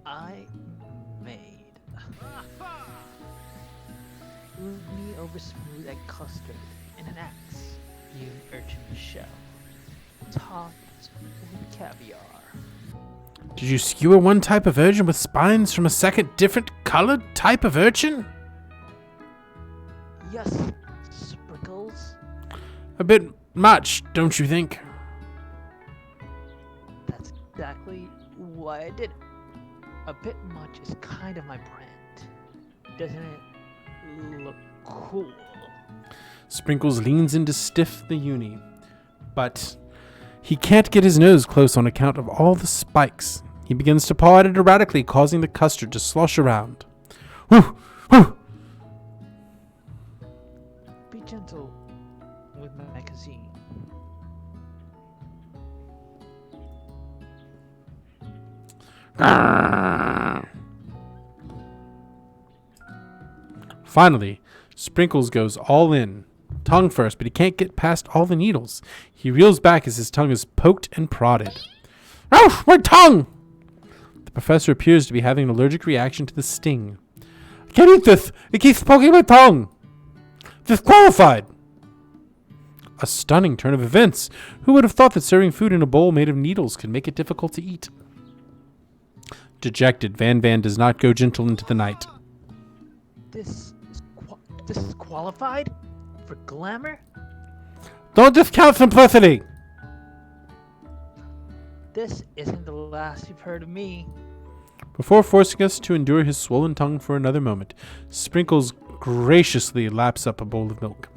I made me over smooth egg custard in an axe, you urchin shell, topped with caviar.
Did you skewer one type of urchin with spines from a second different colored type of urchin?
Yes, Sprinkles.
A bit much, don't you think?
That's exactly why I did it. A bit much is kind of my brand. Doesn't it look cool?
Sprinkles leans in to stiff the uni, but he can't get his nose close on account of all the spikes. He begins to paw at it erratically, causing the custard to slosh around. Whew! Whew!
Be gentle with my magazine.
Finally, Sprinkles goes all in. Tongue first, but he can't get past all the needles. He reels back as his tongue is poked and prodded. Ouch! My tongue! The professor appears to be having an allergic reaction to the sting. I can't eat this! It keeps poking my tongue! Disqualified! A stunning turn of events. Who would have thought that serving food in a bowl made of needles could make it difficult to eat? Dejected, Van Van does not go gentle into the night.
This is qualified for glamour?
Don't discount simplicity!
This isn't the last you've heard of me.
Before forcing us to endure his swollen tongue for another moment, Sprinkles graciously laps up a bowl of milk.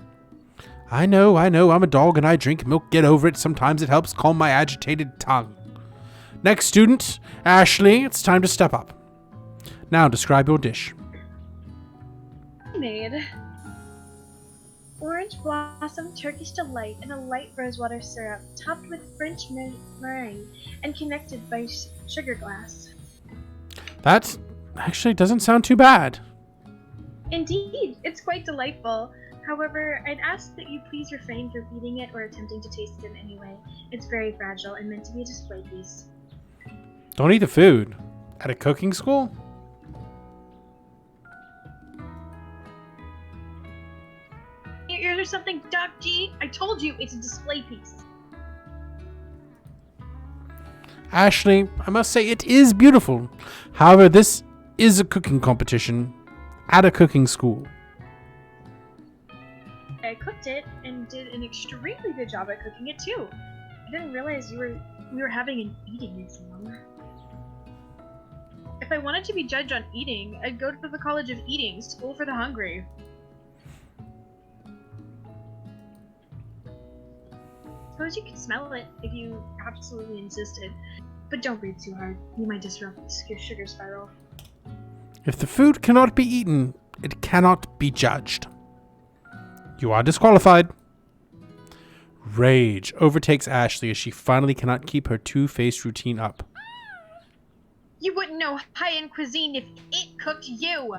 I know, I'm a dog and I drink milk, get over it. Sometimes it helps calm my agitated tongue. Next student, Ashley, it's time to step up. Now describe your dish.
I made orange blossom Turkish delight and a light rosewater syrup topped with French meringue and connected by sugar glass.
That actually doesn't sound too bad.
Indeed, it's quite delightful. However, I'd ask that you please refrain from eating it or attempting to taste it in any way. It's very fragile and meant to be a display piece.
Don't eat the food. At a cooking school?
Your ears or something, Doc G? I told you it's a display piece.
Ashley, I must say it is beautiful. However, this is a cooking competition at a cooking school.
I cooked it and did an extremely good job at cooking it too. I didn't realize we were having an eating exam. If I wanted to be judged on eating, I'd go to the College of Eating, School for the Hungry. Suppose you could smell it if you absolutely insisted, but don't breathe too hard. You might disrupt your sugar spiral.
If the food cannot be eaten, it cannot be judged. You are disqualified. Rage overtakes Ashley as she finally cannot keep her two-faced routine up.
You wouldn't know high-end cuisine if it cooked you!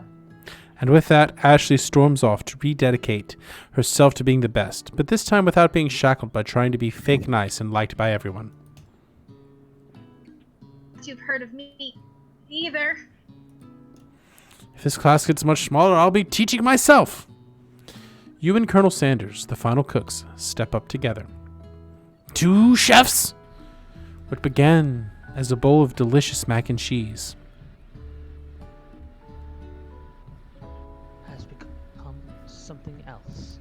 And with that, Ashley storms off to rededicate herself to being the best, but this time without being shackled by trying to be fake nice and liked by everyone.
You've heard of me either.
If this class gets much smaller, I'll be teaching myself. You and Colonel Sanders, the final cooks, step up together. Two chefs! What began as a bowl of delicious mac and cheese
has become something else.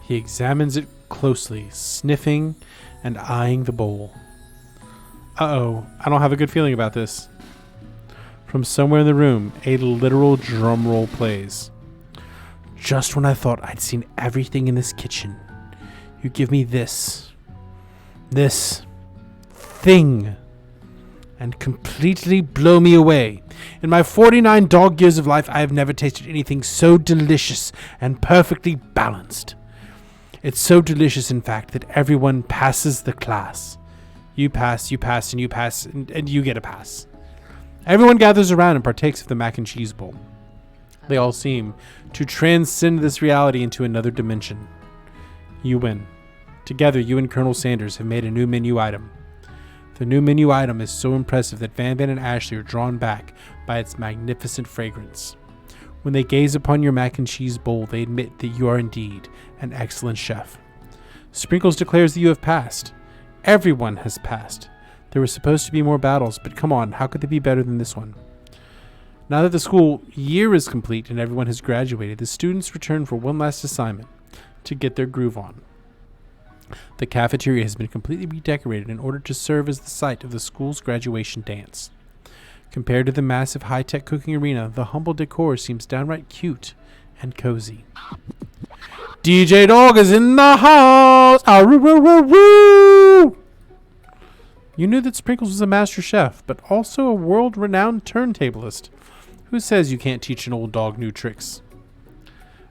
He examines it closely, sniffing and eyeing the bowl. Uh-oh, I don't have a good feeling about this. From somewhere in the room, a literal drum roll plays. Just when I thought I'd seen everything in this kitchen, you give me this thing, and completely blow me away. In my 49 dog years of life, I have never tasted anything so delicious and perfectly balanced. It's so delicious, in fact, that everyone passes the class. You pass, and you pass, and you get a pass. Everyone gathers around and partakes of the mac and cheese bowl. They all seem to transcend this reality into another dimension. You win. Together, you and Colonel Sanders have made a new menu item. The new menu item is so impressive that Van Van and Ashley are drawn back by its magnificent fragrance. When they gaze upon your mac and cheese bowl, they admit that you are indeed an excellent chef. Sprinkles declares that you have passed. Everyone has passed. There were supposed to be more battles, but come on, how could they be better than this one? Now that the school year is complete and everyone has graduated, the students return for one last assignment, to get their groove on. The cafeteria has been completely redecorated in order to serve as the site of the school's graduation dance. Compared to the massive high-tech cooking arena, the humble decor seems downright cute and cozy. DJ Dog is in the house! Aroo-roo-roo-roo! You knew that Sprinkles was a master chef, but also a world-renowned turntablist. Who says you can't teach an old dog new tricks?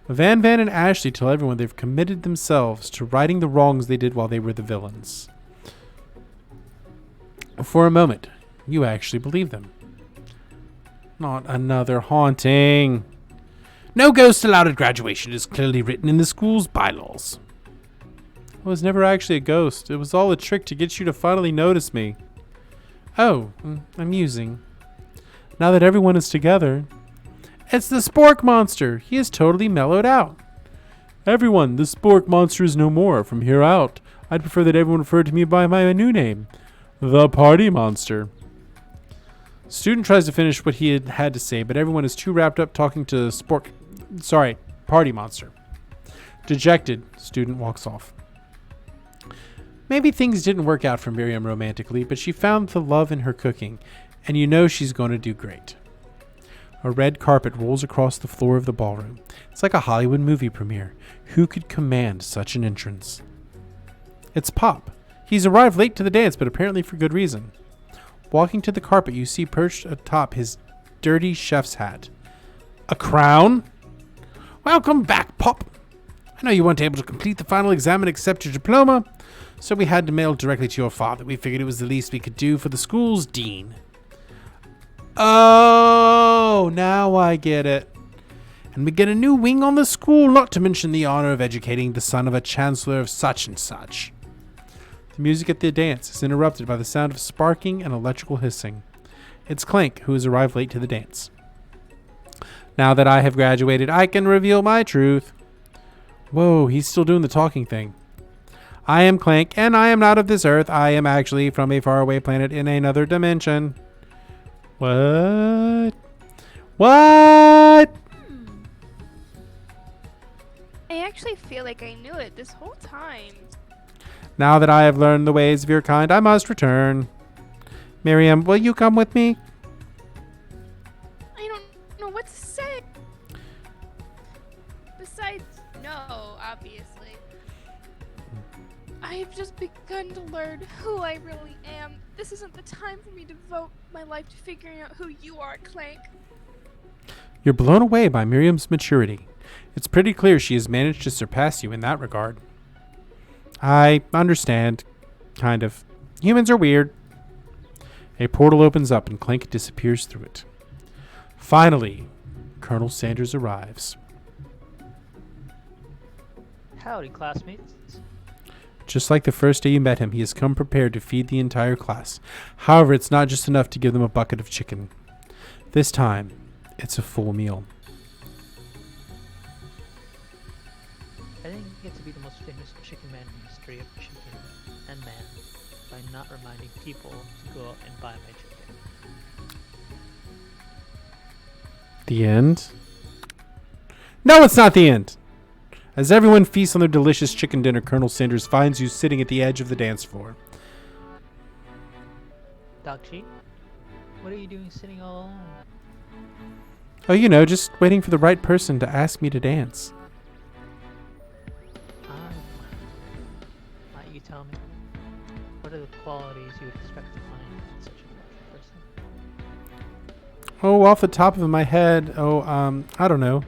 Van Van and Ashley tell everyone they've committed themselves to righting the wrongs they did while they were the villains. For a moment, you actually believe them. Not another haunting. No ghosts allowed at graduation is clearly written in the school's bylaws. It was never actually a ghost. It was all a trick to get you to finally notice me. Oh, amusing. Now that everyone is together, it's the Spork Monster. He is totally mellowed out. Everyone, the Spork Monster is no more. From here out, I'd prefer that everyone refer to me by my new name, the Party Monster. Student tries to finish what he had to say, but everyone is too wrapped up talking to Party Monster. Dejected, student walks off. Maybe things didn't work out for Miriam romantically, but she found the love in her cooking, and you know she's going to do great. A red carpet rolls across the floor of the ballroom. It's like a Hollywood movie premiere. Who could command such an entrance? It's Pop. He's arrived late to the dance, but apparently for good reason. Walking to the carpet, you see perched atop his dirty chef's hat. A crown? Welcome back, Pop. I know you weren't able to complete the final exam and accept your diploma, so we had to mail it directly to your father. We figured it was the least we could do for the school's dean. Oh, now I get it. And we get a new wing on the school, not to mention the honor of educating the son of a chancellor of such and such. The music at the dance is interrupted by the sound of sparking and electrical hissing. It's Clank, who has arrived late to the dance. Now that I have graduated, I can reveal my truth. Whoa, he's still doing the talking thing. I am Clank, and I am not of this earth. I am actually from a faraway planet in another dimension. What? What?
I actually feel like I knew it this whole time.
Now that I have learned the ways of your kind, I must return. Miriam, will you come with me?
I don't know what to say. Besides, no, obviously. I've just begun to learn who I really am. This isn't the time for me to devote my life to figuring out who you are, Clank.
You're blown away by Miriam's maturity. It's pretty clear she has managed to surpass you in that regard. I understand. Kind of. Humans are weird. A portal opens up and Clank disappears through it. Finally, Colonel Sanders arrives.
Howdy, classmates.
Just like the first day you met him, he has come prepared to feed the entire class. However, it's not just enough to give them a bucket of chicken. This time, it's a full meal.
I didn't get to be the most famous chicken man in the history of chicken and man by not reminding people to go out and buy my chicken.
The end? No, it's not the end! As everyone feasts on their delicious chicken dinner, Colonel Sanders finds you sitting at the edge of the dance floor.
Doc G, what are you doing sitting all alone?
Oh, you know, just waiting for the right person to ask me to dance.
Might you tell me, what are the qualities you would expect to find in such a person?
Oh, off the top of my head, I don't know.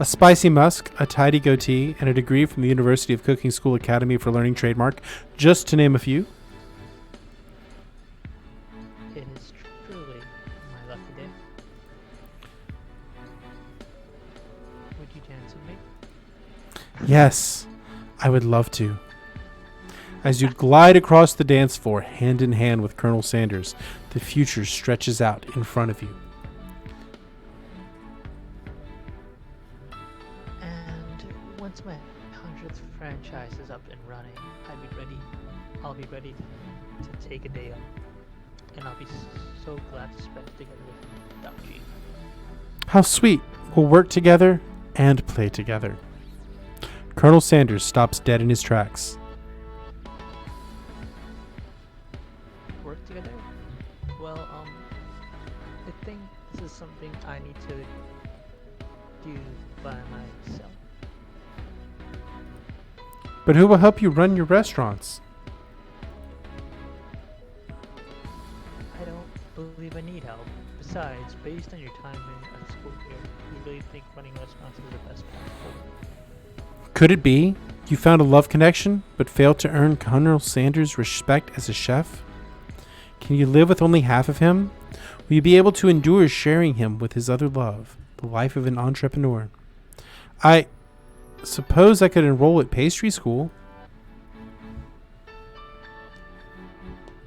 A spicy musk, a tidy goatee, and a degree from the University of Cooking School Academy for Learning trademark, just to name a few.
It is truly my lucky day. Would you dance with me?
Yes, I would love to. As you glide across the dance floor, hand in hand with Colonel Sanders, the future stretches out in front of you.
Once my 100th franchise is up and running, I'll be ready to take a day off. And I'll be so glad to spend it together with Doc G.
How sweet. We'll work together and play together. Colonel Sanders stops dead in his tracks.
Work together? Well, I think this is something I need to do by myself.
But who will help you run your restaurants?
I don't believe I need help. Besides, based on your time at school here, you really think running restaurants is the best path forward?
Could it be you found a love connection, but failed to earn Colonel Sanders' respect as a chef? Can you live with only half of him? Will you be able to endure sharing him with his other love, the life of an entrepreneur? I suppose I could enroll at pastry school.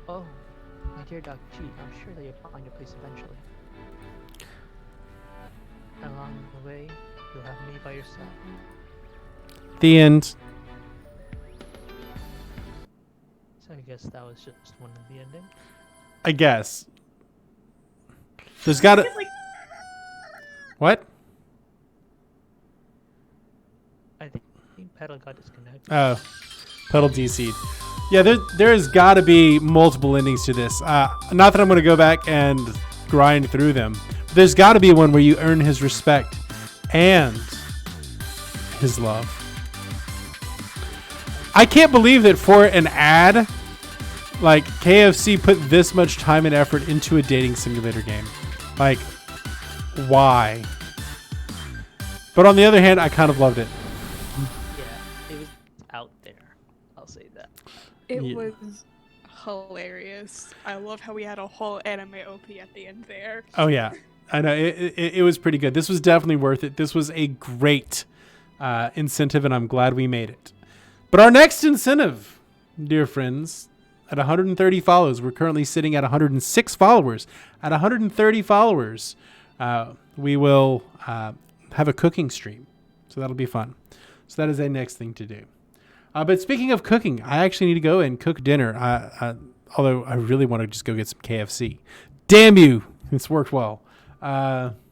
Oh, my dear Doc G, I'm sure that you'll find your place eventually. Along the way, you'll have me by your side.
The end.
So I guess that was just one of the ending.
I guess. There's gotta... What?
I think Petal got disconnected.
Oh, Pedal DC'd. Yeah, there has got to be multiple endings to this. Not that I'm going to go back and grind through them. But there's got to be one where you earn his respect and his love. I can't believe that for an ad, like KFC put this much time and effort into a dating simulator game. Like, why. But on the other hand, I kind of loved it.
Yeah, it was out there. I'll say that.
It
Yeah.
was hilarious. I love how we had a whole anime OP at the end there.
Oh yeah, I know it was pretty good. This was definitely worth it. This was a great incentive, and I'm glad we made it. But our next incentive, dear friends, at 130 follows, we're currently sitting at 106 followers. At 130 followers, we will have a cooking stream, so that'll be fun. So that is a next thing to do. But speaking of cooking, I actually need to go and cook dinner. Although I really want to just go get some KFC. Damn you! It's worked well.